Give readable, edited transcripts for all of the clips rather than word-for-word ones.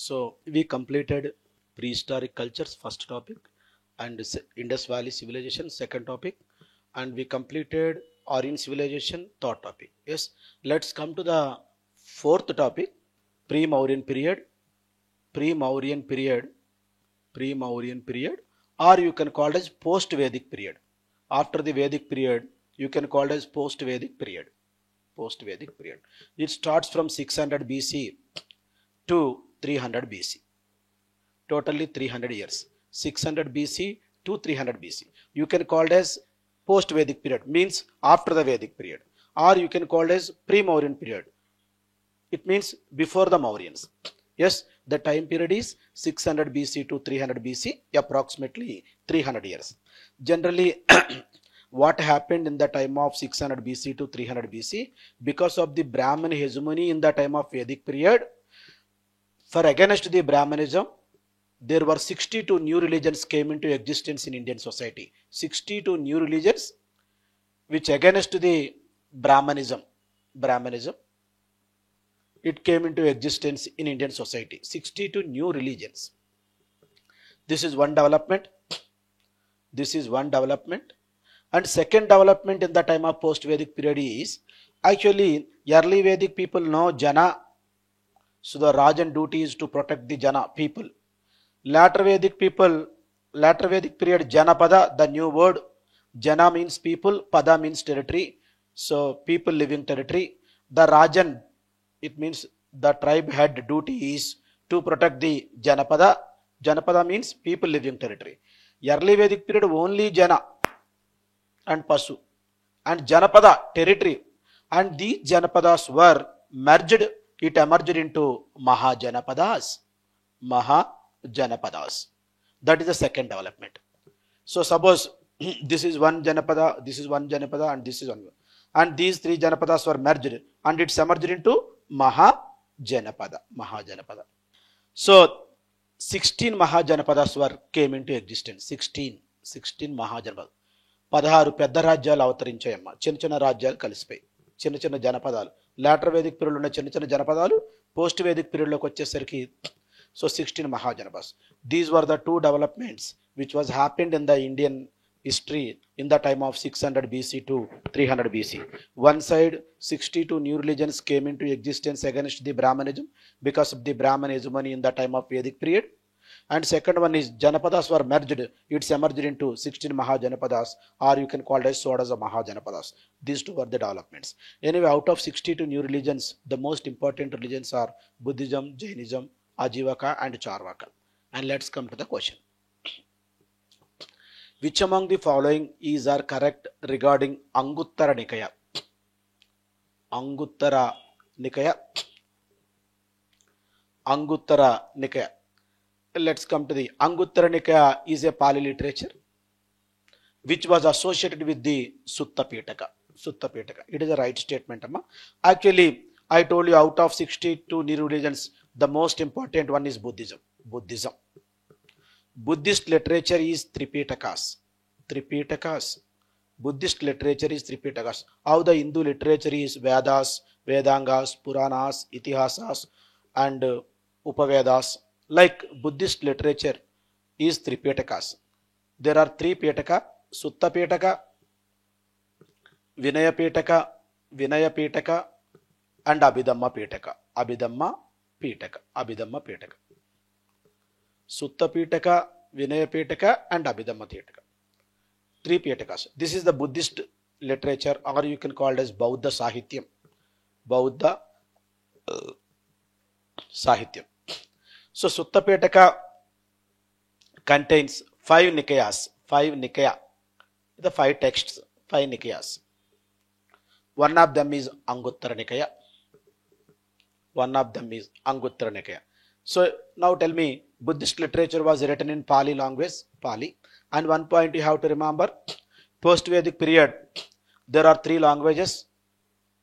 So we completed prehistoric cultures first topic and Indus Valley civilization second topic, and we completed Aryan civilization third topic. Yes, let's come to the fourth topic, pre-Mauryan period. Pre-Mauryan period, pre-Mauryan period, or you can call it as post-Vedic period. After the Vedic period, you can call it as post-Vedic period. Post-Vedic period. It starts from 600 BC to 300 BC. Totally 300 years. 600 BC to 300 BC. You can call it as post-Vedic period, means after the Vedic period. Or you can call it as pre-Mauryan period. It means before the Mauryans. Yes, the time period is 600 BC to 300 BC, approximately 300 years. Generally, what happened in the time of 600 BC to 300 BC? Because of the Brahmin hegemony in the time of Vedic period, for against the Brahmanism, there were 62 new religions came into existence in Indian society. 62 new religions which against the Brahmanism, it came into existence in Indian society. 62 new religions. This is one development. This is one development. And second development in the time of post-Vedic period is, actually early Vedic people know Jana. So the Rajan duty is to protect the Jana people. Later Vedic period, Janapada, the new word. Jana means people, Pada means territory. So people living territory. The Rajan, it means the tribe head duty is to protect the Janapada. Janapada means people living territory. Early Vedic period only Jana and Pasu and Janapada territory, and these Janapadas were merged. It emerged into Mahajanapadas. Mahajanapadas. That is the second development. So suppose this is one Janapada, this is one Janapada, and this is one, and these three Janapadas were merged, and it's emerged into Mahajanapada. So 16 Mahajanapadas came into existence. 16 Mahajanapadas. 16 పెద్ద రాజ్యాలు అవతరించాయమ్మ. చిన్న రాజ్యాలు కలిసిపోయి చిన్న జనపదాలు. Later Vedic పీరియడ్లో ఉన్న చిన్న జనపదాలు post Vedic పీరియడ్లోకి వచ్చేసరికి so 16 Mahajanapadas. These were the two developments which was happened in the Indian history in the time of 600 BC to 300 BC. One side, 62 new religions came into existence against the Brahmanism because of the Brahman hegemony in the time of Vedic period. And second one is Janapadas were merged. It's emerged into 16 Mahajanapadas, or you can call it as Sodasa Mahajanapadas. These two were the developments. Anyway, out of 62 new religions, the most important religions are Buddhism, Jainism, Ajivaka and Charvaka. And let's come to the question. Which among the following is are correct regarding Anguttara Nikaya? Anguttara Nikaya. Anguttara Nikaya. Let's come to the Anguttara Nikaya is a Pali literature which was associated with the Sutta Pitaka. Sutta Pitaka. It is a right statement, Amma. Actually, I told you out of 62 new religions, the most important one is Buddhism. Buddhist literature is Tripitakas. Buddhist literature is Tripitakas. How the Hindu literature is Vedas, Vedangas, Puranas, Itihasas and Upavedas. Like Buddhist literature is Tripitakas. There are three Pitaka: Sutta Pitaka, Vinaya Pitaka and Abhidhamma Pitaka. Abhidhamma Pitaka. Sutta Pitaka, Vinaya Pitaka and Abhidhamma Pitaka. Three Pitakas. This is the Buddhist literature, or you can call it as Bauddha Sahityam. Bauddha Sahityam. So Sutta Pitaka contains 5 Nikayas. 5 Nikaya. The 5 texts, 5 Nikayas. One of them is Anguttara Nikaya. So now tell me, Buddhist literature was written in Pali language, Pali. And one point you have to remember, post-Vedic period, there are 3 languages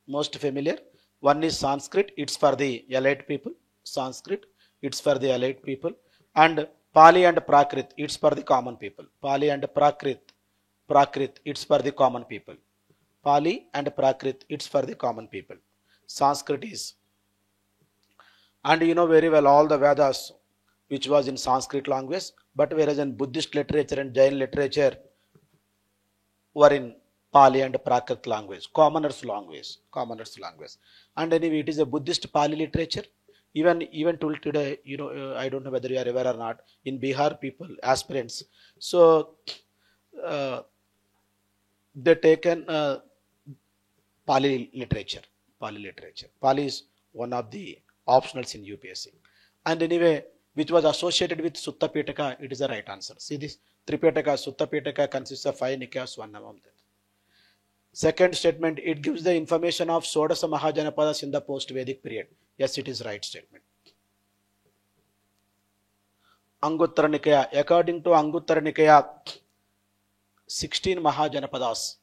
most familiar. One is Sanskrit, it's for the elite people. And Pali and Prakrit, it's for the common people. It's for the common people. Sanskrit is. And you know very well all the Vedas, which was in Sanskrit language, but whereas in Buddhist literature and Jain literature were in Pali and Prakrit language, commoners language. And anyway, it is a Buddhist Pali literature. Even till today, I don't know whether you are aware or not. In Bihar, people aspirants, so uh, they taken Pali literature. Pali is one of the optionals in UPSC. And anyway, which was associated with Sutta Pitaka, it is the right answer. See this, Tripitaka, Sutta Pitaka consists of 5 Nikayas, 1 Namam. Second statement, it gives the information of Sodasa Mahajanapadas in the post-Vedic period. Yes, it is right statement. Anguttara Nikaya, according to Anguttara Nikaya, 16 Mahajanapadas,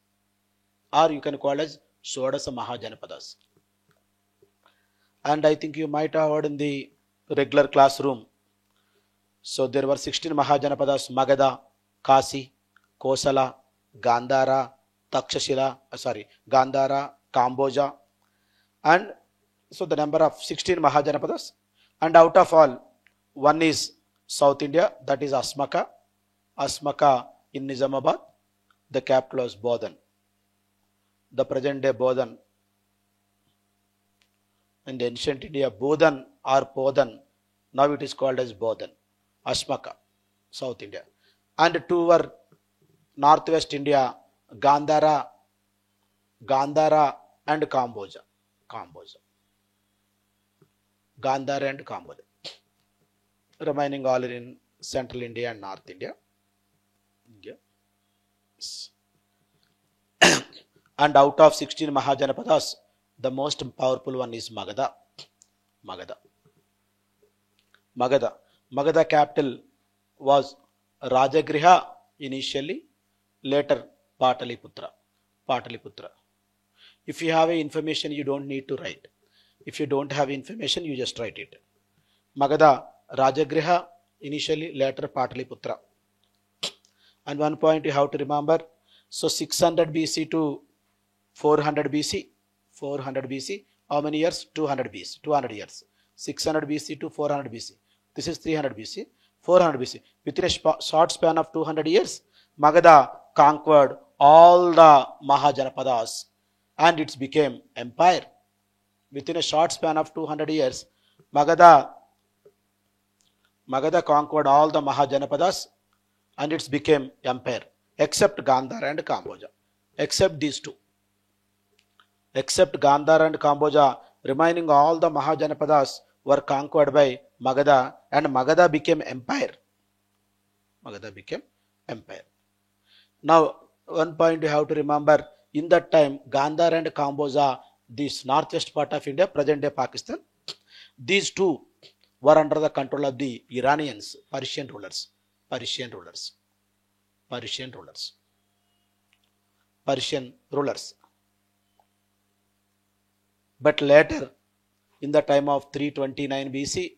or you can call as Sodasa Mahajanapadas. And I think you might have heard in the regular classroom. So there were 16 Mahajanapadas: Magadha, Kasi, Kosala, Gandhara, Gandhara, Kamboja. And so the number of 16 Mahajanapadas. And out of all, one is South India, that is Asmaka. Asmaka in Nizamabad, the capital was Bodhan. The present day Bodhan. In the ancient India, Bodhan or Podhan, now it is called as Bodhan. Asmaka, South India. And two were Northwest India, Gandhara and Kamboja. Gandhara and Kamboja. Remaining all in Central India and North India. And out of 16 Mahajanapadas, the most powerful one is Magadha. Magadha capital was Rajagriha initially, later Pataliputra. If you have information, you don't need to write. If you don't have information, you just write it. Magadha, Rajagriha initially, later Pataliputra. And one point you have to remember, so 600 BC to 400 BC, how many years? 200 BC, 200 years. 600 BC to 400 BC. This is 300 BC, 400 BC. Within a short span of 200 years, Magadha conquered all the Mahajanapadas and it became empire. Within a short span of 200 years, Magadha conquered all the Mahajanapadas and it became empire, except Gandhara and Kamboja. Except these two. Except Gandhara and Kamboja, remaining all the Mahajanapadas were conquered by Magadha and Magadha became empire. Now, one point you have to remember, in that time, Gandhara and Kamboja, this northwest part of India, present day Pakistan, these two were under the control of the Iranians, Persian rulers. But later, in the time of 329 BC,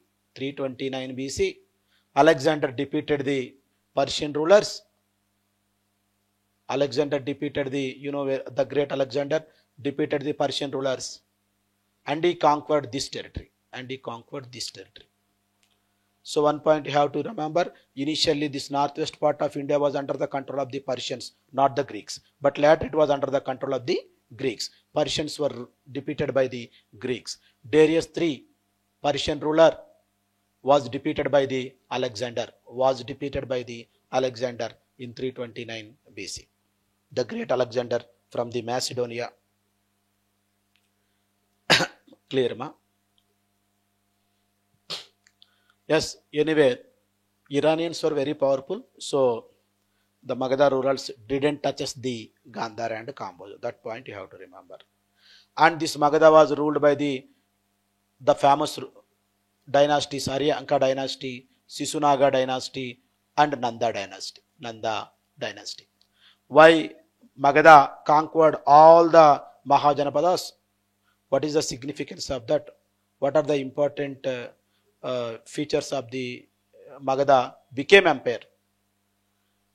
Alexander defeated the Persian rulers. Alexander defeated the great Alexander defeated the Persian rulers and he conquered this territory. So one point you have to remember, initially this northwest part of India was under the control of the Persians, not the Greeks. But later it was under the control of the Greeks. Persians were defeated by the Greeks. Darius III, Persian ruler, was defeated by the Alexander in 329 BC. The great Alexander from the Macedonia. Clear, ma? Yes, anyway, Iranians were very powerful, so the Magadha rulers didn't touch the Gandhara and Kamboja. That point you have to remember. And this Magadha was ruled by the famous dynasties, Aryanka dynasty, Sisunaga dynasty, and Nanda dynasty. Why Magadha conquered all the Mahajanapadas? What is the significance of that? What are the important features of the Magadha became empire?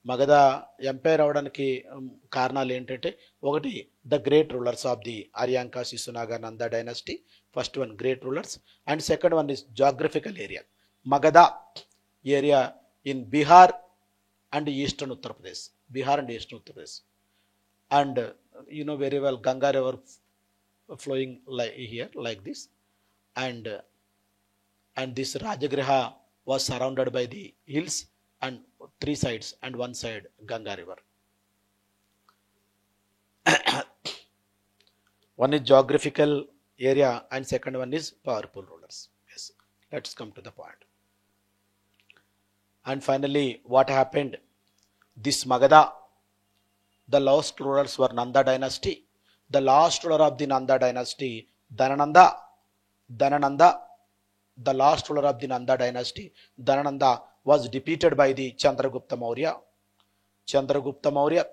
Magadha empire అవడానికి కారణాలు ఏంటంటే, ఒకటి the great rulers of the Aryanka, Sisunaga, Nanda dynasty. First one, great rulers, and second one is geographical area. Magadha area in Bihar and eastern Uttar Pradesh. Bihar and eastern Uttar Pradesh. And you know very well Ganga river flowing like here like this, and this Rajagriha was surrounded by the hills and three sides and one side Ganga river. One is geographical area and second one is powerful rulers. Yes, let's come to the point. And finally, what happened? This Magadha, the last rulers were Nanda dynasty. The last ruler of the Nanda dynasty, Dhanananda, the last ruler of the Nanda dynasty, Dhanananda, was defeated by the Chandragupta Maurya. Chandragupta Maurya,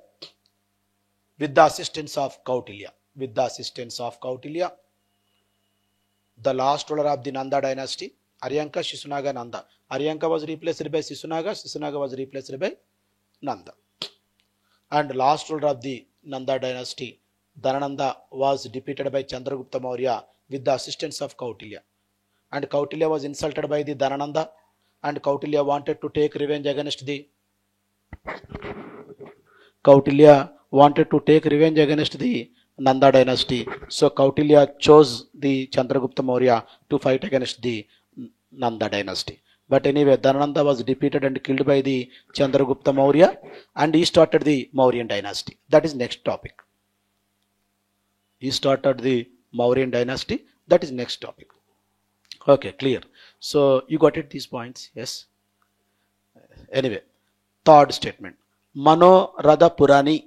with the assistance of Kautilya. With the assistance of Kautilya, the last ruler of the Nanda dynasty, Aryanka, Shisunaga, Nanda. Aryanka was replaced by Shisunaga, Shisunaga was replaced by Nanda. And last ruler of the Nanda dynasty, Dhanananda, was defeated by Chandragupta Maurya with the assistance of Kautilya. And Kautilya was insulted by the Dhanananda, and Kautilya wanted to take revenge against the Nanda dynasty. So Kautilya chose the Chandragupta Maurya to fight against the Nanda dynasty. But anyway, Dhanananda was defeated and killed by the Chandragupta Maurya, and he started the Mauryan dynasty. That is next topic. He started the Mauryan dynasty. That is next topic. Okay, clear. So you got it, these points? Yes. Anyway, third statement. Mano Radha Purani,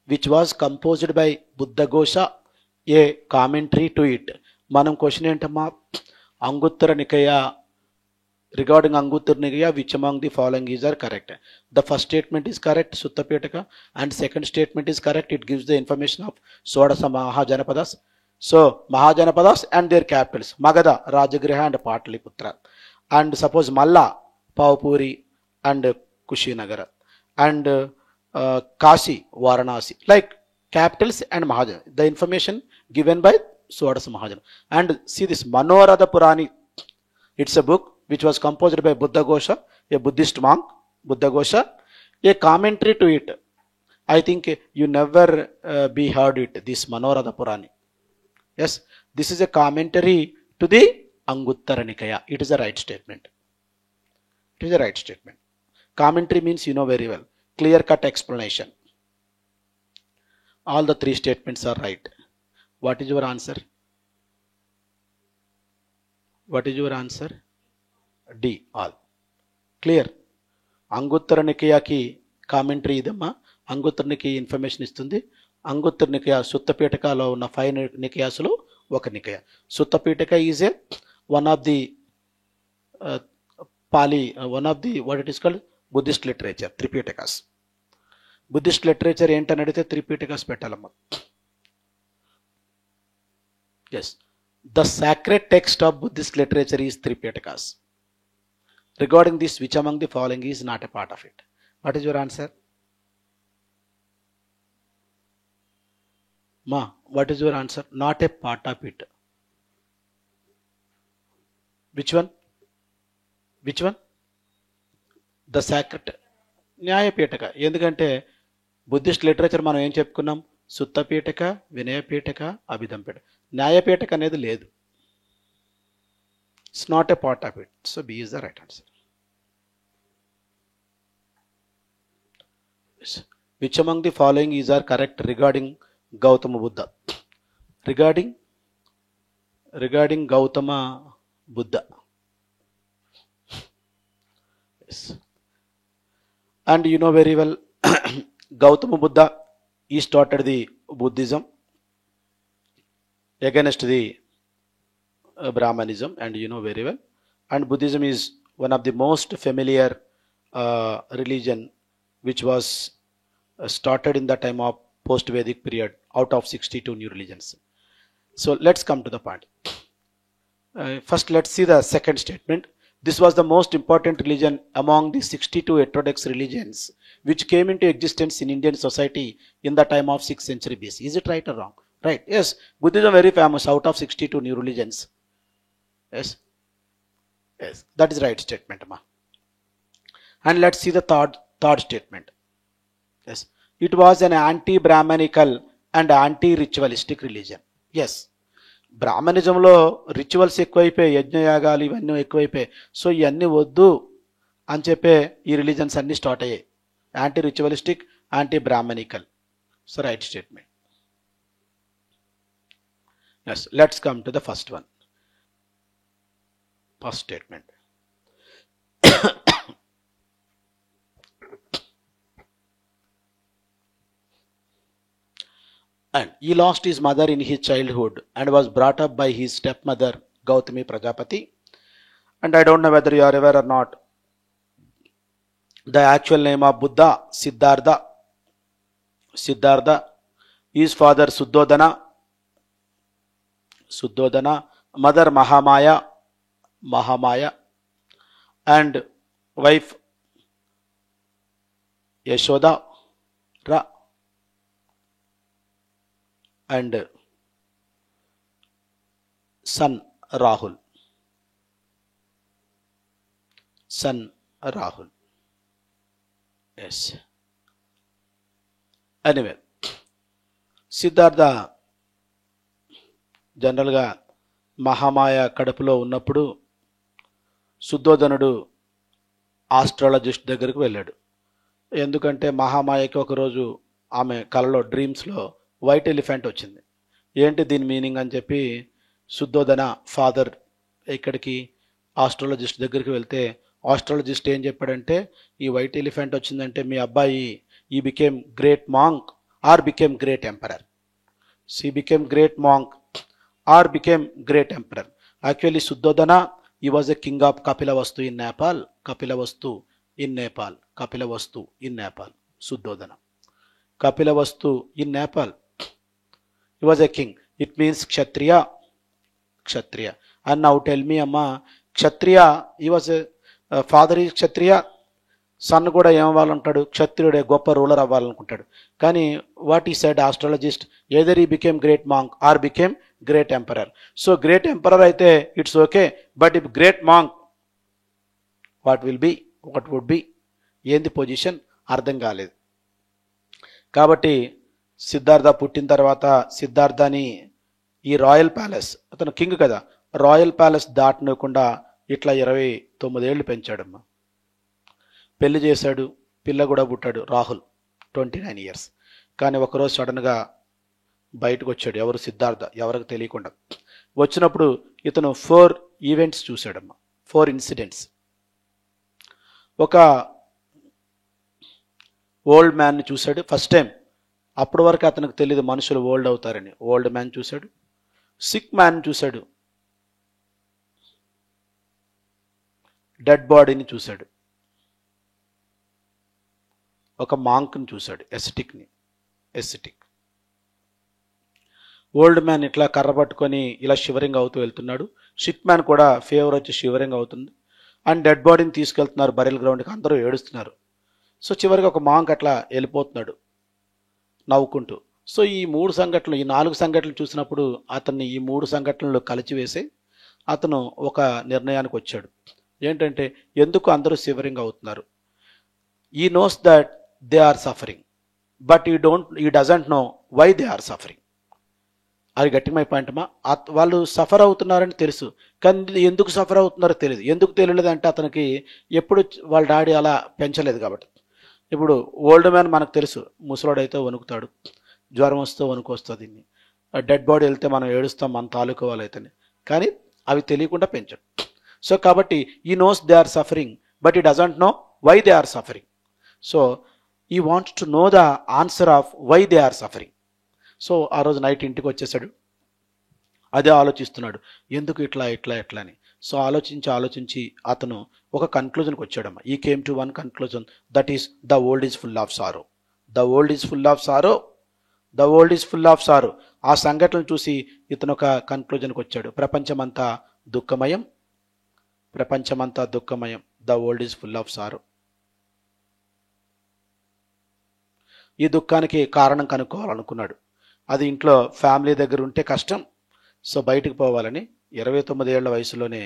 which was composed by Buddhaghosa, a commentary to it. Manam question entama Anguttara Nikaya, regarding Anguttara Nikaya, which among the following is are correct? The first statement is correct, Sutta Pitaka, and second statement is correct. It gives the information of Sodasa Mahajanapadas. So Mahajanapadas and their capitals, Magadha, Rajagriha and Pataliputra. And suppose Malla, Paupuri and Kushinagara. And Kashi, Varanasi, like capitals and Mahajana. The information given by Sodasa Mahajana. And see this Manoradha Purani. It's a book which was composed by Buddhaghosa, a Buddhist monk, Buddhaghosa, a commentary to it. I think you never be heard it, this Manoradha Purani. Yes, this is a commentary to the Anguttara Nikaya. It is a right statement. It is a right statement. Commentary means you know very well. Clear-cut explanation. All the three statements are right. What is your answer? What is your answer? D. All. Clear. Anguttara Nikaya ki commentary idamma. Anguttara Nikaya information istundi. Anguttara Nikaya Sutta Pitaka ఉన్న 5 Nikayasలో ఒక Nikaya. Sutta Pitaka is a one of the what it is called Buddhist literature, Tripitakas. Buddhist literature ఏంటని అడిగితే Tripitakas పెట్టాలమ్మా. Yes. The sacred text of Buddhist literature is Tripitakas. Regarding this, which among the following is not a part of it? What is your answer? Ma, what is your answer? Not a part of it. Which one? Which one? The sacred Nyaya Pitaka. ఎందుకంటే Buddhist literature మనం ఏం చెప్పుకున్నాం? సుత్త పీఠక, వినయ పీఠక, అభిధం పీఠక. న్యాయ పీఠక అనేది లేదు. It's not a part of it. So B is the right answer. Which among the following is are correct regarding Gautama Buddha? Regarding Gautama Buddha. Yes. And you know very well, Gautama Buddha, he started the Buddhism against the Brahmanism, and you know very well. And Buddhism is one of the most familiar religion which was started in the time of post-Vedic period out of 62 new religions. So let's come to the point. First, let's see the second statement. This was the most important religion among the 62 heterodox religions which came into existence in Indian society in the time of 6th century BC. Is it right or wrong? Right. Yes. Buddhism very famous out of 62 new religions. Yes. Yes. That is right statement, ma. And let's see the third statement. Yes, it was an anti-Brahmanical and anti-ritualistic religion. Yes, బ్రాహ్మణిజంలో rituals ఎక్కువైపోయి, యజ్ఞయాగాలు ఇవన్నీ ఎక్కువైపోయాయి. So ఇవన్నీ వద్దు అని చెప్పే ఈ రిలీజన్స్ అన్నీ స్టార్ట్ అయ్యాయి. Anti ritualistic, anti Brahminical. So right statement. Yes, let's come to the first one. First statement. And he lost his mother in his childhood and was brought up by his stepmother Gautami Prajapati. And I don't know whether you are aware or not, the actual name of Buddha, Siddhartha. His father Suddhodana, mother Mahamaya, and wife Yashoda, and son Rahul. Yes. Anyway, Siddhartha జనరల్గా మహామాయ కడుపులో ఉన్నప్పుడు శుద్ధోధనుడు astrologist దగ్గరికి వెళ్ళాడు. ఎందుకంటే మహామాయకి ఒకరోజు ఆమె కలలో డ్రీమ్స్లో white elephant వచ్చింది. ఏంటి దీని మీనింగ్ అని చెప్పి శుద్ధోధన ఫాదర్ ఇక్కడికి ఆస్ట్రాలజిస్ట్ దగ్గరికి వెళ్తే ఆస్ట్రాలజిస్ట్ ఏం చెప్పాడంటే, ఈ వైట్ ఎలిఫెంట్ వచ్చిందంటే మీ అబ్బాయి he became great monk or became great emperor. She became great monk or became great emperor. Actually, Suddhodana, he was a king of Kapilavastu in Nepal. Suddhodana. Kapilavastu in Nepal. He was a king. It means Kshatriya. And now tell me, Amma, Kshatriya, he was a father is Kshatriya. Son కూడా ఏమవ్వాలంటాడు, క్షత్రియుడే, గొప్ప ruler అవ్వాలనుకుంటాడు. కానీ what he said astrologist, either he became great monk or became great emperor. So great emperor అయితే it's okay, but if great monk what would be, ఏంది position అర్థం కాలేదు. కాబట్టి సిద్ధార్థ పుట్టిన తర్వాత సిద్ధార్థని ఈ రాయల్ ప్యాలెస్, అతను కింగ్ కదా, రాయల్ ప్యాలెస్ దాటనకుండా ఇట్లా 29 ఏళ్ళు పెంచాడమ్మా. పెళ్లి చేశాడు, పిల్ల కూడా పుట్టాడు, రాహుల్ 29 years. కానీ ఒకరోజు సడన్గా బయటకు వచ్చాడు. ఎవరు? సిద్ధార్థ. ఎవరికి తెలియకుండా వచ్చినప్పుడు ఇతను 4 ఈవెంట్స్ చూశాడమ్మా, 4 ఇన్సిడెంట్స్. ఒక ఓల్డ్ మ్యాన్ని చూశాడు ఫస్ట్ టైం. అప్పటి వరకు అతనికి తెలియదు మనుషులు ఓల్డ్ అవుతారని. ఓల్డ్ మ్యాన్ చూశాడు. సిక్ మ్యాన్ చూశాడు. డెడ్ బాడీని చూశాడు. ఒక మాంక్ని చూశాడు, ఎసిటిక్. ఓల్డ్ మ్యాన్ ఇట్లా కర్ర పట్టుకొని ఇలా షివరింగ్ అవుతూ వెళ్తున్నాడు. సిక్ మ్యాన్ కూడా ఫీవర్ వచ్చి షివరింగ్ అవుతుంది. అండ్ డెడ్ బాడీని తీసుకెళ్తున్నారు బరిల్ గ్రౌండ్కి, అందరూ ఏడుస్తున్నారు. సో చివరికి ఒక మాంక్ అట్లా వెళ్ళిపోతున్నాడు నవ్వుకుంటూ. సో ఈ 4 సంఘటనలు చూసినప్పుడు అతన్ని ఈ 3 సంఘటనలు కలిచివేసి అతను ఒక నిర్ణయానికి వచ్చాడు. ఏంటంటే, ఎందుకు అందరూ షివరింగ్ అవుతున్నారు? He knows that they are suffering, but he doesn't know why they are suffering. అది గట్టి మై పాయింట్ అమ్మా. వాళ్ళు సఫర్ అవుతున్నారని తెలుసు, కానీ ఎందుకు సఫర్ అవుతున్నారో తెలియదు. ఎందుకు తెలియలేదంటే అతనికి ఎప్పుడు వాళ్ళ డాడీ అలా పెంచలేదు కాబట్టి. ఇప్పుడు ఓల్డ్ మ్యాన్ మనకు తెలుసు, ముసలోడైతే వణుకుతాడు, జ్వరం వస్తే వణుకు వస్తుంది. డెడ్ బాడీ వెళ్తే మనం ఏడుస్తాం మన తాలూకు వాళ్ళైతేనే, కానీ అవి తెలియకుండా పెంచాడు. సో కాబట్టి he knows they are suffering, but he doesn't know why they are suffering. So he wants to know the answer of why they are suffering. So ఆ రోజు నైట్ ఇంటికి వచ్చేసాడు, అదే ఆలోచిస్తున్నాడు, ఎందుకు ఇట్లా అని. సో ఆలోచించి అతను ఒక కన్క్లూజన్కి వచ్చాడమ్మా. He came to one conclusion, that is the world is full of sorrow. The world is full of sorrow. ఆ సంఘటనలు చూసి ఇతను ఒక కన్క్లూజన్కి వచ్చాడు, ప్రపంచమంతా దుఃఖమయం. The world is full of sorrow. ఈ దుఃఖానికి కారణం కనుక్కోవాలనుకున్నాడు. అది ఇంట్లో ఫ్యామిలీ దగ్గర ఉంటే కష్టం. సో బయటికి పోవాలని 29 ఏళ్ల వయసులోనే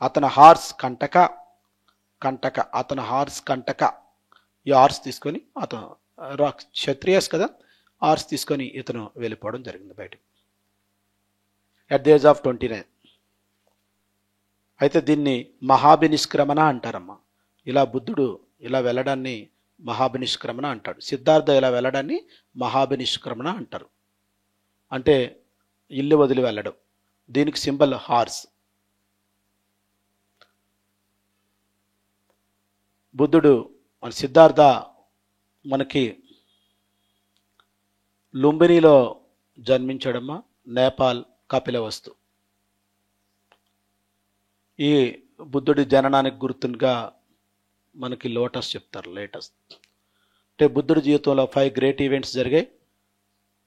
అతను హార్స్ కంటక కంటక, అతను హార్స్ కంటక. ఈ హార్స్ తీసుకొని అతను క్షత్రియస్ కదా, హార్స్ తీసుకొని ఇతను వెళ్ళిపోవడం జరిగింది బయటకు అట్ ది ఏజ్ ఆఫ్ 29. అయితే దీన్ని మహాభినిష్క్రమణ అంటారమ్మా. ఇలా బుద్ధుడు ఇలా వెళ్ళడాన్ని మహాభినిష్క్రమణ అంటాడు. సిద్ధార్థ ఇలా వెళ్ళడాన్ని మహాభినిష్క్రమణ అంటారు. అంటే ఇల్లు వదిలి వెళ్ళడం. దీనికి సింబల్ హార్స్. బుద్ధుడు సిద్ధార్థ మనకి లుంబినిలో జన్మించడమ్మా, నేపాల్ కపిలవస్తు. ఈ బుద్ధుడి జననానికి గుర్తుగా మనకి లోటస్ చెప్తారు, లేటస్. అంటే బుద్ధుడి జీవితంలో 5 గ్రేట్ ఈవెంట్స్ జరిగాయి.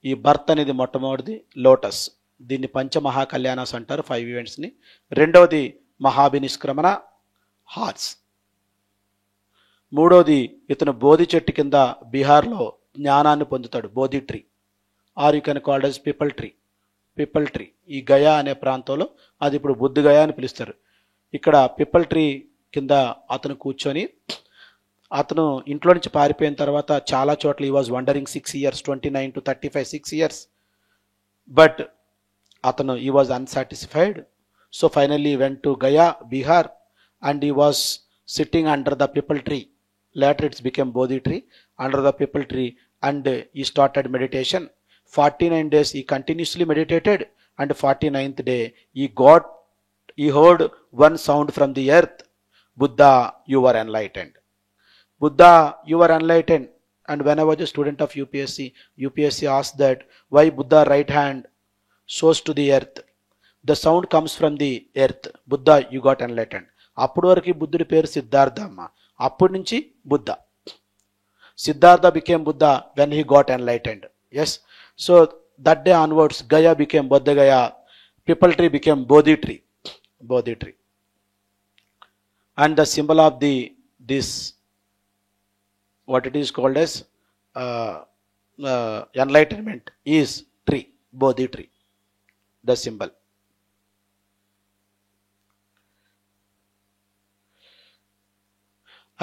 ఈ బర్త్ అనేది మొట్టమొదటిది, లోటస్. దీన్ని పంచమహాకళ్యాణాస్ అంటారు 5 ఈవెంట్స్ని. రెండవది మహాభినిష్క్రమణ, హార్స్. మూడవది ఇతను బోధి చెట్టు కింద బీహార్లో జ్ఞానాన్ని పొందుతాడు, Bodhi tree, or you can called as peepal tree. Peepal tree ఈ గయా అనే ప్రాంతంలో, అది ఇప్పుడు బుద్ధ గయా అని పిలుస్తారు. ఇక్కడ పిపల్ ట్రీ కింద అతను కూర్చొని, అతను ఇంట్లో నుంచి పారిపోయిన తర్వాత చాలా చోట్ల he was wandering 6 years, 29 to 35, 6 years. But అతను he was unsatisfied. So finally went to Gaya, Bihar, and he was sitting under the peepal tree. Later it's became Bodhi tree, under the people tree, and he started meditation. 49 days he continuously meditated, and 49th day he heard one sound from the earth, Buddha, you are enlightened. Buddha, you are enlightened. And when I was a student of UPSC asked that why Buddha right hand shows to the earth. The sound comes from the earth. Buddha, you got enlightened. అప్పటి వరకు బుద్ధుడి పేరు సిద్ధార్థ అమ్మ. అప్పటి నుంచి Buddha. Siddhartha became Buddha when he got enlightened. Yes. So that day onwards, Gaya became Bodha Gaya. Pipal tree became Bodhi tree. Bodhi tree. And the symbol of this, what it is called as enlightenment, is tree, Bodhi tree. The symbol.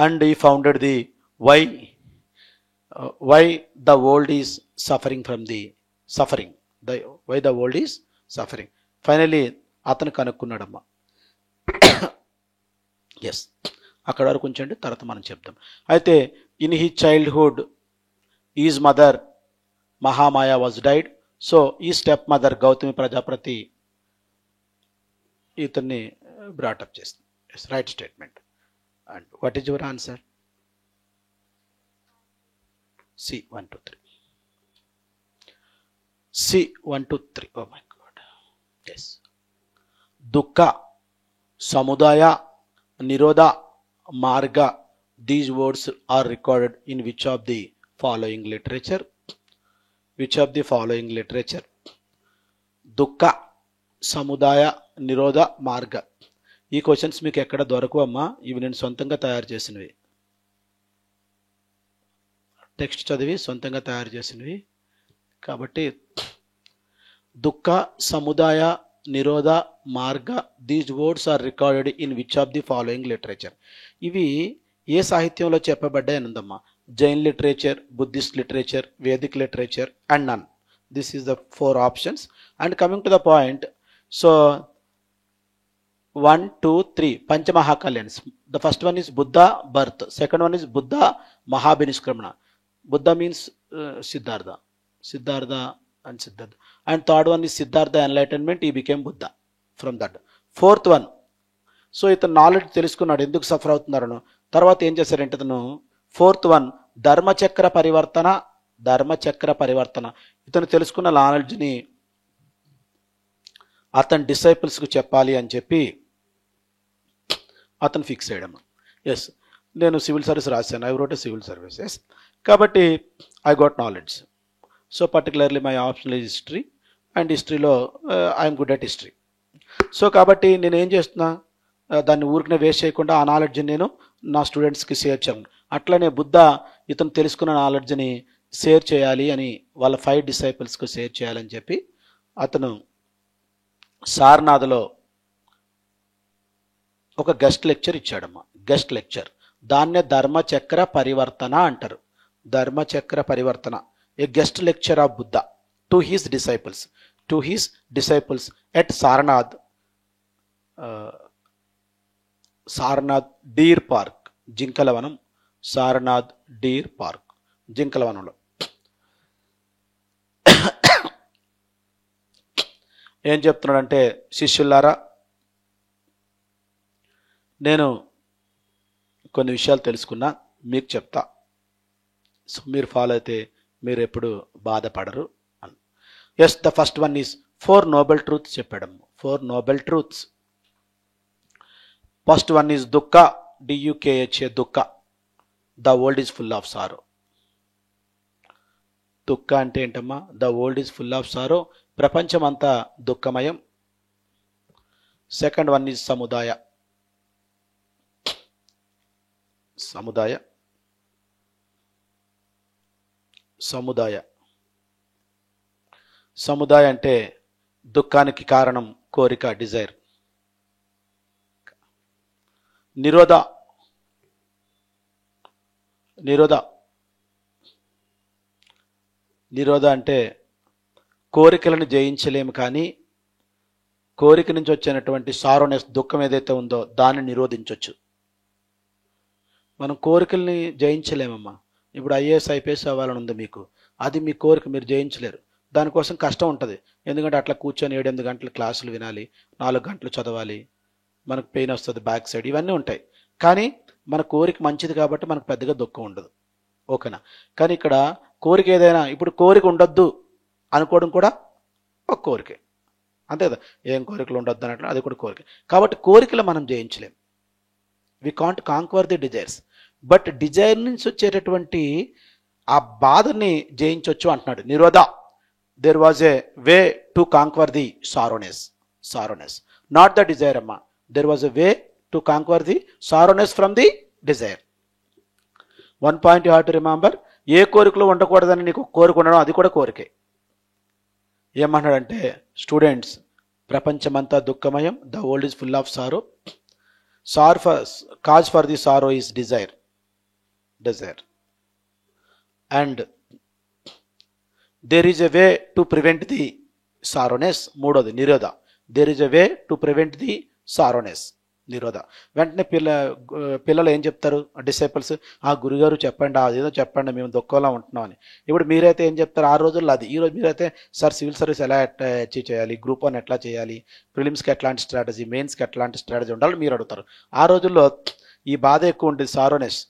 And he founded the why the world is suffering from the suffering. Why the world is suffering. Finally, అతను కనుక్కున్నాడమ్మా. Yes, అక్కడ వరకు ఉంచండి, తర్వాత మనం చెప్తాం. అయితే in he childhood his mother Mahamaya was died. So ఈ step mother Gautami Prajapati ఇతన్ని బ్రాటప్ చేస్తుంది. Yes, right statement. And what is your answer? C 1 2 3. C 1 2 3. Oh my God. Yes. Dukkha, Samudaya, Nirodha, Marga. These words are recorded in which of the following literature? Which of the following literature? Dukkha, Samudaya, Nirodha, Marga. ఈ questions మీకు ఎక్కడ దొరకవు అమ్మా. ఇవి నేను సొంతంగా తయారు చేసినవి, టెక్స్ట్ చదివి సొంతంగా తయారు చేసినవి. కాబట్టి దుఃఖ, సముదాయ, నిరోధ, మార్గ, these words are recorded in which of the following literature. ఇవి ఏ సాహిత్యంలో చెప్పబడ్డాయి అని ఉందమ్మా. Jain literature, Buddhist literature, Vedic literature, and none. This is the 4 options. And coming to the point, so 1 2 3 పంచమహాకళ్యాణ్స్. The first one is Buddha birth. Second one is Buddha Mahabhinishkramana. Buddha means Siddhartha. Siddhartha. And third one is Siddhartha enlightenment. He became Buddha from that. Fourth one, so ఇతను knowledge తెలుసుకున్నాడు ఎందుకు suffer అవుతున్నారను. తర్వాత ఏం చేశారంటే ఇతను fourth one ధర్మచక్ర పరివర్తన. ధర్మచక్ర పరివర్తన ఇతను తెలుసుకున్న నాలెడ్జ్ని అతని డిసైపుల్స్కు చెప్పాలి అని చెప్పి అతను ఫిక్స్ అయ్యాడు. ఎస్, నేను సివిల్ సర్వీస్ రాశాను. I wrote a civil service. Yes, కాబట్టి I got knowledge. So particularly my option is history, and హిస్టరీలో I'm good at history. So కాబట్టి నేను ఏం చేస్తున్నా, దాన్ని ఊరికనే వేస్ట్ చేయకుండా ఆ నాలెడ్జ్ని నేను నా స్టూడెంట్స్కి షేర్ చేయను. అట్లనే బుద్ధ ఇతను తెలుసుకున్న నాలెడ్జ్ని షేర్ చేయాలి అని వాళ్ళ 5 డిసైపుల్స్కు షేర్ చేయాలని చెప్పి అతను సారనాథ్లో ఒక గెస్ట్ లెక్చర్ ఇచ్చాడమ్మా. Guest lecture. దాన్నే ధర్మచక్ర పరివర్తన అంటారు. ధర్మచక్ర పరివర్తన. A guest lecture of Buddha to his disciples at Sarnath deer park, జింకలవనం. సారనాథ్ డీర్ పార్క్, జింకలవనంలో. ఏం చెప్తున్నాడంటే, శిష్యులారా, నేను కొన్ని విషయాలు తెలుసుకున్నా, మీకు చెప్తా. సో మీరు ఫాలో అయితే మీరు ఎప్పుడు బాధపడరు అని. Yes, the first one is 4 noble truths చెప్పాడు. 4 noble truths. First one is దుఃఖ, DUKHA, దుఃఖ. The world is full of sorrow. దుఃఖ అంటే ఏంటమ్మా? The world is full of sorrow. ప్రపంచం అంతా దుఃఖమయం. సెకండ్ వన్ ఈజ్ సముదాయ. సముదాయ అంటే దుఃఖానికి కారణం కోరిక, డిజైర్. నిరోధ అంటే కోరికలను జయించలేము, కానీ కోరిక నుంచి వచ్చినటువంటి సారోనెస్, దుఃఖం ఏదైతే ఉందో దాన్ని నిరోధించవచ్చు. మనం కోరికల్ని జయించలేమమ్మా. ఇప్పుడు IAS IPS అవ్వాలని ఉంది మీకు, అది మీ కోరిక, మీరు జయించలేరు. దానికోసం కష్టం ఉంటుంది. ఎందుకంటే అట్లా కూర్చొని 7-8 గంటలు క్లాసులు వినాలి, 4 గంటలు చదవాలి, మనకు పెయిన్ వస్తుంది, బ్యాక్ సైడ్, ఇవన్నీ ఉంటాయి. కానీ మన కోరిక మంచిది కాబట్టి మనకు పెద్దగా దుఃఖం ఉండదు. ఓకేనా? కానీ ఇక్కడ కోరిక ఏదైనా, ఇప్పుడు కోరిక ఉండొద్దు అనుకోవడం కూడా ఒక కోరికే, అంతే కదా? ఏం కోరికలు ఉండొద్దు అన్నట్లు అది కూడా కోరిక. కాబట్టి కోరికలు మనం జయించలేం. We can't conquer the desires. But desire నుంచి వచ్చేటటువంటి ఆ బాధని జయించవచ్చు అంటున్నాడు. నిరోధ, there was a way to conquer the sorrowness, not the desire అమ్మా. There was a way to conquer the sorrowness from the desire. 1 point you have to remember. ఏ కోరికలు ఉండకూడదని నీకు కోరిక ఉండడం, అది కూడా కోరికే. ఏమన్నాడంటే, స్టూడెంట్స్, ప్రపంచమంతా దుఃఖమయం. The world is full of sorrow. Cause for the sorrow is desire. And there is a way to prevent the sorrowness. మూడోది నిరోధ. There is a way to prevent the sorrowness. నిరోధ. వెంటనే పిల్లలు ఏం చెప్తారు? డిసైపుల్స్, ఆ గురుగారు చెప్పండి, అదేదో చెప్పండి, మేము దుఃఖంలో ఉంటున్నామని. ఇప్పుడు మీరైతే ఏం చెప్తారు? ఆ రోజుల్లో అది. ఈరోజు మీరైతే సార్ సివిల్ సర్వీస్ ఎలా అచీవ్ చేయాలి, గ్రూప్ 1 ఎట్లా చేయాలి, ప్రిలిమ్స్కి ఎట్లాంటి స్ట్రాటజీ, మెయిన్స్కి ఎట్లాంటి స్ట్రాటజీ ఉండాలి మీరు అడుగుతారు. ఆ రోజుల్లో ఈ బాధ ఎక్కువ ఉంటుంది, సారోనెస్,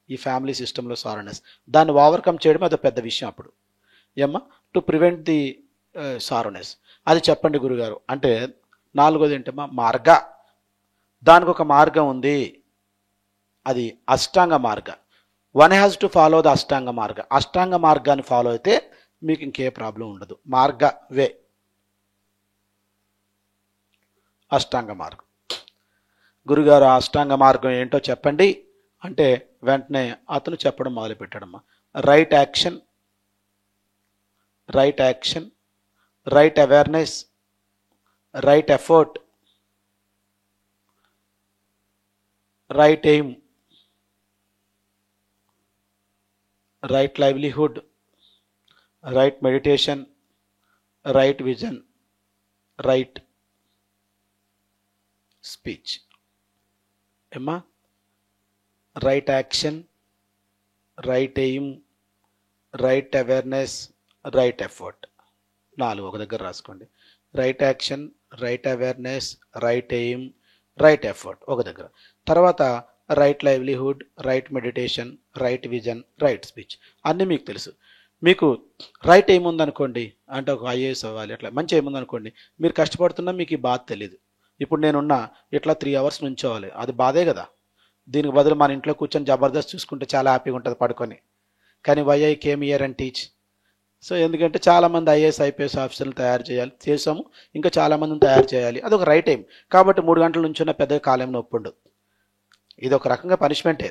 ఈ ఫ్యామిలీ సిస్టంలో సారోనెస్. దాన్ని ఓవర్కమ్ చేయడం అది పెద్ద విషయం. అప్పుడు ఏమ్మా, టు ప్రివెంట్ ది సారోనెస్, అది చెప్పండి గురుగారు అంటే. 4వది ఏంటమ్మా? మార్గ. దానికి ఒక మార్గం ఉంది, అది అష్టాంగ మార్గ. One has to follow the అష్టాంగ మార్గ. అష్టాంగ మార్గాన్ని ఫాలో అయితే మీకు ఇంకే ప్రాబ్లం ఉండదు. మార్గ, వే, అష్టాంగ మార్గం. గురుగారు అష్టాంగ మార్గం ఏంటో చెప్పండి అంటే వెంటనే అతను చెప్పడం మొదలుపెట్టాడమ్మా. Right action, right awareness, right effort, right aim, right livelihood, right meditation, right vision, right speech. ఏమ్మా? Right action, right aim, right awareness, right effort. 4 ఒక దగ్గర రాసుకోండి. Right action, right awareness, right aim, right effort ఒక దగ్గర. తర్వాత right livelihood, right meditation, right vision, right speech. అన్నీ మీకు తెలుసు. మీకు రైట్ ఏముందనుకోండి అంటే ఒక IAS అవ్వాలి, అట్లా మంచి ఏముందనుకోండి, మీరు కష్టపడుతున్నా మీకు ఈ బాధ తెలియదు. ఇప్పుడు నేనున్నా ఇట్లా 3 అవర్స్ నుంచోవాలి, అది బాధే కదా. దీనికి బదులు మన ఇంట్లో కూర్చొని జబర్దస్త్ చూసుకుంటే చాలా హ్యాపీగా ఉంటుంది పడుకొని. కానీ why I came here and teach. So ఎందుకంటే చాలామంది IAS IPS ఆఫీసర్లు తయారు చేసాము, ఇంకా చాలామందిని తయారు చేయాలి. అదొక రైట్ టైం. కాబట్టి 3 గంటల నుంచి ఉన్న పెద్దగా కాలేం నొప్పి ఉండదు. ఇది ఒక రకంగా పనిష్మెంటే,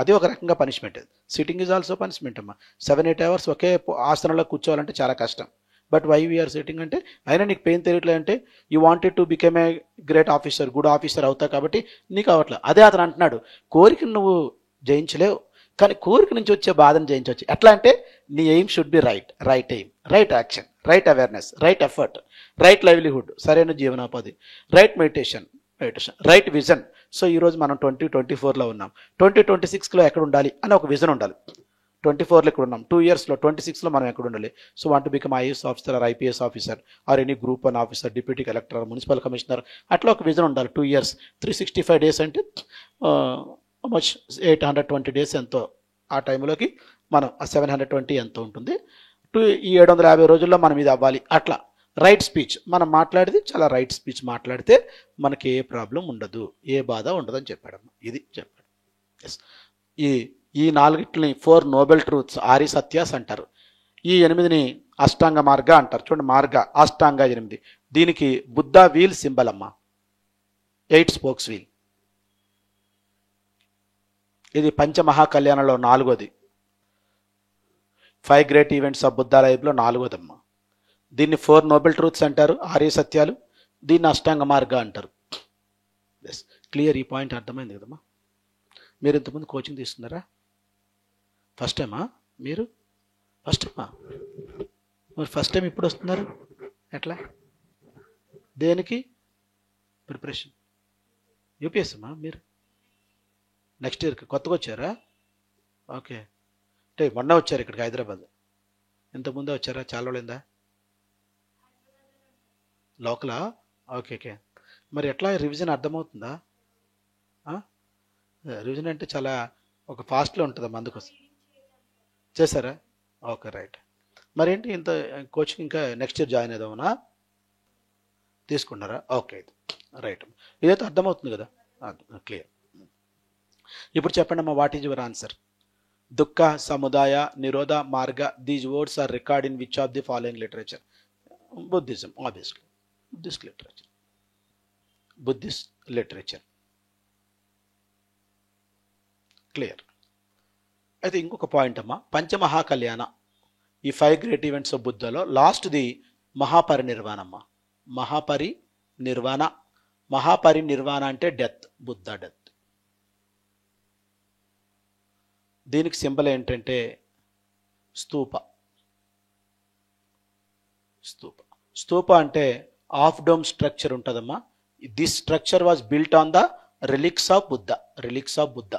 అది ఒక రకంగా punishment. Sitting is also punishment అమ్మా. 7-8 అవర్స్ ఒకే ఆసనంలో కూర్చోవాలంటే చాలా కష్టం. బట్ వై వీఆర్ సెట్టింగ్ అంటే అయినా నీకు పెయిన్ తెలియట్లే అంటే you wanted to become a great officer, good officer అవుతావు కాబట్టి నీకు అవ్వట్లే. అదే అతను అంటున్నాడు, కోరికను నువ్వు జయించలేవు కానీ కోరిక నుంచి వచ్చే బాధను జయించవచ్చు. ఎట్లా అంటే నీ aim should be right, right aim, right action, right awareness, right effort, right livelihood, సరైన జీవనోపాధి, right meditation, right vision. So ఈరోజు మనం 2024లో ఉన్నాం. 2026లో ఎక్కడ ఉండాలి అని ఒక విజన్ ఉండాలి. 24లో ఇక్కడ ఉన్నాం, 2 yearsలో 26లో మనం ఎక్కడ ఉండాలి. So want to become IAS officer or IPS officer or any group 1 officer, deputy collector, municipal commissioner, అట్లా ఒక విజన్ ఉండాలి. 2 years, 365 days అంటే మచ్ 820 days ఎంతో ఆ టైంలోకి మనం 720 ఎంతో ఉంటుంది. ఈ 750 రోజుల్లో మనం ఇది అవ్వాలి. అట్లా రైట్ స్పీచ్ మనం మాట్లాడేది చాలా రైట్ స్పీచ్ మాట్లాడితే మనకి ఏ ప్రాబ్లం ఉండదు, ఏ బాధ ఉండదని చెప్పాడమ్మా. ఇది చెప్పాడు. ఎస్, ఈ 4 4 నోబెల్ ట్రూత్స్, 6 సత్యాస్ అంటారు. ఈ 8ని అష్టాంగ మార్గ అంటారు. చూడండి, మార్గ, అష్టాంగ 8. దీనికి బుద్ధ వీల్ సింబల్ అమ్మా, 8 spokes వీల్. ఇది పంచమహాకళ్యాణంలో 4వది, 5 great events ఆఫ్ బుద్ధ లైఫ్లో 4వదమ్మా. దీన్ని 4 నోబెల్ ట్రూత్స్ అంటారు, 6 సత్యాలు. దీన్ని అష్టాంగ మార్గ అంటారు. Yes, clear. ఈ పాయింట్ అర్థమైంది కదమ్మా. మీరు ఇంతకుముందు కోచింగ్ తీసుకున్నారా? ఫస్ట్ టైమా మీరు? ఫస్ట్ టైమా? మరి ఫస్ట్ టైం ఇప్పుడు వస్తున్నారు ఎట్లా? దేనికి ప్రిపరేషన్? యూపీఎస్ అమ్మా మీరు? నెక్స్ట్ ఇయర్కి కొత్తగా వచ్చారా? ఓకే, అంటే మొన్న వచ్చారు ఇక్కడికి హైదరాబాద్. ఇంతకుముందే వచ్చారా? చాలా రోజులైందా? లోకలా? Okay okay. మరి ఎట్లా రివిజన్ అర్థమవుతుందా? రివిజన్ అంటే చాలా ఒక ఫాస్ట్లో ఉంటుందమ్మా, అందుకోసం చేశారా? Okay, right. మరేంటి ఇంత కోచింగ్ ఇంకా నెక్స్ట్ ఇయర్ జాయిన్ అవుదామనా? తీసుకున్నారా? Okay, right. ఇదైతే అర్థమవుతుంది కదా, క్లియర్. ఇప్పుడు చెప్పండి అమ్మా, వాట్ ఈజ్ యువర్ ఆన్సర్? దుఃఖ, సముదాయ, నిరోధ, మార్గ, these words are record in which of the following literature? Buddhism, obviously Buddhist literature. Buddhist literature, clear. అయితే ఇంకొక పాయింట్ అమ్మా, పంచమహాకళ్యాణ, ఈ 5 great events ఆఫ్ బుద్ధలో లాస్ట్ది మహాపరినిర్వాణమ్మ. మహాపరినిర్వాణ. మహాపరినిర్వాణ అంటే డెత్, బుద్ధ డెత్. దీనికి సింబల్ ఏంటంటే స్తూప. స్తూప, స్తూప అంటే హాఫ్ డోమ్ స్ట్రక్చర్ ఉంటుందమ్మా. This structure was built on the relics of Buddha. Relics of Buddha,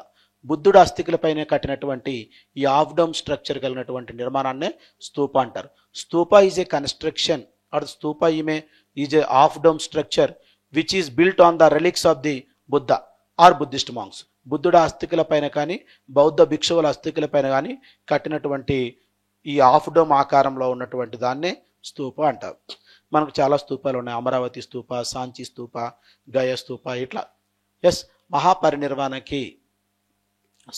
బుద్ధుడు అస్థికలపైనే కట్టినటువంటి ఈ హాఫ్ డోమ్ స్ట్రక్చర్ కలిగినటువంటి నిర్మాణాన్నే స్తూప అంటారు. Stupa is a construction or stupa is a half dome structure which is built on the relics of the Buddha or Buddhist monks. బుద్ధుడు అస్థికల పైన కానీ బౌద్ధ భిక్షువుల అస్థికల పైన కానీ కట్టినటువంటి ఈ హాఫ్ డోమ్ ఆకారంలో ఉన్నటువంటి దాన్నే స్తూప అంటారు. మనకు చాలా స్తూపాలు ఉన్నాయి, అమరావతి స్తూప, సాంచి స్తూప, గయ స్తూప, ఇట్లా. ఎస్, మహాపరినిర్వాణకి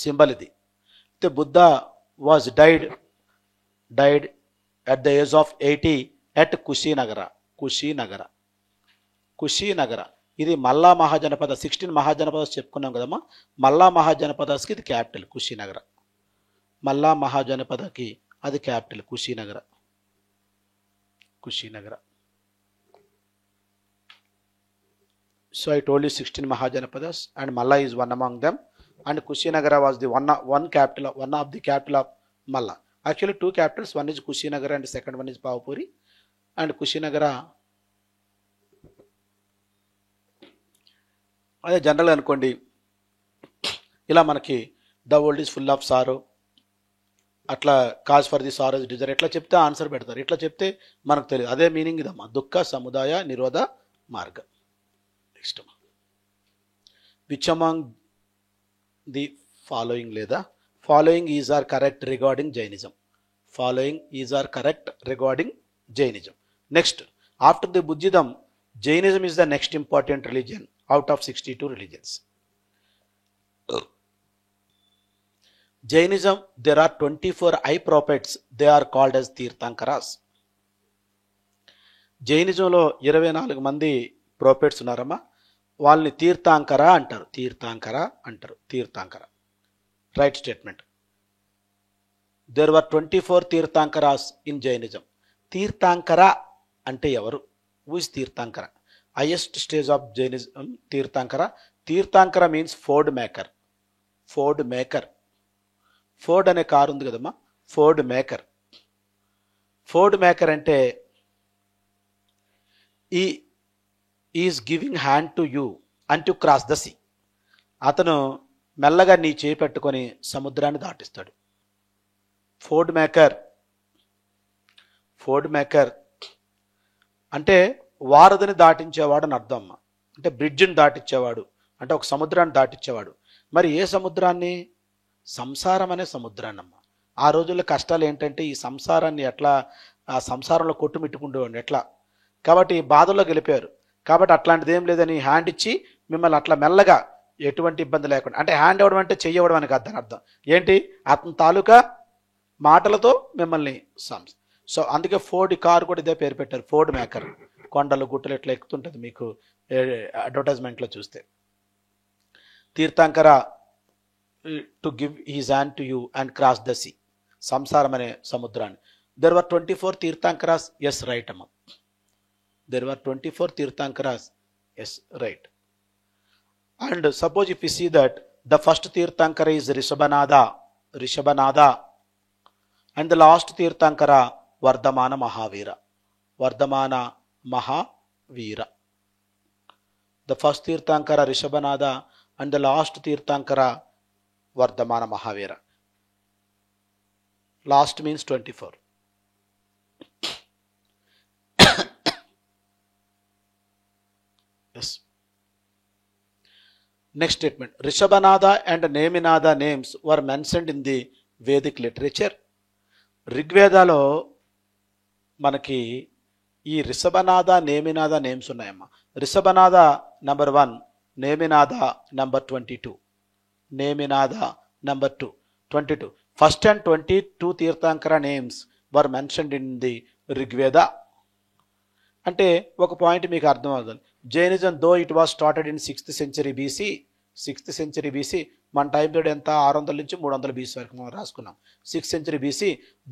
సింబల్ ఇది. అయితే Buddha was died at the age of 80 at కుషీనగర. కుషీనగర ఇది మల్లా మహాజనపద. 16 మహాజనపదాస్ చెప్పుకున్నాం కదమ్మా. మల్లా మహాజనపదాస్కి ఇది క్యాపిటల్ కుషీనగర. మల్లా మహాజనపదకి అది capital కుషీనగర. So I told you 16 Mahajanapadas and Malla is one among them, and Kushinagara was the one of the capital of Malla. Actually 2 capitals, one is Kushinagara and the second one is Pavapuri. And Kushinagara అదే general అనుకోండి, ఇలా మనకి the world is full of sorrow, అట్లా cause for the sorrow is desire, ఎట్లా చెప్తే answer పెడతారు. ఇట్లా చెప్తే మనకు తెలియదు. అదే మీనింగ్ ఇదమ్మా, దుఃఖ, సముదాయ, నిరోధ, మార్గ. Next, which among the following లేదా following is are correct regarding Jainism. Following is are correct regarding Jainism. Next, after the Buddhism, Jainism is the next important religion out of 62 religions. Jainism, there are 24 high prophets, they are called as Tirthankaras. జైనిజంలో 24 మంది prophets ఉన్నారమ్మా, వాళ్ళని తీర్థాంకర అంటారు. Tirthankara, right statement. There were 24 Tirthankaras in Jainism. Tirthankara అంటే ఎవరు? Who is Tirthankara? Highest stage of Jainism Tirthankara. Tirthankara means ford maker. Ford maker. Ford అనే car ఉంది కదమ్మా, ఫోర్డ్ మేకర్. ఫోర్డ్ మేకర్ అంటే he is giving hand to you and to cross the sea. అతను మెల్లగా నీ చేయి పెట్టుకొని సముద్రాన్ని దాటిస్తాడు. Ford maker. ఫోర్డ్ మేకర్ అంటే వారధిని దాటించేవాడు అని అర్థం అమ్మ. అంటే బ్రిడ్జిని దాటించేవాడు, అంటే ఒక సముద్రాన్ని దాటించేవాడు. మరి ఏ సముద్రాన్ని? సంసారం అనే సముద్రాన్ని అమ్మ. ఆ రోజుల్లో కష్టాలు ఏంటంటే ఈ సంసారాన్ని ఎట్లా, ఆ సంసారంలో కొట్టుమిట్టుకుండేవాడిని ఎట్లా, కాబట్టి బాధల్లో గెలిపారు. కాబట్టి అట్లాంటిది ఏం లేదని హ్యాండ్ ఇచ్చి మిమ్మల్ని అట్లా మెల్లగా ఎటువంటి ఇబ్బంది లేకుండా, అంటే హ్యాండ్ ఇవ్వడం అంటే చెయ్యి ఇవ్వడం అని కాదు, దాని అర్థం ఏంటి? అతని తాలూకా మాటలతో మిమ్మల్ని సో అందుకే ఫోర్డ్ కారు కూడా ఇదే పేరు పెట్టారు, ఫోర్డ్ మేకర్. కొండలు గుట్టలు ఇట్లా ఎక్కుతుంటుంది మీకు అడ్వర్టైజ్మెంట్లో చూస్తే. Tirthankara to give his hand to you and cross the sea, సంసారం అనే సముద్రాన్ని. There were 24 Tirthankaras. Yes right అమ్మ, there were 24 Tirthankaras. Yes right. And suppose if we see that the first Tirthankara is Rishabhanada, and the last Tirthankara Vardhamana Mahavira. The first Tirthankara Rishabhanada and the last Tirthankara Vardhamana Mahavira. Last means 24. Yes. Next statement. Rishabhanada and Neminada names were mentioned in the Vedic literature. రిగ్వేదాలో మనకి ఈ Rishabhanatha Neminatha names ఉన్నాయమ్మా. Rishabhanatha number 1, Neminatha number 22. Neminatha number 2, 22. First and 22 Tirthankara names were mentioned in the Rigveda. అంటే ఒక point మీకు అర్థం అవుతుంది. Jainism though it was started in 6th century BC. 6th century BC, మన టైం పీరియడ్ ఎంత? 600 నుంచి 300 BC వరకు మనం రాసుకున్నాం. 6th century BC,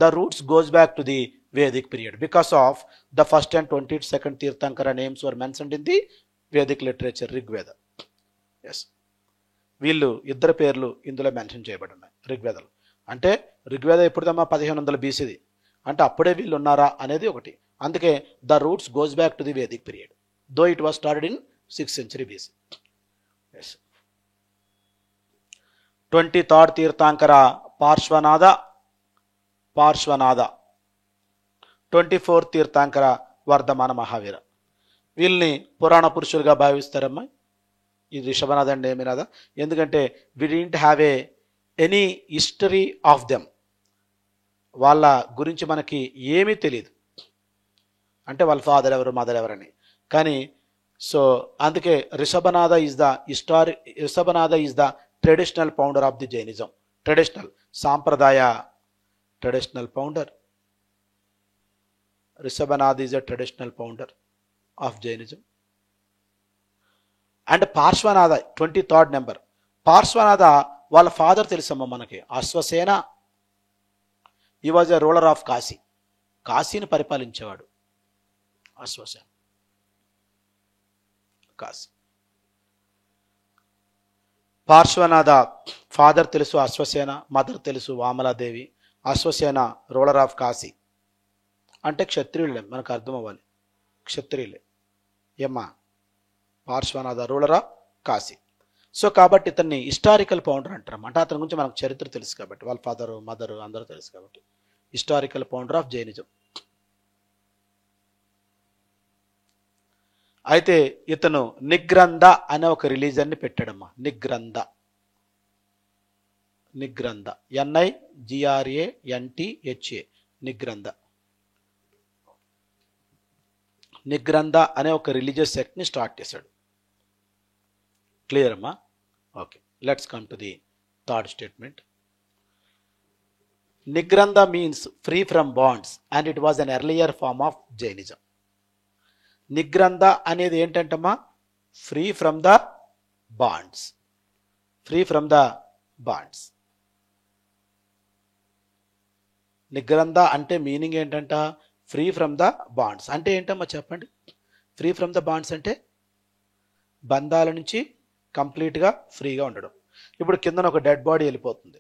the roots goes back to the Vedic period because of the first and 22nd tirthankara names were mentioned in the Vedic literature Rigveda. Yes, వీళ్ళు ఇద్దరు పేర్లు ఇందులో మెన్షన్ చేయబడి ఉన్నాయి రిగ్వేదలో. అంటే రిగ్వేద ఎప్పుడుదమ్మా? 1500 BCది. అంటే అప్పుడే వీళ్ళు ఉన్నారా అనేది ఒకటి. అందుకే the roots goes back to the Vedic period though it was started in 6th century BC. Yes. 23rd Tirthankara Parshvanatha. 24th Tirthankara Vardhamana Mahavira. వీళ్ళని పురాణ పురుషులుగా భావిస్తారమ్మా ఈ రిషభనాథ అండ్ నేమినాథ. ఎందుకంటే we didn't have any history of them. వాళ్ళ గురించి మనకి ఏమీ తెలియదు, అంటే వాళ్ళ ఫాదర్ ఎవరు మదర్ ఎవరని. కానీ సో అందుకే Rishabhanatha is the traditional founder of the Jainism. Traditional founder. Rishabhanath is a traditional founder of Jainism. And Parshvanatha 23rd number. Parshvanatha వాళ్ళ ఫాదర్ తెలుసమ్మా మనకి, Ashvasena. He was a ruler of Kashi. కాశీని పరిపాలించేవాడు అశ్వసేన. కాశీ. పార్శ్వనాథ ఫాదర్ తెలుసు అశ్వసేన, మదర్ తెలుసు వామలాదేవి. Ashvasena ruler of Kashi. అంటే క్షత్రియులే, మనకు అర్థం అవ్వాలి, క్షత్రియులే. ఏమ్మా? Parshvanatha ruler of Kashi. So కాబట్టి ఇతన్ని హిస్టారికల్ ఫౌండర్ అంటారు. అంటే అతని గురించి మనకు చరిత్ర తెలుసు కాబట్టి, వాళ్ళ ఫాదరు మదరు అందరూ తెలుసు కాబట్టి హిస్టారికల్ ఫౌండర్ ఆఫ్ జైనిజం. అయితే ఇతను నిగ్రంథ అనే ఒక రిలీజన్ని పెట్టాడమ్మా. నిగ్రంథ NIGRANTHA నిగ్రంథ అనే ఒక రిలీజియస్ సెక్ట్ని స్టార్ట్ చేశాడు. క్లియర్ అమ్మా? Okay, let's come to the third statement. Nigrantha means free from bonds and it was an earlier form of Jainism. Nigrantha అనేది ఏంటంటమ్మా? Free from the bonds. Nigrantha అంటే మీనింగ్ ఏంటంట? ఫ్రీ ఫ్రమ్ ద బాండ్స్ అంటే ఏంటమ్మా చెప్పండి. ఫ్రీ ఫ్రమ్ ద బాండ్స్ అంటే బంధాల నుంచి కంప్లీట్గా ఫ్రీగా ఉండడం. ఇప్పుడు కిందన ఒక డెడ్ బాడీ వెళ్ళిపోతుంది,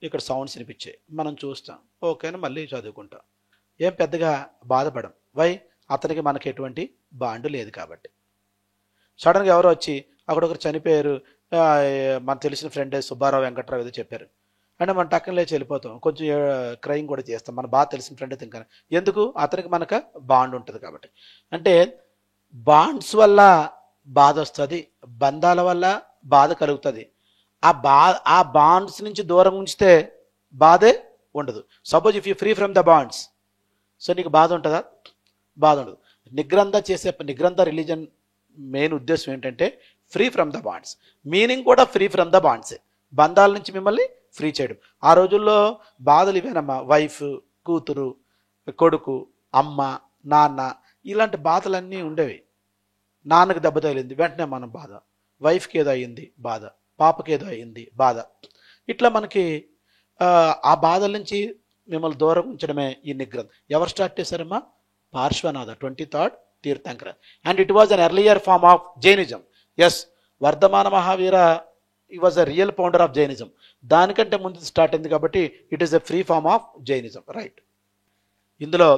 ఇక్కడ సౌండ్స్ వినిపించాయి, మనం చూస్తాం, ఓకే అని మళ్ళీ చదువుకుంటాం, ఏం పెద్దగా బాధపడం. వై? అతనికి మనకి ఎటువంటి బాండ్ లేదు కాబట్టి. సడన్గా ఎవరో వచ్చి అక్కడ ఒకరు చనిపోయారు, మనకు తెలిసిన ఫ్రెండ్ సుబ్బారావు వెంకట్రావు ఏదో చెప్పారు అంటే మనం టక్కన లేచి వెళ్ళిపోతాం, కొంచెం క్రైమ్ కూడా చేస్తాం, మన బాగా తెలిసిన ఫ్రెండ్ అయితే. ఇంకా ఎందుకు? అతనికి మనకు బాండ్ ఉంటుంది కాబట్టి. అంటే బాండ్స్ వల్ల బాధ వస్తుంది, బంధాల వల్ల బాధ కలుగుతుంది. ఆ బాండ్స్ నుంచి దూరం ఉంచితే బాధే ఉండదు. Suppose if you free from the bonds, so నీకు బాధ ఉంటుందా? బాధ ఉండదు. నిగ్రంథ రిలీజన్ మెయిన్ ఉద్దేశం ఏంటంటే free from the bonds, meaning కూడా ఫ్రీ ఫ్రమ్ ద బాండ్సే, బంధాల నుంచి మిమ్మల్ని ఫ్రీ చేయడం. ఆ రోజుల్లో బాధలు ఇవేనమ్మా, వైఫ్, కూతురు, కొడుకు, అమ్మ, నాన్న, ఇలాంటి బాధలన్నీ ఉండేవి. నాన్నకి దెబ్బ తగిలింది వెంటనే మనం బాధ, వైఫ్కి ఏదో అయ్యింది బాధ, పాపకి ఏదో అయ్యింది బాధ. ఇట్లా మనకి ఆ బాధల నుంచి మిమ్మల్ని దూరం ఉంచడమే ఈ నిగ్రంథ్. ఎవరు స్టార్ట్ చేశారమ్మా? Parshvanatha, 23rd Tirthankara. And it was an earlier form of Jainism. Yes, Vardhamana Mahavira he was a real founder of Jainism. దానికంటే ముందు స్టార్ట్ అయింది కాబట్టి it is a free form of Jainism, right. ఇందులో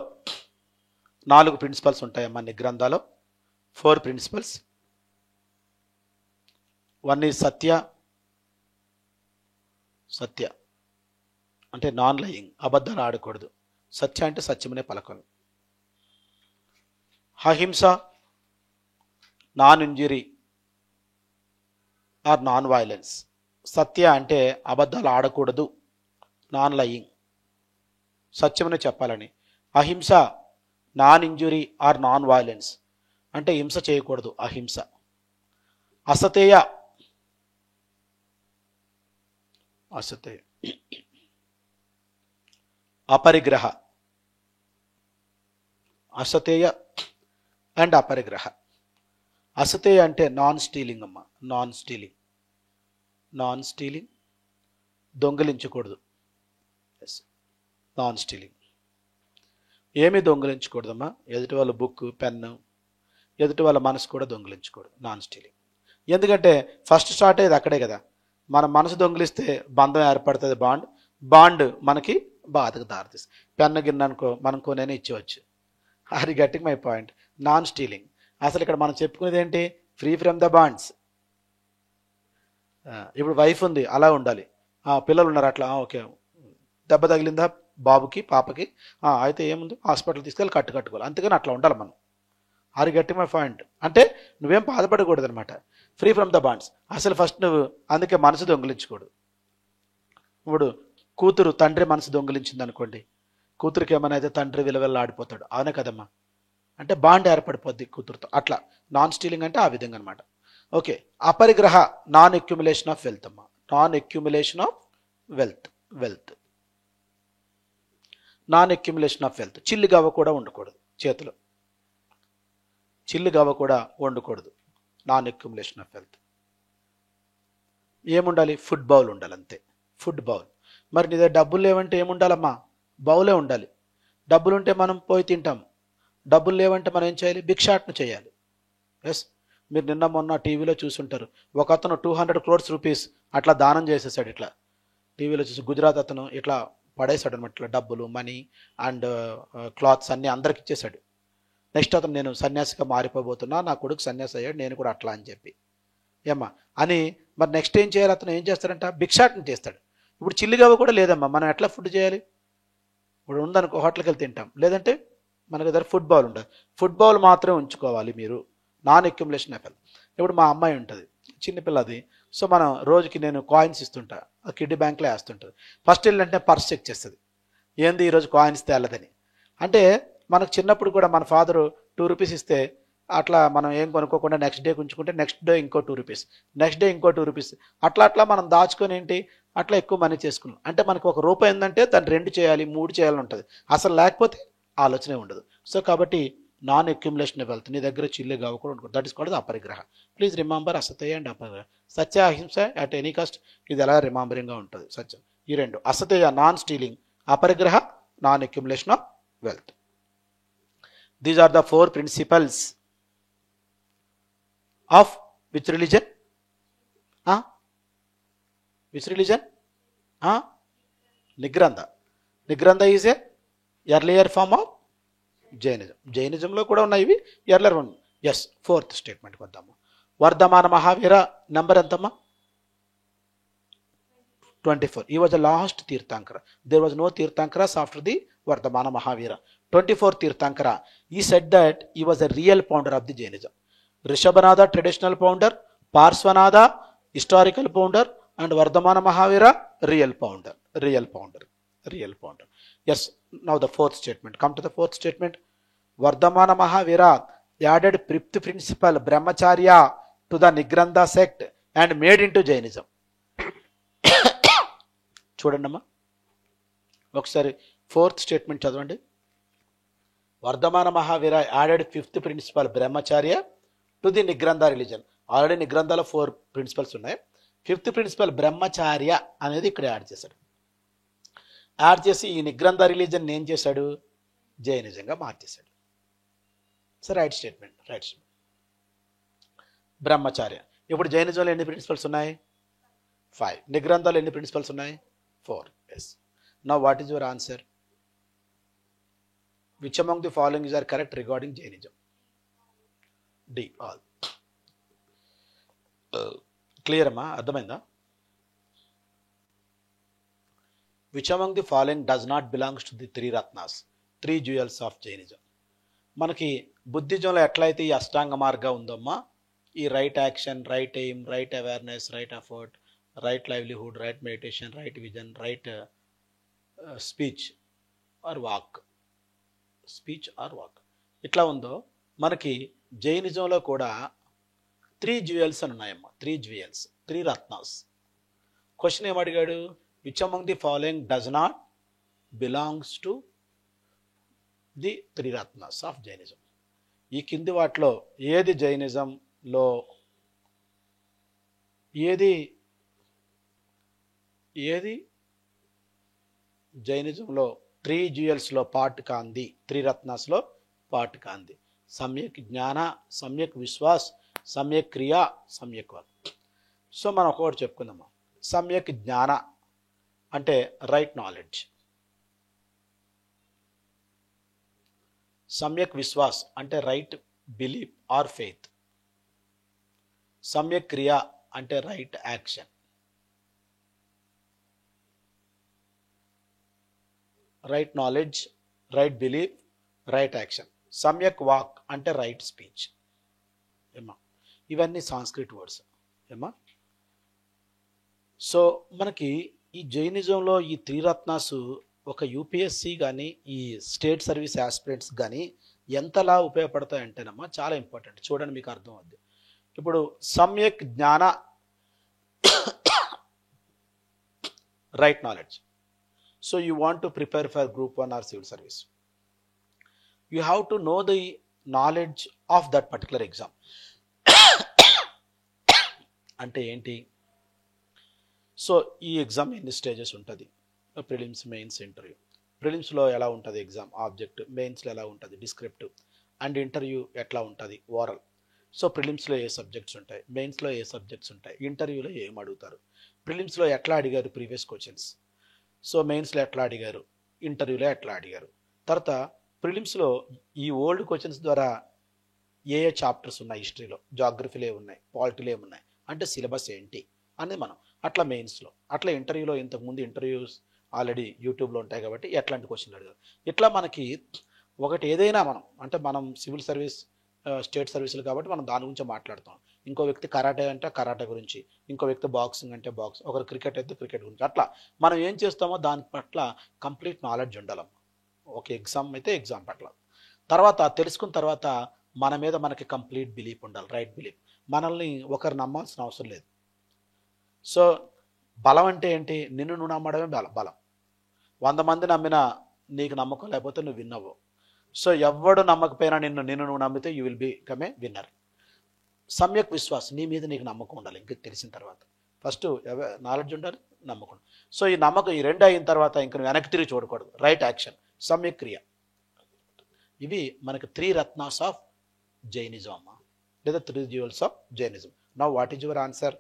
4 ప్రిన్సిపల్స్ ఉంటాయమ్మా నిగ్రంథాలో, 4 ప్రిన్సిపల్స్. 1 ఈజ్ సత్య అంటే నాన్ లయింగ్, అబద్ధాలు ఆడకూడదు. సత్య అంటే సత్యమనే పలకలు. Ahimsa, non injury or non violence. Satya అంటే అబద్ధాలు ఆడకూడదు, నాన్ లయింగ్, సత్యమనే చెప్పాలని. Ahimsa, non injury or non violence అంటే హింస చేయకూడదు, అహింస. అసతేయ అపరిగ్రహ, అసతేయ అండ్ అపరిగ్రహ. అసతేయ అంటే నాన్ స్టీలింగ్ అమ్మ, నాన్ స్టీలింగ్, దొంగిలించకూడదు. Yes, non stealing. ఏమీ దొంగిలించకూడదమ్మా, ఎదుటి వాళ్ళ బుక్, పెన్ను, ఎదుటి వాళ్ళ మనసు కూడా దొంగిలించకూడదు, నాన్ స్టీలింగ్. ఎందుకంటే ఫస్ట్ స్టార్ట్ అయ్యేది అక్కడే కదా. మన మనసు దొంగిలిస్తే బంధం ఏర్పడుతుంది, బాండ్ మనకి బాధకు దారితీస్తుంది. పెన్ను గిన్నె అనుకో, మనం కొనైనా ఇచ్చేవచ్చు. అది గట్టిగా మై పాయింట్, నాన్ స్టీలింగ్. అసలు ఇక్కడ మనం చెప్పుకునేది ఏంటి? Free from the bonds. ఇప్పుడు వైఫ్ ఉంది, అలా ఉండాలి. పిల్లలు ఉన్నారు, అట్లా ఓకే. దెబ్బ తగిలిందా బాబుకి, పాపకి, అయితే ఏముంది, హాస్పిటల్ తీసుకెళ్ళి కట్టుకోవాలి, అంతేగాని అట్లా ఉండాలి మనం. అది గట్టి మై పాయింట్. అంటే నువ్వేం బాధపడకూడదు అనమాట, ఫ్రీ ఫ్రమ్ ద బాండ్స్. అసలు ఫస్ట్ నువ్వు అందుకే మనసు దొంగిలించకూడదు. ఇప్పుడు కూతురు తండ్రి మనసు దొంగిలించింది అనుకోండి, కూతురికి ఏమైనా అయితే తండ్రి విలువెల్లా ఆడిపోతాడు, అవునే కదమ్మా. అంటే బాండ్ ఏర్పడిపోద్ది కూతురుతో. అట్లా నాన్ స్టీలింగ్ అంటే ఆ విధంగా అనమాట. Okay. Aparigraha, non accumulation of wealth అమ్మా, non accumulation of wealth. Non accumulation of wealth. చిల్లి గవ్వ కూడా ఉండకూడదు చేతిలో, చిల్లి గవ్వ కూడా వండకూడదు. Non accumulation of wealth. ఏముండాలి? ఫుడ్ బౌల్ ఉండాలి, అంతే, ఫుడ్ బౌల్. మరి నీ దగ్గర డబ్బులు లేవంటే ఏముండాలమ్మా? బౌలే ఉండాలి. డబ్బులు ఉంటే మనం పోయి తింటాం, డబ్బులు లేవంటే మనం ఏం చేయాలి? భిక్షాటన చేయాలి. ఎస్, మీరు నిన్న మొన్న టీవీలో చూసుంటారు, ఒక అతను 200 crores రూపీస్ అట్లా దానం చేసేసాడు. ఇట్లా టీవీలో చూసి, గుజరాత్ అతను ఇట్లా పడేశాడు అనమాట, ఇట్లా డబ్బులు, మనీ అండ్ క్లాత్స్ అన్నీ అందరికి ఇచ్చేశాడు. నెక్స్ట్ అతను, నేను సన్యాసిగా మారిపోబోతున్నా, నా కొడుకు సన్యాసి అయ్యాడు, నేను కూడా అట్లా అని చెప్పి ఏమ్మా అని. మరి నెక్స్ట్ ఏం చేయాలి? అతను ఏం చేస్తాడంట? భిక్షాటన చేస్తాడు. ఇప్పుడు చిల్లిగవ్వ కూడా లేదమ్మా, మనం ఎట్లా ఫుడ్ చేయాలి? ఇప్పుడు ఉందనుకో, హోటల్కి వెళ్ళి తింటాం, లేదంటే మనకు దగ్గర ఫుడ్ బౌల్ ఉంటుంది, ఫుడ్ బౌల్ మాత్రమే ఉంచుకోవాలి మీరు. Non accumulation of wealth. ఇప్పుడు మా అమ్మాయి ఉంటుంది, చిన్నపిల్లది, సో మనం రోజుకి నేను కాయిన్స్ ఇస్తుంటా, కిడ్డీ బ్యాంక్లో వేస్తుంటుంది. ఫస్ట్ వెళ్ళంటే పర్స్ చెక్ చేస్తుంది, ఏంది ఈరోజు కాయిన్స్ తేలదని. అంటే మనకు చిన్నప్పుడు కూడా మన ఫాదరు 2 రూపీస్ ఇస్తే అట్లా మనం ఏం కొనుక్కోకుండా నెక్స్ట్ డే ఉంచుకుంటే నెక్స్ట్ డే ఇంకో 2 రూపీస్, నెక్స్ట్ డే ఇంకో 2 రూపీస్, అట్లా మనం దాచుకొని ఏంటి అట్లా ఎక్కువ మనీ చేసుకున్నాం. అంటే మనకు ₹1 ఉందంటే దాన్ని 2 చేయాలి, 3 చేయాలని ఉంటుంది. అసలు లేకపోతే ఆలోచనే ఉండదు. సో కాబట్టి నాన్ అక్యుములేషన్ ఆఫ్ వెల్త్. నీ దగ్గర చిల్లి గవ్వ కూడా ఉండకూడదు. That is called aparigraha. Please remember asteya and aparigraha. Satya, ahimsa at any cost, ఇది ఎలా రిమెంబరింగ్గా ఉంటుంది. సత్యం ఈ రెండు. Asteya non stealing, aparigraha non accumulation of wealth. These are the 4 principles of which religion? Which religion? Nigrantha. Nigrantha is a earlier form of Jainism. జైనిజంలో కూడా ఉన్నాయి ఇవి, ఎర్లియర్ వన్. ఎస్, 4th స్టేట్మెంట్కి వద్దాము. వర్ధమాన మహావీర నెంబర్ ఎంతమ్మా? 24. He was the last Tirthankara. There was no Tirthankaras after the Vardhamana Mahavira. 24th Tirthankara. He said that he was a real founder of the Jainism. Rishabhanada, traditional founder. Parsvanada, historical founder. And Vardhamana Mahavira, real founder. Real founder. Real founder. Yes, now the 4th statement. Come to the 4th statement. Vardhamana Mahavira added 5th principle Brahmacharya to the Nigrantha sect and made into Jainism. చూడండి అమ్మా, ఒకసారి 4th statement చదవండి. Vardhamana Mahavira added 5th principle brahmacharya to the Nigrantha religion. Already నిగ్రంథాలో 4 principles ఉన్నాయి. 5th principle బ్రహ్మచార్య అనేది ఇక్కడ add చేశాడు. Add చేసి ఈ నిగ్రంథ రిలీజన్ ఏం చేశాడు? జైనిజంగా మార్చేశాడు. So right statement, right statement. Brahmacharya. ఇప్పుడు జైనిజంలో ఎన్ని ప్రిన్సిపల్స్ ఉన్నాయి? 5. నిగ్రంథాలు ఎన్ని ప్రిన్సిపల్స్ ఉన్నాయి? 4. Yes. Now what is your answer? Which among the following is correct regarding Jainism? D. All. Clear amma? అర్థమైందా? Which among the following does not belongs to the 3 Ratnas, 3 jewels of Jainism? మనకి బుద్ధిజంలో ఎట్లయితే ఈ అష్టాంగ మార్గం ఉందమ్మా, ఈ right action, right aim, right awareness, right effort, right livelihood, right meditation, right vision, right speech are walk, speech are walk ఇట్లా ఉందో, మనకి జైనిజంలో కూడా 3 జ్యువెల్స్ అని ఉన్నాయమ్మా. 3 జ్యువెల్స్, 3 రత్నాస్. క్వశ్చన్ ఏమడిగాడు? Which among the following does not belongs to the 3 ratnas of Jainism? ఈ కింది వాటిలో ఏది జైనిజంలో, ఏది జైనిజంలో 3 జ్యువెల్స్లో పార్ట్ కాంది, 3 రత్నాస్లో పార్ట్ కాంది? సమ్యక్ జ్ఞాన, సమ్యక్ విశ్వాస్, సమ్యక్ క్రియ, సమ్యక్ వాక్. సో మనం ఒకటి చెప్పుకుందాము. సమ్యక్ జ్ఞాన అంటే రైట్ నాలెడ్జ్. సమ్యక్ విశ్వాస్ అంటే రైట్ బిలీఫ్ ఆర్ ఫెయిత్. సమ్యక్ క్రియ అంటే right action. Right knowledge, right belief, right action. సమ్యక్ వాక్ అంటే రైట్ స్పీచ్. ఏమా, ఇవన్నీ సాంస్క్రిట్ వర్డ్స్ ఏమా. సో మనకి ఈ జైనిజంలో ఈ 3 రత్నాసు ఒక యూపీఎస్సి కానీ ఈ స్టేట్ సర్వీస్ ఆస్పిరెంట్స్ కానీ ఎంతలా ఉపయోగపడతాయంటేనమ్మా చాలా ఇంపార్టెంట్. చూడండి, మీకు అర్థం అవుద్ది. ఇప్పుడు సమ్యక్ జ్ఞాన, right knowledge. So you want to prepare for group 1 or civil service, you have to know the knowledge of that particular exam. అంటే ఏంటి? సో ఈ ఎగ్జామ్ ఎన్ని స్టేజెస్ ఉంటుంది? Prelims, mains, interview. ప్రిలిమ్స్లో ఎలా ఉంటుంది ఎగ్జామ్ ఆబ్జెక్ట్, మెయిన్స్లో ఎలా ఉంటుంది డిస్క్రిప్టివ్, అండ్ ఇంటర్వ్యూ ఎట్లా ఉంటుంది ఓరల్. సో ప్రిలిమ్స్లో ఏ సబ్జెక్ట్స్ ఉంటాయి, మెయిన్స్లో ఏ సబ్జెక్ట్స్ ఉంటాయి, ఇంటర్వ్యూలో ఏం అడుగుతారు, ప్రిలిమ్స్లో ఎట్లా అడిగారు ప్రీవియస్ క్వశ్చన్స్, సో మెయిన్స్లో ఎట్లా అడిగారు, ఇంటర్వ్యూలో ఎట్లా అడిగారు. తర్వాత ప్రిలిమ్స్లో ఈ ఓల్డ్ క్వశ్చన్స్ ద్వారా ఏ ఏ చాప్టర్స్ ఉన్నాయి, హిస్టరీలో, జాగ్రఫీలో ఉన్నాయి, పాలిటీలో ఏమున్నాయి, అంటే సిలబస్ ఏంటి అనేది మనం. అట్లా మెయిన్స్లో, అట్లా ఇంటర్వ్యూలో ఇంతకుముందు ఇంటర్వ్యూస్ ఆల్రెడీ యూట్యూబ్లో ఉంటాయి కాబట్టి ఎట్లాంటి క్వశ్చన్లు అడిగారు. ఇట్లా మనకి ఒకటి ఏదైనా మనం సివిల్ సర్వీస్, స్టేట్ సర్వీసులు కాబట్టి మనం దాని గురించి మాట్లాడతాం. ఇంకో వ్యక్తి కరాటే అంటే కరాటే గురించి, ఇంకో వ్యక్తి బాక్సింగ్ అంటే బాక్స్, ఒకరు క్రికెట్ అయితే క్రికెట్ గురించి. అట్లా మనం ఏం చేస్తామో దాని పట్ల కంప్లీట్ నాలెడ్జ్ ఉండాలమ్మా. ఒక ఎగ్జామ్ అయితే ఎగ్జామ్ పట్ల. తర్వాత తెలుసుకున్న తర్వాత మన మీద మనకి కంప్లీట్ బిలీఫ్ ఉండాలి, రైట్ బిలీఫ్. మనల్ని ఒకరు నమ్మాల్సిన అవసరం లేదు. సో బలం అంటే ఏంటి? నిన్ను నువ్వు నమ్మడమే బలం. 100 మంది నమ్మినా నీకు నమ్మకం లేకపోతే నువ్వు విన్నవు. సో ఎవడు నమ్మకపోయినా నిన్ను నువ్వు నమ్మితే you will become a winner. సమ్యక్ విశ్వాస్, నీ మీద నీకు నమ్మకం ఉండాలి. ఇంక తెలిసిన తర్వాత ఫస్ట్ నాలెడ్జ్ ఉండాలి, నమ్మకం. సో ఈ నమ్మకం, ఈ 2 అయిన తర్వాత ఇంక నువ్వు వెనక్కి తిరిగి చూడకూడదు. రైట్ యాక్షన్, సమ్యక్ క్రియ. ఇవి మనకి 3 రత్నాస్ ఆఫ్ జైనిజం అమ్మా, లేదా 3 jewels of Jainism. Now what is your answer?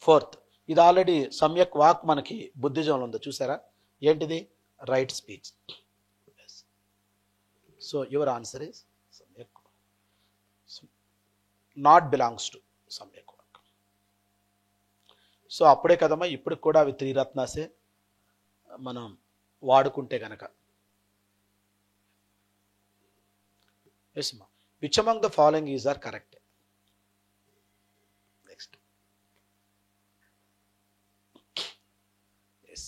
Fourth, ఇది ఆల్రెడీ సమ్యక్ వాక్ మనకి బుద్ధిజంలో ఉందో చూసారా, ఏంటిది? Right speech. So your answer is సమ్యక్, నాట్ బిలాంగ్స్ టు సమ్యక్ వాక్. సో అప్పుడే కదమ్మా, ఇప్పుడు కూడా అవి 3 రత్నాసే మనం వాడుకుంటే గనక. ఎస్ అమ్మా, which among the following is are correct? Next, yes.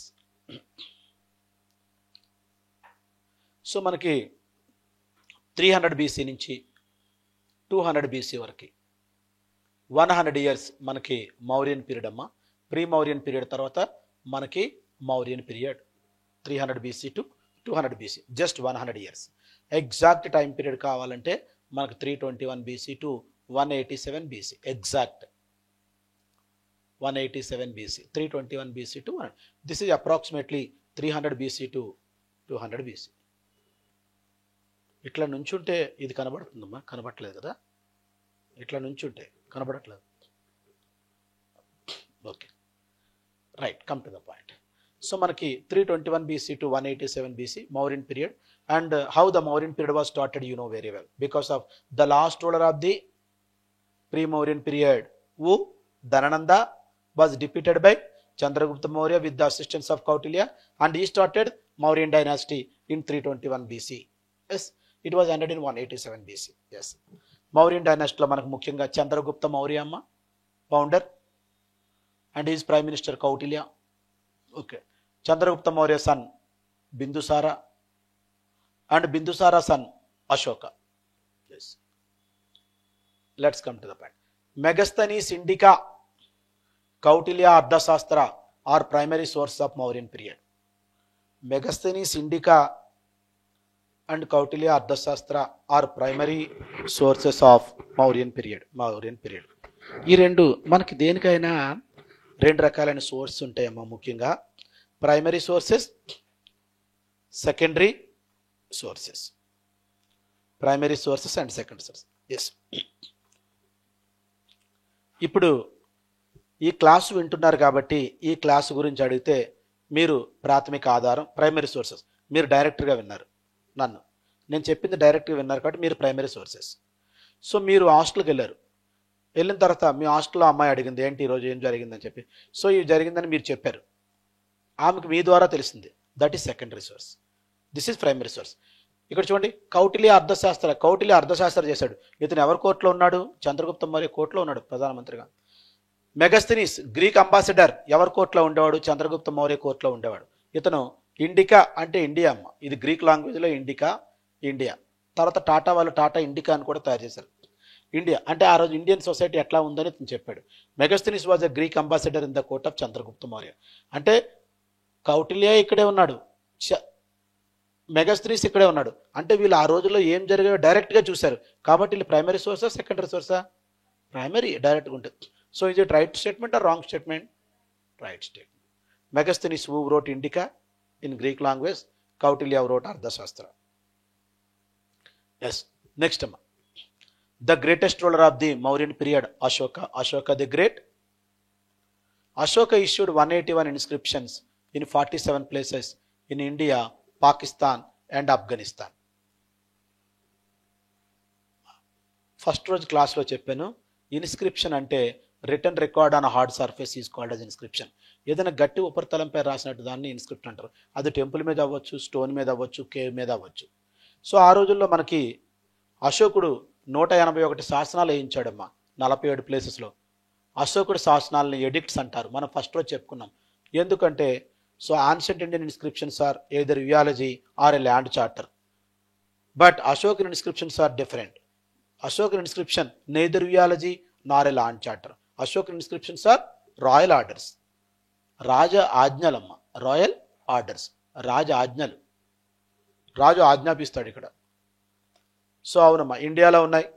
So మనకి 300 బీసీ నుంచి 200 బీసీ వరకు 100 ఇయర్స్ మనకి మౌర్యన్ పీరియడ్ అమ్మా. ప్రీ మౌర్యన్ పీరియడ్ తర్వాత మనకి Mauryan period 300 BC to 200 BC, just 100 years. Exact time period కావాలంటే మనకు 321 BC to 187 BC, exact 187 BC, 321 BC to 100. This is approximately 300 BC to 200 BC. ఇట్లా నుంచుంటే ఇది కనబడుతుందమ్మా, కనబడట్లేదు కదా, ఇట్లా నుంచుంటే కనబడట్లేదు. Okay, right, come to the point. So మనకి 321 BC to 187 BC Mauryan period. And how the Mauryan period was started you know very well, because of the last ruler of the pre Mauryan period, who Dhanananda was defeated by Chandragupta Maurya with the assistance of Kautilya, and he started Mauryan dynasty in 321 BC. Yes, it was ended in 187 BC. Yes, Mauryan dynasty lo manaku mukyanga Chandragupta Maurya amma founder and his prime minister Kautilya. Okay, Chandragupta Maurya son Bindusara and Bindusara son Ashoka. Yes, let's come to the point. Megasthenes Indica, Kautilya Ardhashastra are primary sources of Mauryan period. Megasthenes Indica and Kautilya Ardhashastra are primary sources of Mauryan period. Mauryan period. ఈ రెండు మనకి దేనికైనా రెండు రకాలైన sources ఉంటాయమ్మా. ముఖ్యంగా primary sources, secondary sources. Primary sources and secondary sources. Yes, ఇప్పుడు ఈ క్లాసు వింటున్నారు కాబట్టి ఈ క్లాసు గురించి అడిగితే మీరు ప్రాథమిక ఆధారం ప్రైమరీ సోర్సెస్, మీరు డైరెక్ట్గా విన్నారు, నేను చెప్పింది డైరెక్ట్గా విన్నారు కాబట్టి మీరు ప్రైమరీ సోర్సెస్. సో మీరు హాస్టల్కి వెళ్ళారు, వెళ్ళిన తర్వాత మీ హాస్టల్లో అమ్మాయి అడిగింది ఏంటి ఈరోజు ఏం జరిగిందని చెప్పి, సో ఇది జరిగిందని మీరు చెప్పారు, ఆమెకు మీ ద్వారా తెలిసింది, that is secondary source. This is primary source. ఇక్కడ చూడండి, కౌటిల్య అర్థశాస్త్ర చేశాడు. ఇతను ఎవరి కోర్టులో ఉన్నాడు? చంద్రగుప్త మౌర్య కోర్టులో ఉన్నాడు ప్రధానమంత్రిగా. మెగస్థనీస్ గ్రీక్ అంబాసిడర్ ఎవరి కోర్టులో ఉండేవాడు? చంద్రగుప్త మౌర్య కోర్టులో ఉండేవాడు. ఇతను ఇండికా అంటే ఇండియా అమ్మ, ఇది గ్రీక్ లాంగ్వేజ్లో ఇండికా ఇండియా. తర్వాత టాటా వాళ్ళు టాటా ఇండికా అని కూడా తయారు చేశారు. ఇండియా అంటే ఆ రోజు ఇండియన్ సొసైటీ ఎట్లా ఉందని ఇతను చెప్పాడు. Megasthenes was a Greek ambassador in the court of Chandragupta Maurya. అంటే కౌటిల్య ఇక్కడే ఉన్నాడు, మెగస్థనీస్ ఇక్కడే ఉన్నాడు. అంటే వీళ్ళు ఆ రోజుల్లో ఏం జరిగాయో డైరెక్ట్గా చూశారు కాబట్టి వీళ్ళు ప్రైమరీ సోర్సా సెకండరీ సోర్సా? ప్రైమరీ, డైరెక్ట్గా ఉంటుంది. So is it right statement or wrong statement? Right statement. Megasthenes who wrote Indica in Greek language, Kautilya wrote Ardhashastra. Yes, next అమ్మా, the greatest ruler of the Mauryan period, Ashoka the Great. Ashoka issued 181 inscriptions in 47 places in India, Pakistan and Afghanistan. First రోజు క్లాస్లో చెప్పాను, inscription అంటే return record on hard surface is called as inscription. ఏదైనా గట్టి ఉపరితలంపై రాసినట్టు దాన్ని inscription అంటారు. అది టెంపుల్ మీద అవ్వచ్చు, స్టోన్ మీద అవ్వచ్చు, కేవ్ మీద అవ్వచ్చు. సో ఆ రోజుల్లో మనకి అశోకుడు 181 శాసనాలు వేయించాడమ్మా 47 ప్లేసెస్లో. అశోకుడు శాసనాలని ఎడిక్ట్స్ అంటారు, మనం ఫస్ట్ రోజు చెప్పుకున్నాం. ఎందుకంటే so ancient Indian inscriptions are either eulogy or a land charter, but Ashokan inscriptions are different. Ashokan inscription neither eulogy nor a land charter. Ashokan inscriptions are royal orders, రాజ ఆజ్ఞలమ్మ, royal orders, రాజ ఆజ్ఞలు, రాజు ఆజ్ఞాపిస్తాడు ఇక్కడ. So అవునమ్మా, ఇండియాలో ఉన్నాయి,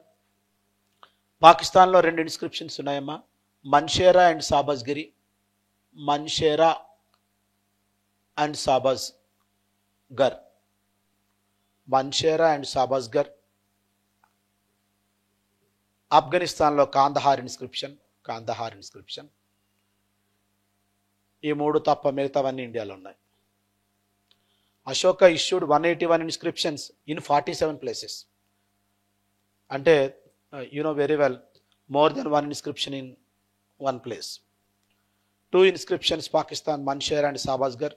పాకిస్తాన్లో 2 ఇన్స్క్రిప్షన్స్ ఉన్నాయమ్మా, మన్షేరా and సాబజ్గిరి. మన్షేరా and Shahbazgarhi. Mansehra and Shahbazgarhi. ఆఫ్ఘనిస్తాన్లో కాందహార్ ఇన్స్క్రిప్షన్. ఈ మూడు తప్ప మిగతావన్నీ ఇండియాలో ఉన్నాయి. Ashoka issued 181 inscriptions in 47 places. అంటే you know very well, more than 1 inscription in 1 place. 2 inscriptions Pakistan, Mansehra and Shahbazgarhi,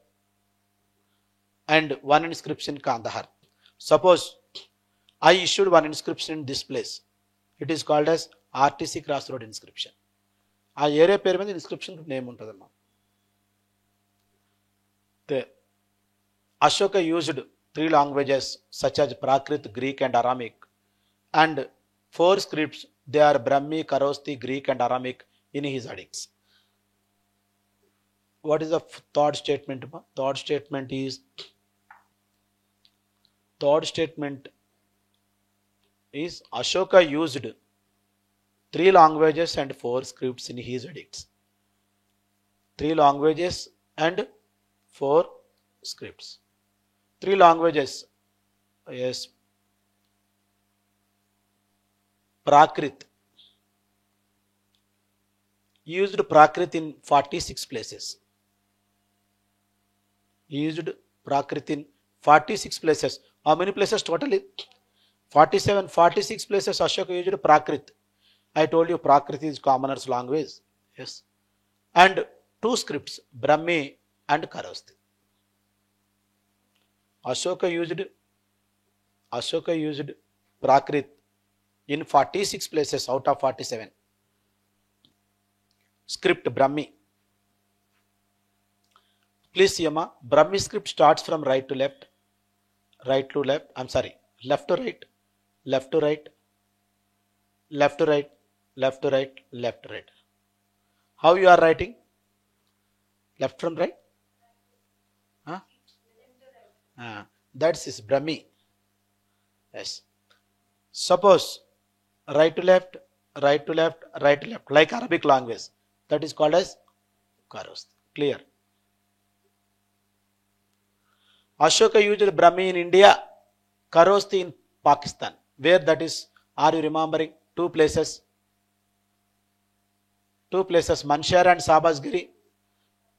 and 1 inscription in Kandahar. Suppose I issued 1 inscription in this place. It is called as RTC Crossroad inscription. ఆ area పేరు మీద inscription name ఉంటుందమ్మా. Ashoka used 3 languages such as Prakrit, Greek and Aramic, and 4 scripts. They are Brahmi, Kharosthi, Greek and Aramic in his edicts. What is the third statement? Third statement is Ashoka used 3 languages and 4 scripts in his edicts. 3 languages and 4 scripts. 3 languages. Yes. Prakrit. Used Prakrit in 46 places. Used Prakrit in 46 places. How many places totally? 47, 46 places Ashoka used Prakrit. I told you Prakrit is commoner's language. Yes. And 2 scripts, Brahmi and Kharosthi. Ashoka used Prakrit in 46 places out of 47. Script Brahmi. Please see, Brahmi script starts from right to left. Left to right, left to right, left to right, left to right. How you are writing? Left from right? Huh? That's is Brahmi. Yes. Suppose right to left, like Arabic language. That is called as Kharosthi. Clear? Ashoka used Brahmi in India, Kharosthi in Pakistan. Where that is? Are you remembering? 2 places. 2 places, Manshar and Sabasgiri.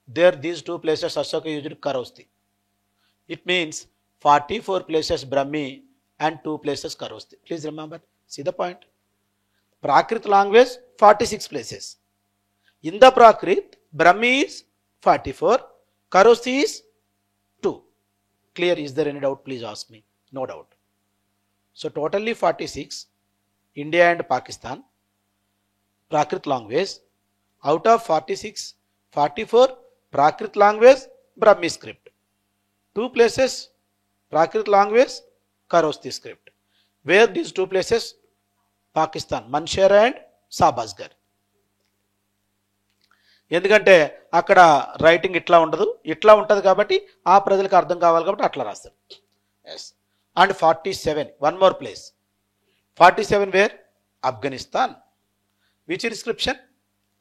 There, these 2 places Ashoka used Kharosthi. It means 44 places Brahmi and 2 places Kharosthi. Please remember. See the point. Prakrit language 46 places. In the Prakrit, Brahmi is 44, Kharosthi is 2. Clear? Is there any doubt? Please ask me. No doubt. So totally 46, India and Pakistan, Prakrit language. Out of 46, 44 Prakrit language, Brahmi script. 2 places Prakrit language, Kharosthi script. Where these 2 places? Pakistan, Manshera and Sabasgar. ఎందుకంటే అక్కడ writing ఇట్లా ఉండదు, ఇట్లా ఉంటుంది కాబట్టి ఆ ప్రజలకు అర్థం కావాలి కాబట్టి అట్లా రాస్తారు. Yes. And 47, one more place. 47 where? Afghanistan. Which inscription?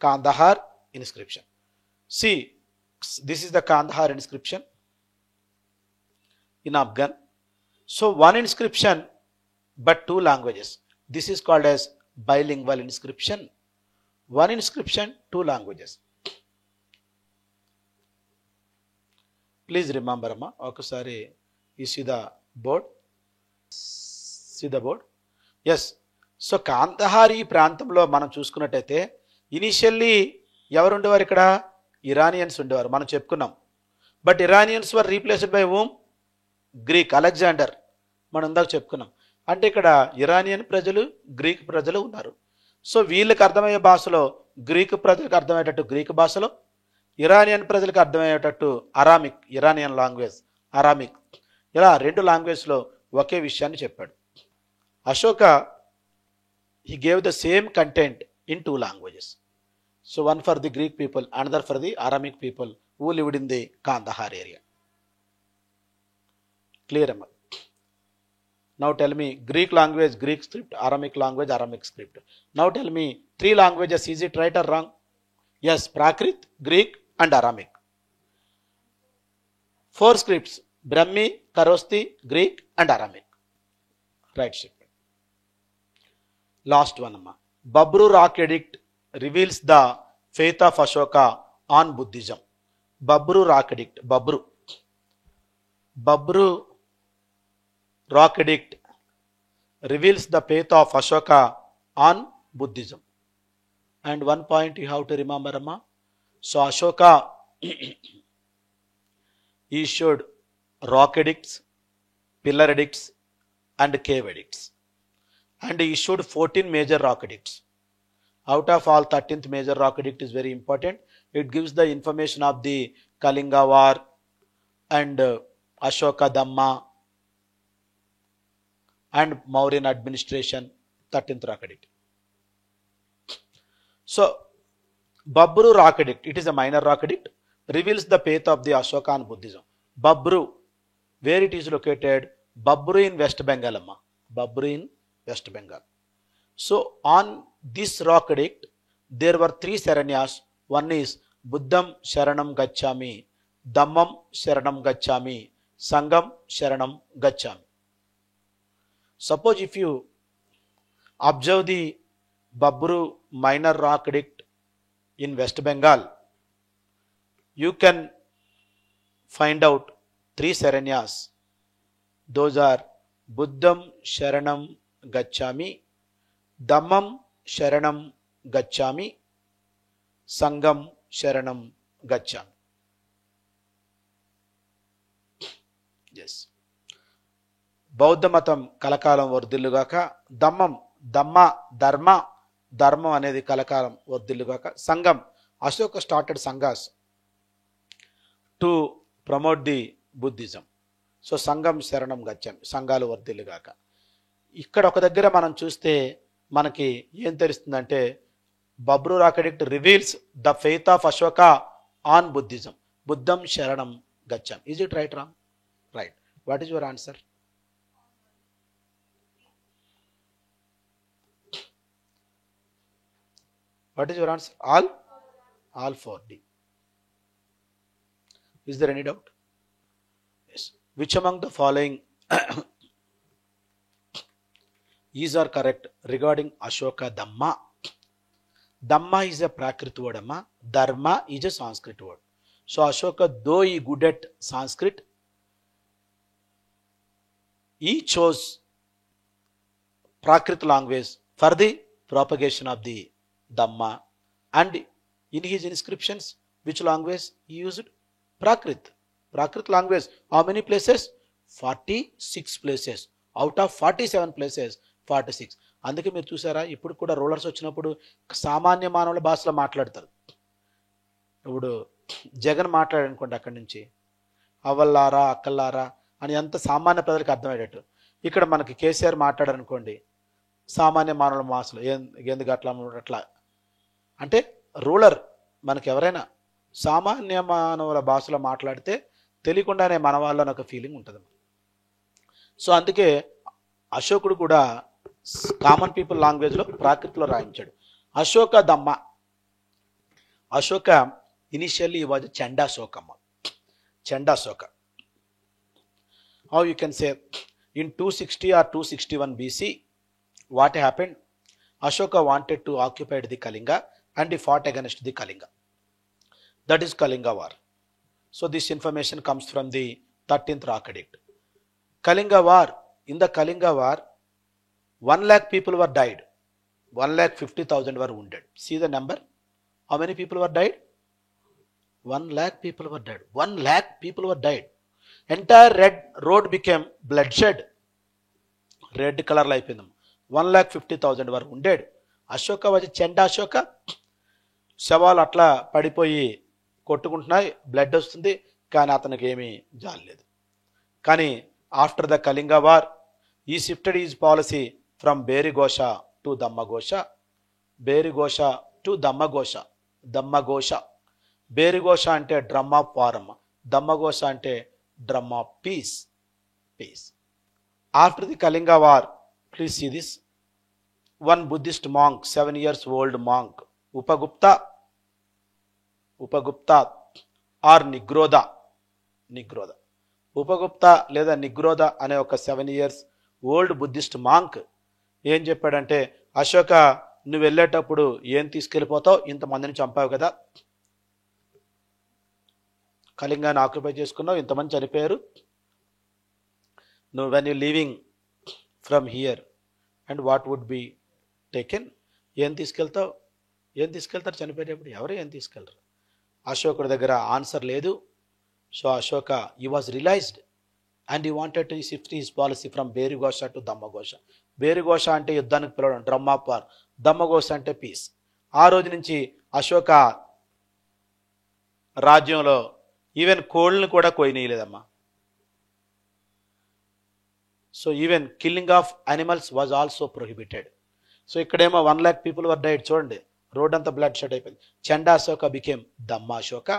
Kandahar inscription. See, this is the Kandahar inscription in Afghan. So 1 inscription but 2 languages. This is called as bilingual inscription. 1 inscription, 2 languages. Please remember, amma. Okasari, you see the board? See the board? Yes. So Kandahar ఈ ప్రాంతంలో మనం చూసుకున్నట్టయితే initially ఎవరు ఉండేవారు? ఇక్కడ Iranians ఉండేవారు, మనం చెప్పుకున్నాం. But Iranians were replaced by whom? Greek, Alexander. మనం ఇందాక చెప్పుకున్నాం. అంటే ఇక్కడ ఇరానియన్ ప్రజలు, గ్రీక్ ప్రజలు ఉన్నారు. సో వీళ్ళకి అర్థమయ్యే భాషలో, గ్రీక్ ప్రజలకు అర్థమయ్యేటట్టు గ్రీక్ భాషలో, ఇరానియన్ ప్రజలకు అర్థమయ్యేటట్టు అరామిక్, ఇరానియన్ లాంగ్వేజ్ అరామిక్, ఇలా 2 లాంగ్వేజ్లో ఒకే విషయాన్ని చెప్పాడు. Ashoka he gave the same content in 2 languages. So one for the Greek people, another for the Aramic people who lived in the Kandahar area. Clear? Now tell me, Greek language, Greek script, Aramic language, Aramic script. Now tell me 3 languages, is it right or wrong? Yes, Prakrit, Greek and Aramic. 4 scripts, Brahmi, Kharosthi, Greek and Aramic. Right shipment. Last one అమ్మా. Bhabru rock edict reveals the faith of Ashoka on Buddhism. Bhabru rock edict, Bhabru rock edict reveals the faith of Ashoka on Buddhism. And one point you have to remember, Amma. So Ashoka issued rock edicts, pillar edicts, and cave edicts. And he issued 14 major rock edicts. Out of all, 13th major rock edict is very important. It gives the information of the Kalinga war and Ashoka Dhamma and Mauryan administration, 13th rock edict. So Babru rock edict, it is a minor rock edict, reveals the faith of the Ashoka and Buddhism. Babru, where it is located? Babru in West Bengal, Amma. Babru in West Bengal. So on this rock edict, there were 3 Saranyas. One is Buddham Sharanam Gacchami, Dhammam Sharanam Gacchami, Sangam Sharanam Gacchami. Suppose if you observe the Babru minor rock edict in West Bengal, you can find out 3 Saranyas. Those are Buddham Sharanam Gacchami, Dhammam Sharanam Gacchami, Sangam Sharanam Gacchami. Yes. బౌద్ధ మతం కలకాలం వర్ధిల్లుగాక. ధర్మం అనేది కలకాలం వర్ధిల్లుగాక. సంఘం, Ashoka started sanghas to promote the Buddhism. So సంఘం శరణం గచ్చామి, సంఘాలు వర్ధిల్లుగాక. ఇక్కడ ఒక దగ్గర మనం చూస్తే మనకి ఏం తెలుస్తుందంటే Bhabru rock edict reveals the faith of Ashoka on Buddhism. బుద్ధం శరణం గచ్చామి. Is it right, Ram? Right. What is your answer? What is your answer? All 4D. Is there any doubt? Yes. Which among the following is are correct regarding Ashoka Dhamma? Dhamma is a Prakrit word, Amma. Dharma is a Sanskrit word. So Ashoka, though he good at Sanskrit, he chose Prakrit language for the propagation of the Dhamma, and in his inscriptions, which language he used? Prakrit language. How many places? 46 places. Out of 47 places, 46. అందుకే మీరు చూసారా, ఇప్పుడు కూడా rulers వచ్చినప్పుడు సామాన్య మానవుల భాషలో మాట్లాడతారు. ఇప్పుడు జగన్ మాట్లాడనుకోండి అక్కడి నుంచి అవ్వల్లారా అక్కల్లారా అని ఎంత సామాన్య ప్రజలకు అర్థమయ్యేటట్టు. ఇక్కడ మనకి కేసీఆర్ మాట్లాడారనుకోండి సామాన్య మానవుల భాషలో ఎందుకు అట్లా అంటే రూలర్ మనకి ఎవరైనా సామాన్య మానవుల భాషలో మాట్లాడితే తెలియకుండానే మన వాళ్ళని ఒక ఫీలింగ్ ఉంటుంది. సో అందుకే అశోకుడు కూడా కామన్ పీపుల్ లాంగ్వేజ్లో ప్రాకృతిలో రాయించాడు. అశోక దమ్మ. అశోక ఇనిషియల్లీ వాజ్ చండాశోకమ్మ. Chandashoka. How you can say in 260 or 261 BC, what happened? Ashoka wanted to occupy the Kalinga and he fought against the Kalinga. That is Kalinga war. So this information comes from the 13th rock edict. Kalinga war. In the Kalinga war, 1 lakh people were died. 1,50,000 were wounded. See the number. How many people were died? 1 lakh people were dead. 1 lakh people were died. Entire red road became bloodshed. Red color life in them. 1,50,000 were wounded. Ashoka was Chandashoka. శవాలు అట్లా పడిపోయి కొట్టుకుంటున్నాయి, blood వస్తుంది, కానీ అతనికి ఏమీ జాలేదు. కానీ after the Kalinga war he shifted his policy from Bherighosha to Dhammaghosha. Bherighosha to Dhammaghosha. Dhammaghosha. Bherighosha అంటే డ్రమ్ ఆఫ్ వార్ అమ్మ. దమ్మఘోష అంటే drum of peace. Peace. After the Kalinga war, please see this. One Buddhist monk, 7 years old monk, Upagupta or Nigrodha. Upagupta లేదా నిగ్రోధ అనే ఒక 7 years ఓల్డ్ బుద్ధిస్ట్ మాంక్ ఏం చెప్పాడంటే, అశోక నువ్వు వెళ్ళేటప్పుడు ఏం తీసుకెళ్ళిపోతావు, ఇంతమందిని చంపావు కదా, కళింగాన్ని ఆక్యుపై చేసుకున్నావు, ఇంతమంది చనిపోయారు, నువ్వు when you leaving from here and what would be taken, ఏం తీసుకెళ్తావు, ఏం తీసుకెళ్తారు చనిపోయేటప్పుడు, ఎవరు ఏం తీసుకెళ్తారు. అశోకుడి దగ్గర ఆన్సర్ లేదు. So Ashoka he was realised and he wanted to shift his policy from Bherighosha to Dhammaghosha. Bherighosha అంటే యుద్ధానికి పిలవడం, డ్రమ్ ఆఫ్ వార్. దమ్మఘోష అంటే పీస్. ఆ రోజు నుంచి అశోక రాజ్యంలో ఈవెన్ కోళ్ళని కూడా కోయనీయలేదమ్మా. So even killing of animals was also prohibited. So ఇక్కడేమో 1 lakh పీపుల్ వర్ డైడ్. చూడండి, రోడ్ అంతా బ్లడ్ షెడ్ అయిపోయింది. Chanda Ashoka became Dhamma Ashoka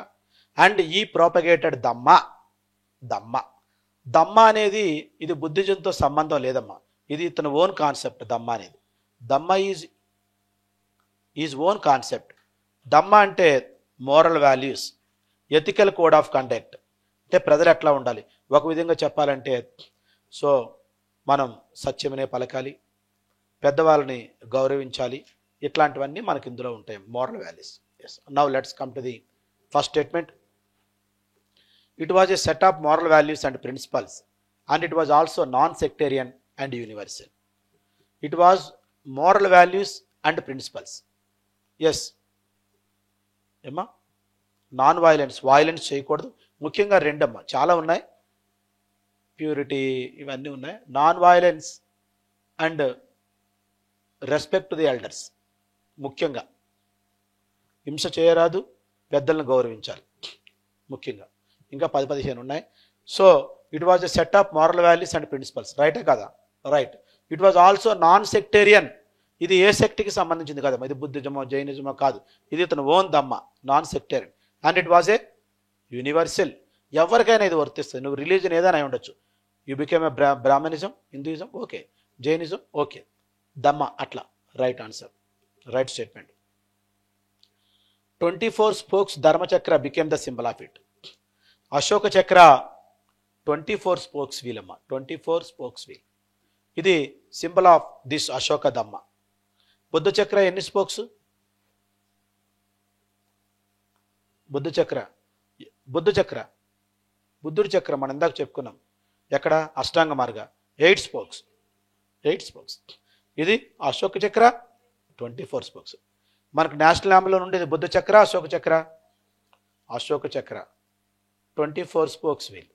and he propagated Dhamma. Dhamma Dhamma అనేది ఇది బుద్ధిజంతో సంబంధం లేదమ్మా, ఇది ఇతని ఓన్ కాన్సెప్ట్. దమ్మ అనేది, Dhamma is own concept. Dhamma అంటే moral values, ethical code of conduct, అంటే ప్రజలు ఎట్లా ఉండాలి. ఒక విధంగా చెప్పాలంటే, సో మనం సత్యమనే పలకాలి, పెద్దవాళ్ళని గౌరవించాలి, ఇట్లాంటివన్నీ మనకి ఇందులో ఉంటాయి, moral values. Yes, now let's come to the first statement. It was a set of moral values and principles, and it was also non-sectarian and universal. It was moral values and principles. Yes. ఏమ్మా, non violence, violence చేయకూడదు. ముఖ్యంగా రెండమ్మా, చాలా ఉన్నాయి, purity ఇవన్నీ ఉన్నాయి. Non violence and respect to the elders. ముఖ్యంగా హింస చేయరాదు, పెద్దలను గౌరవించాలి ముఖ్యంగా. ఇంకా 10-15 ఉన్నాయి. So it was a set of moral values and principles. రైటే కదా? Right. It was also non sectarian. ఇది ఏ శక్తికి సంబంధించింది కదమ్మా, ఇది బుద్ధిజమో జైనిజమో కాదు, ఇది ఇతను own Dhamma, non sectarian. And it was a universal. ఎవరికైనా ఇది వర్తిస్తుంది. నువ్వు రిలీజన్ ఏదైనా అయి ఉండొచ్చు. You became a Brahmanism, Hinduism, okay, Jainism, okay, Dhamma అట్లా. Right answer, right statement. 24 spokes Dharmachakra became the symbol of it. Ashoka Chakra 24 spokes wheel అమ్మ, 24 spokes wheel. ఇది symbol of this Ashoka Dhamma. Buddha Chakra ఎన్ని స్పోక్స్? బుద్ధ చక్ర బుద్ధుడి చక్ర మనం ఇందాక చెప్పుకున్నాం. ఎక్కడ? అష్టాంగ మార్గ. 8 spokes. 8 spokes. ఇది అశోక చక్ర 24 spokes. మనకు నేషనల్ యాంబులో ఉండేది బుద్ధ చక్ర, అశోక చక్ర. Ashoka Chakra 24 spokes wheel.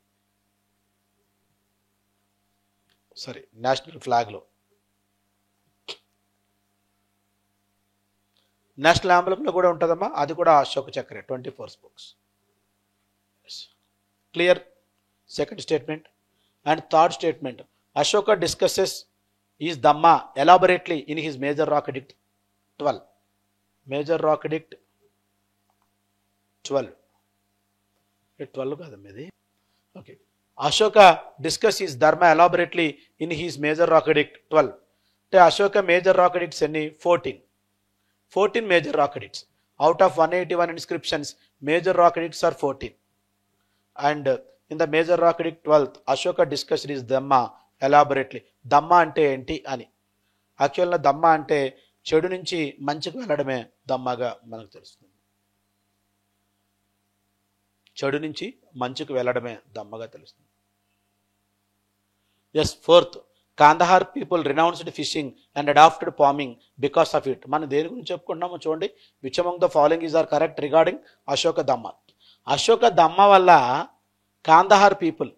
Sorry, national ఫ్లాగ్లో, నేషనల్ యాంబులంలో కూడా ఉంటుందమ్మా, అది కూడా అశోక చక్రే, 24 spokes. Clear? Second statement. And third statement, Ashoka discusses his Dhamma elaborately in his major rock edict 12. Major rock edict 12. 12 కాదమ్మా ఇది. Okay. Ashoka discuss his Dharma elaborately in his major rock edict 12. అంటే అశోక మేజర్ రాక్ ఎడిక్ట్స్ ఎన్ని? 14 major rock edicts. Out of 181 inscriptions, major rock addicts are 14. And in the major rock edict 12th, Ashoka discuss his Dhamma elaborately. Dhamma అంటే ఏంటి అని, యాక్చువల్గా దమ్మ అంటే చెడు నుంచి మంచికి వెళ్ళడమే దమ్మగా మనకు తెలుస్తుంది. చెడు నుంచి మంచుకు వెళ్ళడమే దమ్మగా తెలుస్తుంది. Yes. Fourth, Kandahar people renounced fishing and adapted farming because of it. మనం దేని గురించి చెప్పుకుంటున్నామో చూడండి. Which among the following is are correct regarding Ashoka Dhamma. Ashoka Dhamma వల్ల Kandahar people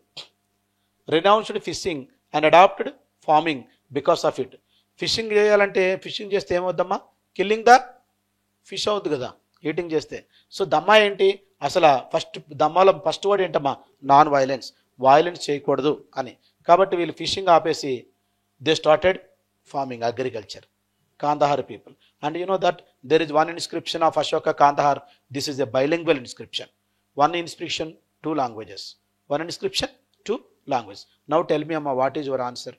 renounced fishing and adapted farming because of it. Fishing చేయాలంటే, ఫిషింగ్ చేస్తే ఏమవుద్దమ్మా? కిల్లింగ్ ద ఫిష్ అవుద్ది కదా, ఈటింగ్ చేస్తే. సో దమ్మ ఏంటి అసలు? దమ్మాలో ఫస్ట్ వర్డ్ ఏంటమ్మా? Non violence. వైలెన్స్ చేయకూడదు అని. కాబట్టి వీళ్ళు ఫిషింగ్ ఆపేసి they started farming, agriculture. Kandahar people. And you know that there is one inscription of Ashoka Kandahar. This is a bilingual inscription. One inscription, 2 languages. One inscription, 2 languages. Now tell me, Amma, what is your answer?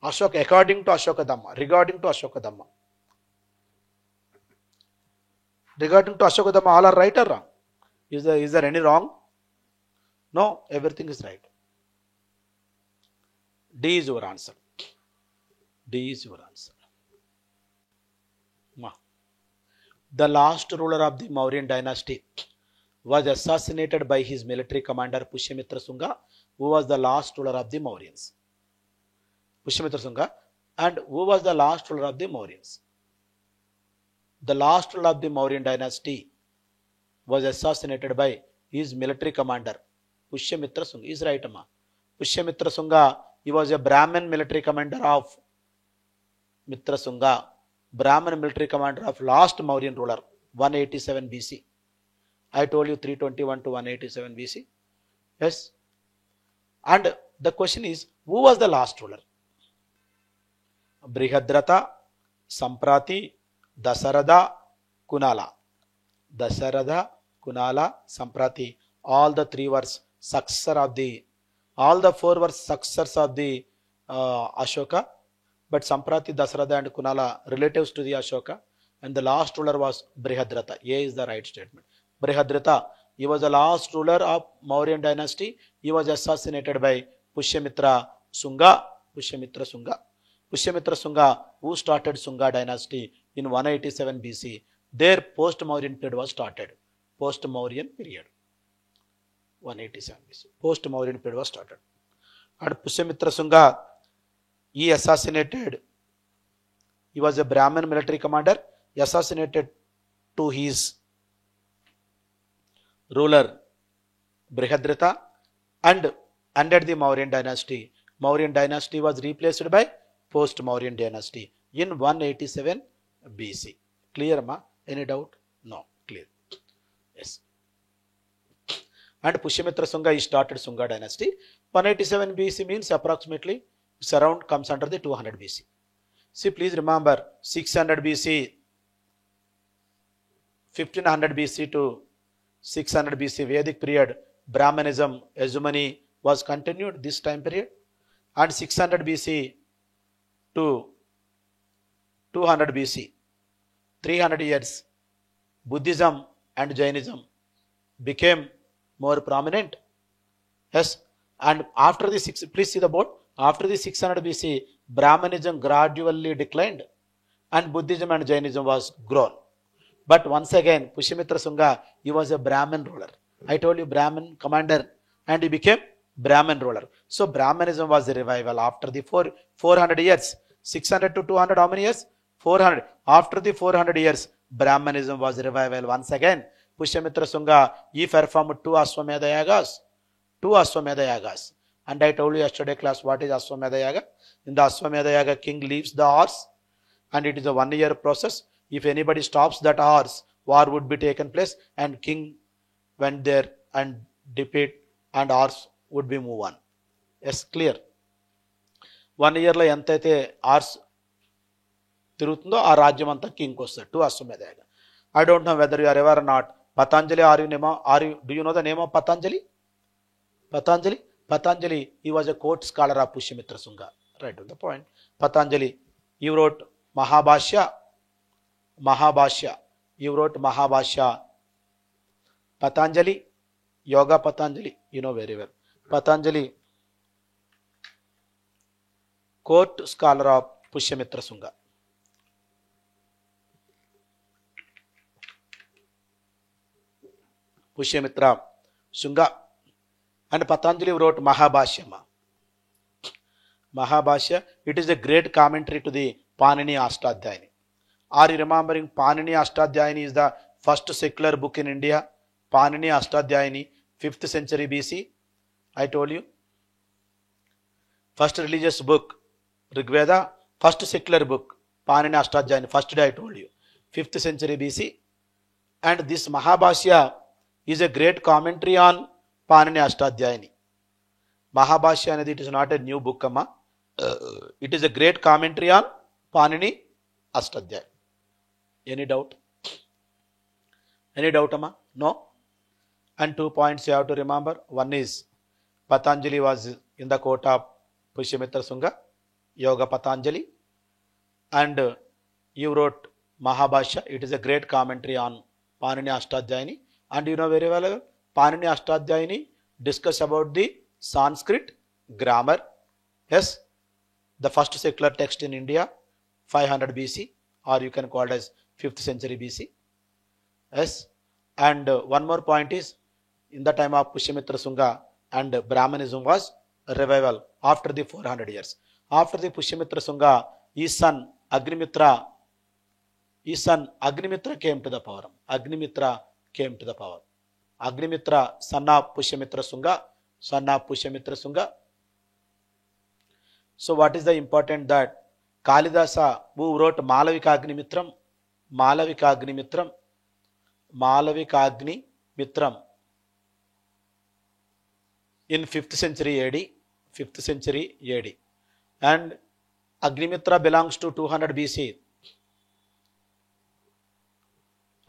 Ashoka, according to Ashoka Dhamma, regarding to Ashoka Dhamma. Regarding to Ashoka Dhamma, all are right or wrong? Is there any wrong? No, everything is right. D is your answer. D is your answer. The last ruler of the Mauryan dynasty was assassinated by his military commander Pushyamitra Shunga, who was the last ruler of the Mauryans. Pushyamitra Shunga, and who was the last ruler of the Mauryans? The last ruler of the Mauryan dynasty was assassinated by his military commander Pushyamitra Shunga. Is right, Amma. Pushyamitra Shunga, he was a Brahmin military commander of Mitra Shunga, Brahmin military commander of last Mauryan ruler, 187 BC. I told you 321 to 187 BC. Yes. And the question is, who was the last ruler? Brihadrata, Samprati, Dasaratha, Kunala. Dasaratha, Kunala, Samprati. All the three were successor of the, all the four were successors of the Ashoka. But Samprati, Dasaratha and Kunala relatives to the Ashoka. And the last ruler was Brihadrata. A is the right statement. Brihadrata, he was the last ruler of Mauryan dynasty. He was assassinated by Pushyamitra Shunga. Pushyamitra Shunga. Pushyamitra Shunga, who started Shunga dynasty in 187 BC. Their post-Mauryan period was started. Post-Mauryan period. 187 BC. Post-Mauryan period was started. And Pushyamitra Shunga, he assassinated, he was a Brahmin military commander, he assassinated to his ruler Brihadrata and ended the Mauryan dynasty. Mauryan dynasty was replaced by post-Mauryan dynasty in 187 BC. Clear, ma? Any doubt? No. Clear. Yes. And Pushyamitra Shunga, he started Shunga dynasty. 187 BC means approximately it's around, comes under the 200 BC. See, please remember 600 BC, 1500 BC to 600 BC Vedic period, Brahmanism hegemony was continued this time period, and 600 BC to 200 BC, 300 years, Buddhism and Jainism became more prominent. Yes, and after the please see the board. After the 600 BC, Brahmanism gradually declined and Buddhism and Jainism was grown. But once again, Pushyamitra Shunga, he was a Brahmin ruler. I told you Brahmin commander and he became Brahmin ruler. So Brahmanism was the revival after the 400 years. 600 to 200, how many years? 400. After the 400 years, Brahmanism was the revival once again. Pushyamitra Shunga, he performed 2 Ashwamedha Yagas. 2 Ashwamedha Yagas. And I told you yesterday class what is Ashwamedha Yaga. In the Ashwamedha Yaga, king leaves the horse and it is a 1-year process. If anybody stops that horse, war would be taken place and king went there and defeat and horse would be move on. Yes, clear. 1 year lo entaithe horse tirugutundo aa rajyam anta king ku vastadu. 2 Ashwamedha Yaga. I don't know whether you are ever or not. Patanjali, do you know the name of Patanjali? Patanjali, he was a court scholar of Pushyamitra Shunga. Right to the point. Patanjali, he wrote Mahabhashya. He wrote Mahabhashya. Patanjali, Yoga Patanjali, you know very well. Patanjali, court scholar of Pushyamitra Shunga. Pushyamitra Shunga. And Patanjali wrote Mahabhashya. Mahabhashya, it is a great commentary to the Panini Ashtadhyayini. Are you remembering Panini Ashtadhyayini is the first secular book in India? Panini Ashtadhyayini, 5th century BC. I told you. First religious book, Rigveda. First secular book, Panini Ashtadhyayini. First day I told you. 5th century BC. And this Mahabhashya is a great commentary on Panini Ashtadhyayini. Mahabhashya అనేది, it is not a new book, amma. It is a great commentary on Panini Ashtadhyayini. Any doubt? Any doubt, amma? No? And 2 points you have to remember. One is Patanjali was in the court of Pushyamitra Shunga, Yoga Patanjali, and you wrote Mahabhashya. It is a great commentary on Panini Ashtadhyayini. And you know very well, Panini Ashtadhyayini discuss about the Sanskrit grammar. Yes, the first secular text in India, 500 BC, or you can call it as 5th century BC. Yes, and one more point is, in the time of Pushyamitra Sunga, and Brahmanism was revival after the 400 years. After the Pushyamitra Sunga, his son Agnimitra came to the power. Agnimitra came to the power. Agnimitra, son of Pushyamitra Sunga. So what is the important that Kalidasa, who wrote Malavika Agni Mitram in 5th century AD, and Agnimitra belongs to 200 BC,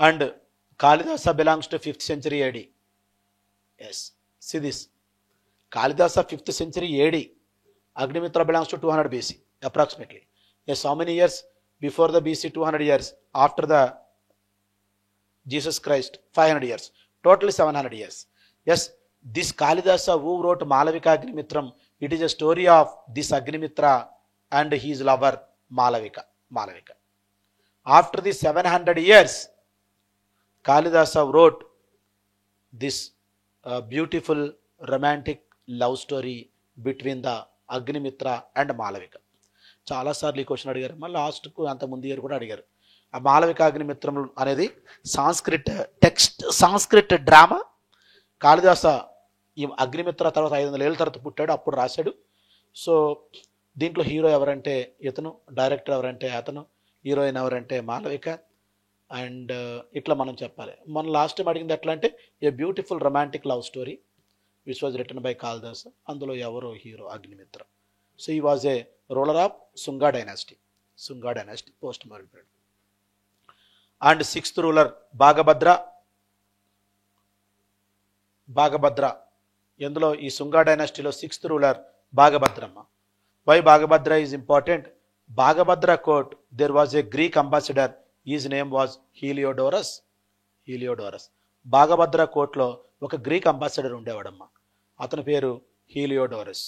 and Kalidasa belongs to 5th century AD. Yes, see this. Kalidasa 5th century AD. Agnimitra belongs to 200 BC, approximately. Yes, how many years before the BC? 200 years. After the Jesus Christ, 500 years. Totally 700 years. Yes, this Kalidasa who wrote Malavika Agnimitram, it is a story of this Agnimitra and his lover Malavika. After the 700 years, Kalidasa wrote this beautiful romantic love story between the Agnimitra and Malavika. చాలాసార్లు ఈ question అడిగారు, మళ్ళీ లాస్ట్కు అంత ముందు year కూడా అడిగారు. ఆ మాలవిక అగ్నిమిత్రం అనేది సాంస్క్రిట్ డ్రామా. కాళిదాస ఈ అగ్నిమిత్ర తర్వాత 500 ఏళ్ళ తర్వాత పుట్టాడు, అప్పుడు రాశాడు. సో దీంట్లో హీరో ఎవరంటే ఇతను, డైరెక్టర్ ఎవరంటే అతను, హీరోయిన్ ఎవరంటే మాలవిక. అండ్ ఇట్లా మనం చెప్పాలి. మనం లాస్ట్ టైం అడిగింది ఎట్లా అంటే a beautiful romantic love story which was written by Kalidasa. అందులో ఎవరో hero Agnimitra. So he was a ruler of Sunga dynasty, post modern period. And 6th ruler Bhagabhadra. ఎందులో ఈ Sunga dynasty లో 6th ruler Bhagabhadraమ్మ. Why Bhagabhadra is important? Bhagabhadra court, there was a Greek ambassador, his name was Heliodorus. Bhagabhadra court లో ఒక Greek ambassador ఉండేవాడమ్మ, అతని పేరు హీలియోడోరస్.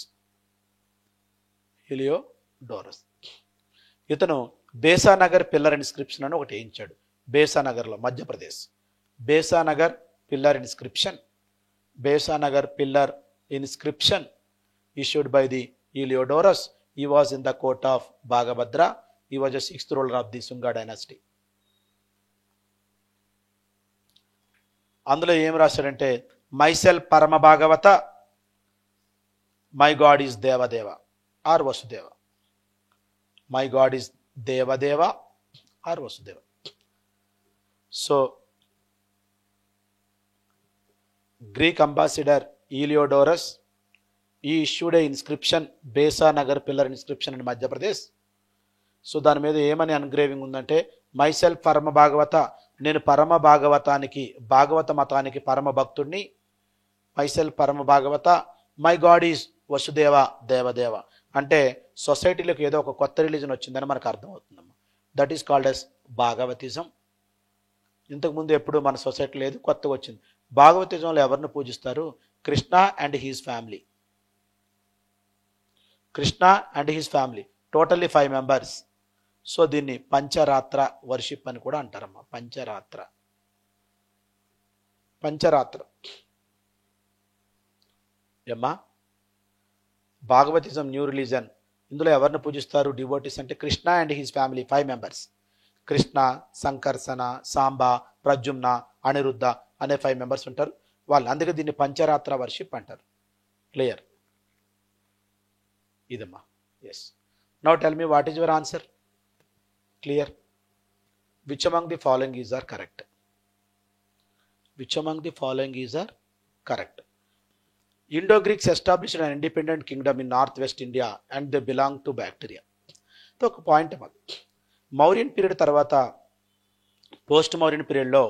ఇతను బేసానగర్ pillar inscription అని ఒకటి వేయించాడు. బేసానగర్లో, Madhya Pradesh. Besnagar pillar inscription issued by the Heliodorus. He was in the court of Bhagabhadra. He was a 6th ruler of the Sunga dynasty. అందులో ఏం రాశాడంటే, మైసెల్ఫ్ పరమ భాగవత, my god is Devadeva or Vasudeva. My god is Devadeva or Vasudeva. So Greek ambassador Heliodorus, he issued a inscription, Besnagar pillar inscription in Madhya Pradesh. So దాని మీద ఏమని engraving ఉందంటే, myself పరమ భాగవత, నేను పరమ భాగవత మతానికి పరమ భక్తుడిని. మైసెల్ఫ్ పరమ భాగవత, my god is Vasudeva Devadeva. అంటే సొసైటీలోకి ఏదో ఒక కొత్త రిలీజన్ వచ్చిందని మనకు అర్థమవుతుందమ్మా. That is called as Bhagavatism. ఇంతకుముందు ఎప్పుడు మన సొసైటీ లేదు, కొత్తగా వచ్చింది. భాగవతిజంలో ఎవరిని పూజిస్తారు? Krishna and his family, totally 5 members. So దీన్ని పంచరాత్ర వర్షిప్ అని కూడా అంటారమ్మా. పంచరాత్ర ఏమ్మా. Bhagavatism new religion. ఇందులో ఎవరిని పూజిస్తారు డివోటీస్ అంటే? Krishna and his family 5 members. Krishna, Sankarshana, Samba, Pradyumna, Aniruddha అనే 5 మెంబర్స్ ఉంటారు వాళ్ళు. అందుకే దీన్ని పంచరాత్ర వర్షిప్ అంటారు. క్లియర్ ఇదమ్మా. Yes. Now tell me what is your answer? Clear? Which among the following is are correct? Indo-Greeks established an independent kingdom in northwest India and they belong to Bactria. तो ఒక point అమ్మా. Mauryan period తర్వాత post Mauryan పీరియడ్లో,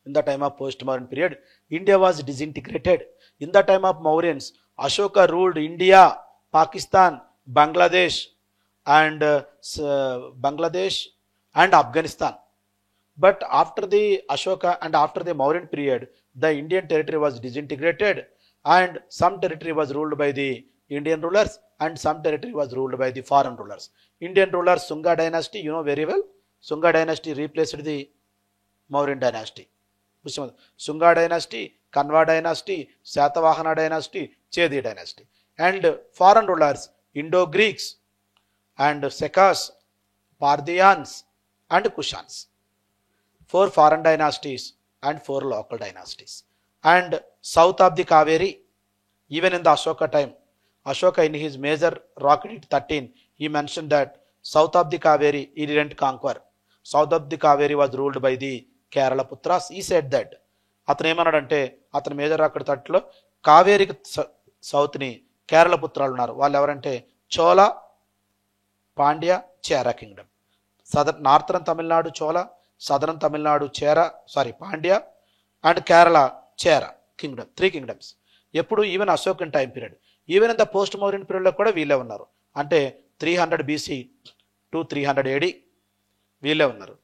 in the time of post Mauryan period, India was disintegrated. In the time of Mauryans, Ashoka ruled India, Pakistan, Bangladesh and Afghanistan. But after the Ashoka and after the Mauryan period, the Indian territory was disintegrated and some territory was ruled by the Indian rulers, and some territory was ruled by the foreign rulers. Indian rulers, Sunga dynasty, you know very well. Sunga dynasty replaced the Mauryan dynasty. Sunga dynasty, Kanva dynasty, Satavahana dynasty, Chedi dynasty. And foreign rulers, Indo-Greeks and Sekas, Parthians and Kushans. 4 foreign dynasties and 4 local dynasties. And south of the Kaveri, even in the Ashoka time, Ashoka in his major rock edict 13, he mentioned that south of the Kaveri he didn't conquer. South of the Kaveri was ruled by the Kerala Putras. He said that. అతను ఏమన్నాడంటే అతని major rock 30లో కావేరికి సౌత్ని కేరళ పుత్రాలు ఉన్నారు. వాళ్ళు ఎవరంటే Chola, Pandya, Chera kingdom. Northern Tamil Nadu Chola, southern Tamil Nadu Pandya and Kerala Chera kingdom. 3 kingdoms. ఎప్పుడు even Ashokan time period, even in the post Mauryan పీరియడ్లో కూడా వీళ్ళే ఉన్నారు. అంటే 300 BC టు 300 AD వీళ్ళే ఉన్నారు.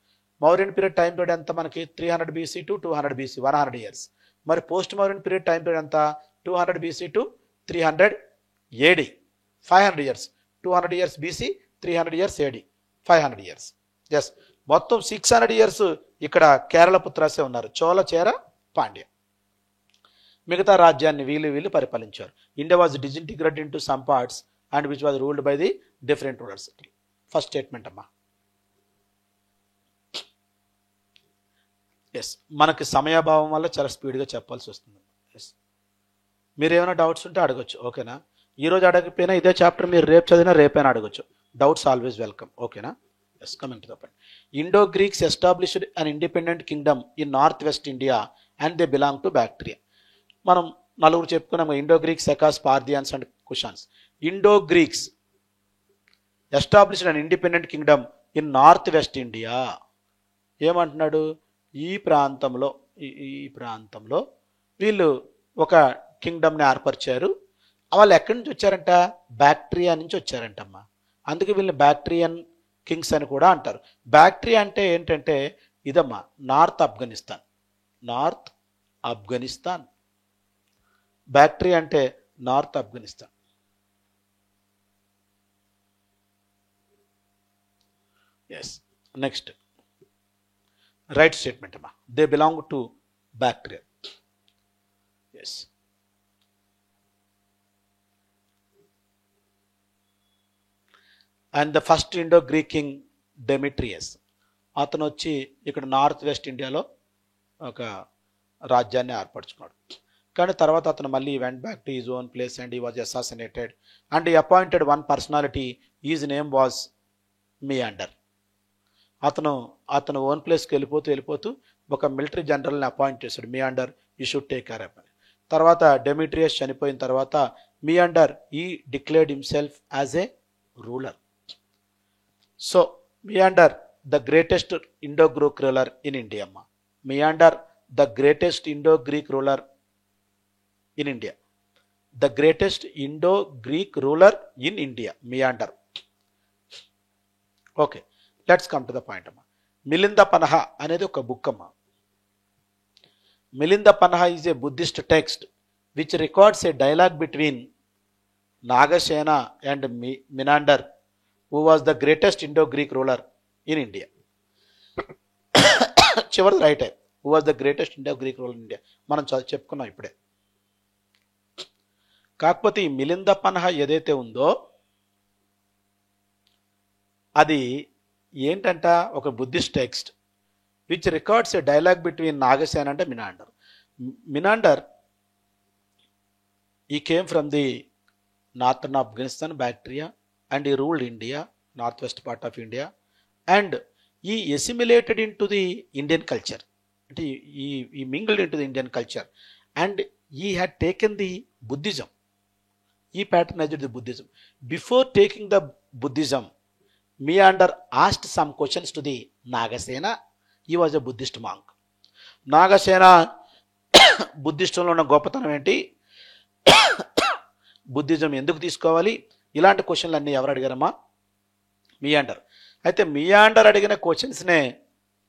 మౌర్యన్ పీరియడ్ టైం పీరియడ్ ఎంత మనకి 300 BC టు 200 BC 100 years. మరి post Mauryan period time period ఎంత 200 BC to 300 AD 500 years. 200 years BC, 300 years AD 500 years. Yes, మొత్తం 600 years ఇక్కడ కేరళ పుత్రాసే ఉన్నారు, చోళ, చేర, పాండ్య. మిగతా రాజ్యాన్ని వీళ్ళు పరిపాలించారు. India was disintegrated into some parts and which was ruled by the different rulers. First statement అమ్మా. Yes, మనకి సమయాభావం వల్ల చాలా స్పీడ్గా చెప్పాల్సి వస్తుంది. ఎస్, మీరు ఏమైనా డౌట్స్ ఉంటే అడగచ్చు, ఓకేనా. ఈరోజు అడగకపోయినా ఇదే చాప్టర్ మీరు రేపు చదివినా రేపైనా అడగచ్చు. డౌట్స్ ఆల్వేస్ వెల్కమ్, ఓకేనా. Yes, coming to the point. Indo Greeks established an independent kingdom in north west India and they belong to Bactria. మనం నలుగురు చెప్పుకున్నాము, Indo Greeks, Sakas, Parthians and Kushans. Indo Greeks established an independent kingdom in north west India. ఏమంటున్నాడు, ఈ ప్రాంతంలో వీళ్ళు ఒక కింగ్డమ్ని ఏర్పరిచారు. వాళ్ళు ఎక్కడి నుంచి వచ్చారంట, బ్యాక్ట్రియా నుంచి వచ్చారంటమ్మా. అందుకే వీళ్ళని బ్యాక్ట్రియన్ కింగ్స్ అని కూడా అంటారు. బ్యాక్ట్రియా అంటే ఏంటంటే ఇదమ్మా, నార్త్ ఆఫ్ఘనిస్తాన్. బ్యాక్ట్రియా అంటే north Afghanistan. Yes, next right statement అమ్మా. They belong to Bactria. Yes, and the first Indo Greek king Demetrius. అతను వచ్చి ఇక్కడ నార్త్ వెస్ట్ ఇండియాలో ఒక రాజ్యాన్ని ఏర్పరచుకున్నాడు. కానీ తర్వాత అతను మళ్ళీ went back to his own place and he was assassinated and he appointed one personality. His name was Menander. అతను ఓన్ ప్లేస్కి వెళ్ళిపోతూ ఒక మిలిటరీ జనరల్ని అపాయింట్ చేశాడు. Menander, you should take care of అని. తర్వాత డెమిట్రియస్ చనిపోయిన తర్వాత Menander he declared himself as a ruler. So Menander the greatest Indo Greek ruler in India అమ్మా. Menander the greatest Indo Greek ruler in India. The greatest Indo Greek ruler in India, Menander. Okay, let's come to the point అమ్మా. మిలింద పనహ అనేది ఒక book అమ్మా. Milinda Panha is a Buddhist text which records a dialogue between Nagasena and Menander who was the greatest Indo-Greek ruler in India. చివరిది right. who was the greatest Indo-Greek ruler in India మనం చెప్పుకున్నాం ఇప్పుడే. కాకపోతే ఈ మిలింద పన్హ ఏదైతే ఉందో అది ఏంటంట, ఒక Buddhist text which records a dialogue between Nagasena అంటే Menander he came from the northern Afghanistan, Bactria, and he ruled India, northwest part of India, and he assimilated into the Indian culture. He mingled into the Indian culture and he had taken the Buddhism. He patronized the Buddhism. Before taking the Buddhism, Meander asked some questions to the Nagasena. He was a Buddhist monk. Nagasena బుద్ధిస్టులో ఉన్న గొప్పతనం ఏంటి, Buddhism ఎందుకు తీసుకోవాలి, ఇలాంటి క్వశ్చన్లు అన్నీ ఎవరు అడిగారమ్మా, మియాండర్. అయితే మియాండర్ అడిగిన క్వశ్చన్స్నే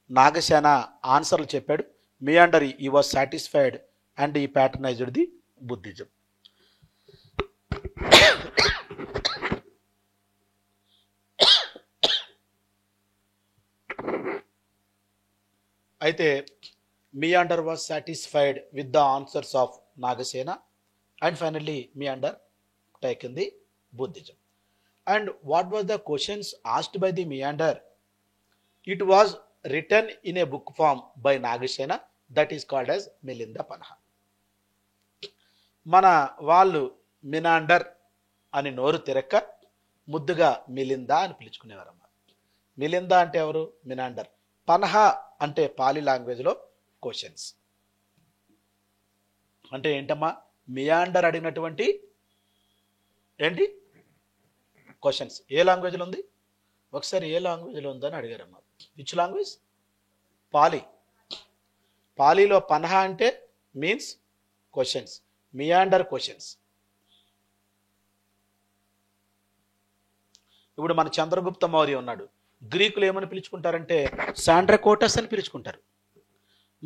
నాగసేన ఆన్సర్లు చెప్పాడు. మియాండర్ ఈ వాజ్ సాటిస్ఫైడ్ అండ్ ఈ ప్యాటర్నైజ్డ్ ది బుద్ధిజం. అయితే Meander was satisfied with the answers of Nagasena, and finally Meander taken the Buddhism. And what was the questions asked by the Meander? It was written in a book form by Nagasena that is called as Milinda Panha. మన వాళ్ళు మినాండర్ అని నోరు తిరక్క ముద్దుగా Melinda అని పిలుచుకునేవారమ్మ. Melinda అంటే ఎవరు? మినాండర్. పన్హా అంటే పాలి లాంగ్వేజ్లో క్వశ్చన్స్. అంటే ఏంటమ్మా? మియాండర్ అడిగినటువంటి ఏంటి క్వశ్చన్స్ ఏ లాంగ్వేజ్లో ఉంది? ఒకసారి ఏ లాంగ్వేజ్లో ఉందని అడిగారమ్మా. Which language? పాలి. పాలీలో పన్హా అంటే మీన్స్ క్వశ్చన్స్, మియాండర్ క్వశ్చన్స్. ఇప్పుడు మన చంద్రగుప్త మౌర్య ఉన్నాడు. గ్రీకులు ఏమని పిలుచుకుంటారంటే శాండ్రకోటస్ అని పిలుచుకుంటారు.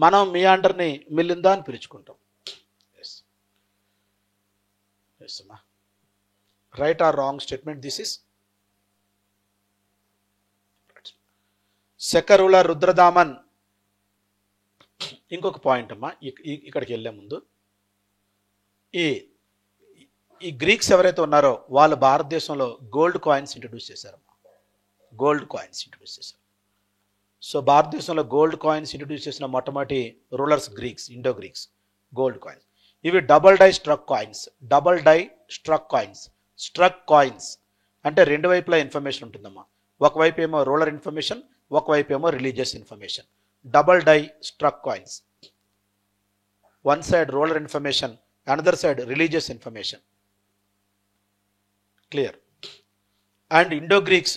మనం మియాండర్ని మిలిందా అని పిలుచుకుంటాం. Right or wrong statement this is? శకరుల రుద్రదామన్. ఇంకొక పాయింట్ అమ్మా, ఇక్కడికి వెళ్ళే ముందు ఈ గ్రీక్స్ ఎవరైతే ఉన్నారో వాళ్ళు భారతదేశంలో గోల్డ్ కాయిన్స్ ఇంట్రడ్యూస్ చేశారమ్మా. గోల్డ్ కాయిన్స్ ఇంట్రడ్యూస్ చేశారు. సో భారతదేశంలో గోల్డ్ కాయిన్స్ ఇంట్రడ్యూస్ చేసిన మొట్టమొదటి rulers Greeks, Indo Greeks. Gold coins ఇవి double die struck coins. Double die struck coins. Struck coins అంటే రెండు వైపులా ఇన్ఫర్మేషన్ ఉంటుందమ్మా. ఒకవైపు ఏమో రూలర్ ఇన్ఫర్మేషన్, ఒకవైపు ఏమో religious information. Double die struck coins. One side ruler information, another side religious information. Clear? And Indo Greeks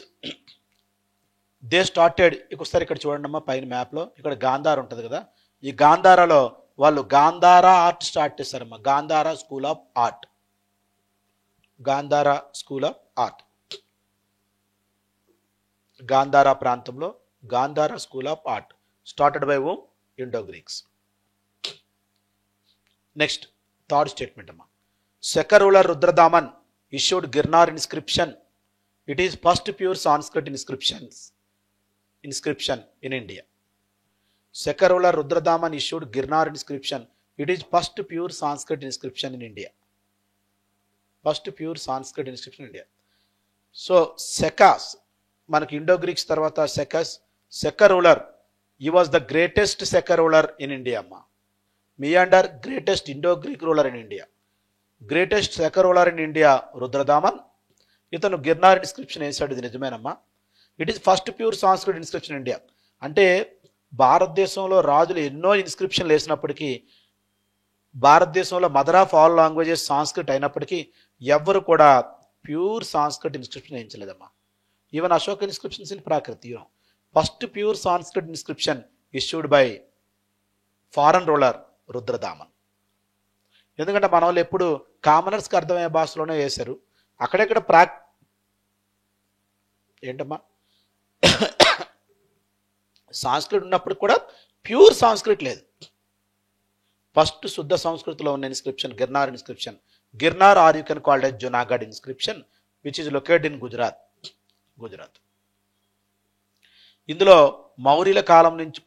they started. ఒకసారి ఇక్కడ చూడండి అమ్మా, పైన మ్యాప్లో ఇక్కడ గాంధార ఉంటుంది కదా. ఈ గాంధారాలో వాళ్ళు గాంధారా ఆర్ట్ స్టార్ట్ చేశారమ్మా. Gandhara school of art. Gandhara school of art. Gandhara ప్రాంతంలో Gandhara school of art started by whom? Indo Greeks. Next third statement అమ్మా. శకరుల Rudradaman issued Girnar inscription. It is first pure Sanskrit inscription in India. Sekarula Rudradaman issued Girnar inscription. It is first pure Sanskrit inscription in India. First pure Sanskrit inscription in India. So Sekas, మనకి Indo Greeks తర్వాత సెకస్. సెకరులర్, he was the greatest Secaruler in India అమ్మా. Menander greatest Indo Greek ruler in India. Greatest Saka ruler in India Rudradaman. ఇతను Girnar inscription వేశాడు. ఇది నిజమేనమ్మా. It is first pure Sanskrit inscription India. అంటే భారతదేశంలో రాజులు ఎన్నో ఇన్స్క్రిప్షన్లు వేసినప్పటికీ, భారతదేశంలో mother of all languages Sanskrit అయినప్పటికీ ఎవ్వరు కూడా ప్యూర్ సాంస్క్రిట్ ఇన్స్క్రిప్షన్ వేయించలేదమ్మా. Even Ashok inscriptions in Prakrit. First pure Sanskrit inscription issued by foreign ruler Rudradaman. ఎందుకంటే మన వాళ్ళు ఎప్పుడు కామనర్స్కి అర్థమయ్యే భాషలోనే వేశారు. అక్కడెక్కడ ఏంటమ్మా సాంస్క్రిట్ ఉన్నప్పుడు కూడా ప్యూర్ సాంస్క్రిట్ లేదు. ఫస్ట్ శుద్ధ సంస్కృతిలో ఉన్న inscription Girnar inscription. Girnar or you can called as Junagadh inscription which is located in Gujarat. ఇందులో మౌర్యుల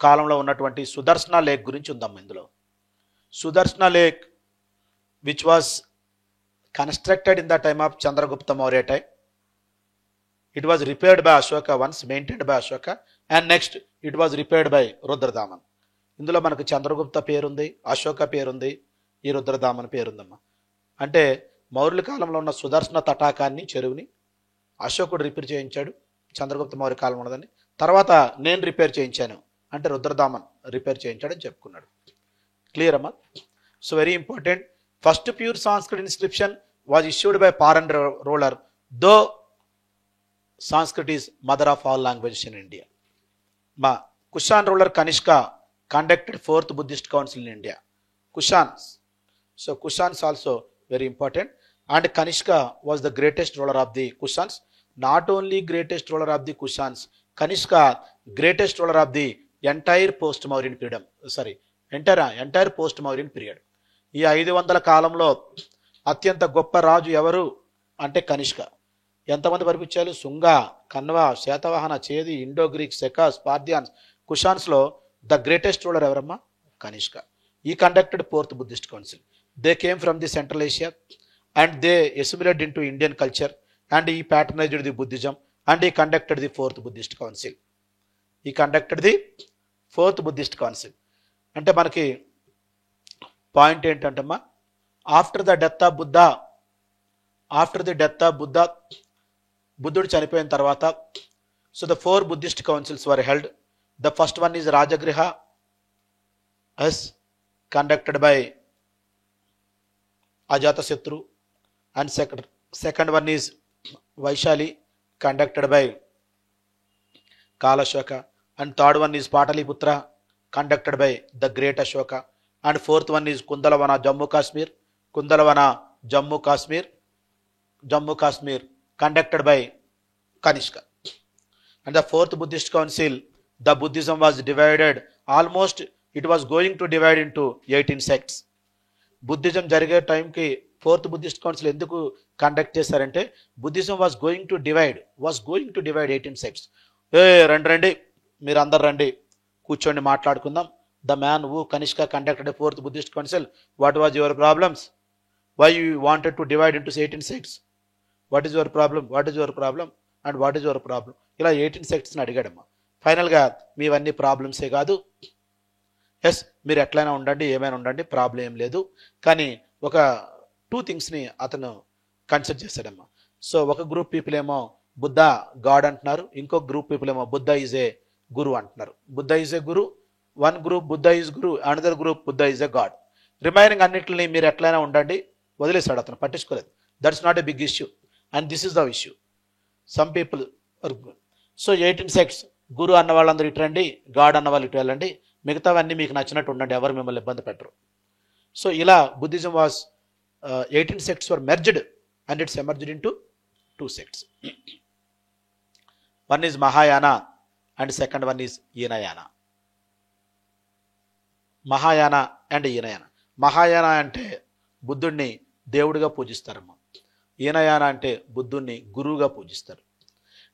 కాలంలో ఉన్నటువంటి సుదర్శన లేక్ గురించి ఉందమ్మా. ఇందులో Sudarshana lake which was constructed in the time of Chandragupta Maurya time. It was repaired by Ashoka once, maintained by Ashoka, and next it was repaired by Rudradaman. ఇందులో మనకు చంద్రగుప్త పేరుంది, అశోక పేరుంది, ఈ రుద్రదామన్ పేరుందమ్మా. అంటే మౌర్యుల కాలంలో ఉన్న సుదర్శన తటాకాన్ని, చెరువుని అశోకుడు రిపేర్ చేయించాడు. చంద్రగుప్త మౌర్య కాలంలో ఉన్నదని తర్వాత నేను రిపేర్ చేయించాను అంటే రుద్రదామన్ రిపేర్ చేయించాడని చెప్పుకున్నాడు. క్లియర్ అమ్మా? So very important. First pure Sanskrit inscription was issued by foreign ruler, though Sanskrit is mother of all languages in India. Kushan ruler Kanishka conducted 4th Buddhist Council in India. Kushans. So Kushans also very important. And Kanishka was the greatest ruler of the Kushans. Not only greatest ruler of the Kushans, Kanishka greatest ruler of the entire post-Mauryan period. Entire post-Mauryan period. ఈ 500 కాలంలో అత్యంత గొప్ప రాజు ఎవరు అంటే కనిష్క. ఎంతమంది పరిపించారు? Shunga, Kanva, Satavahana, Chedi, Indo Greek, Sakas, Parthians, కుషాన్స్లో the greatest ruler ఎవరమ్మా? Kanishka. He conducted fourth Buddhist council. They came from the central Asia and they assimilated into Indian culture and he patronized the Buddhism and he conducted the fourth Buddhist council. He conducted the fourth Buddhist council. అంటే మనకి point ఏంటంటమ్మా, after the death of Buddha, బుద్ధుడు చనిపోయిన తర్వాత, so the 4 Buddhist councils were held. The first one is Rajagriha as conducted by Ajatasattu and second one is Vaishali conducted by Kalashoka and third one is Pataliputra conducted by the great Ashoka and fourth one is Kundalavana Jammu Kashmir conducted by Kanishka. And the fourth Buddhist council, the Buddhism was divided, almost it was going to divide into 18 sects. Buddhism జరిగే టైంకి fourth Buddhist council ఎందుకు conduct చేశారంటే, Buddhism was going to divide 18 sects. రండి మీరు అందరు రండి, కూర్చోండి మాట్లాడుకుందాం. The man who Kanishka conducted fourth Buddhist council, what was your problems, why you wanted to divide into 18 sects, what is your problem and what is your problem, ఇలా 18 సెక్ట్స్ని అడిగాడమ్మా. ఫైనల్గా మీవన్నీ ప్రాబ్లమ్సే కాదు, yes మీరు ఎట్లయినా ఉండండి, ఏమైనా ఉండండి, ప్రాబ్లం ఏం లేదు, కానీ ఒక 2 థింగ్స్ని అతను కన్సిడర్ చేశాడమ్మా. సో ఒక గ్రూప్ పీపుల్ ఏమో బుద్ధ గాడ్ అంటున్నారు, ఇంకొక గ్రూప్ పీపుల్ ఏమో బుద్ధ ఈజ్ ఏ గురు అంటున్నారు. Buddha is a guru, one group Buddha is guru, another group Buddha is a god. Remaining అన్నిటిని మీరు ఎట్లయినా ఉండండి వదిలేశాడు, అతను పట్టించుకోలేదు. That's not a big issue and this is the issue. Some people so 18 sects, guru అన్న వాళ్ళందరూ ఇటు రండి, గాడ్ అన్న వాళ్ళు ఇటు వెళ్ళండి, మిగతావన్నీ మీకు నచ్చినట్టు ఉండండి, ఎవరు మిమ్మల్ని ఇబ్బంది పెట్టరు. సో ఇలా Buddhism was 18 sects were merged and its emerged into 2 sects. One is Mahayana and second one is Hinayana. Mahayana and Hinayana. Mahayana అంటే బుద్ధుడిని దేవుడిగా పూజిస్తారమ్మా. ఈనయాన అంటే బుద్ధుడిని గురువుగా పూజిస్తారు.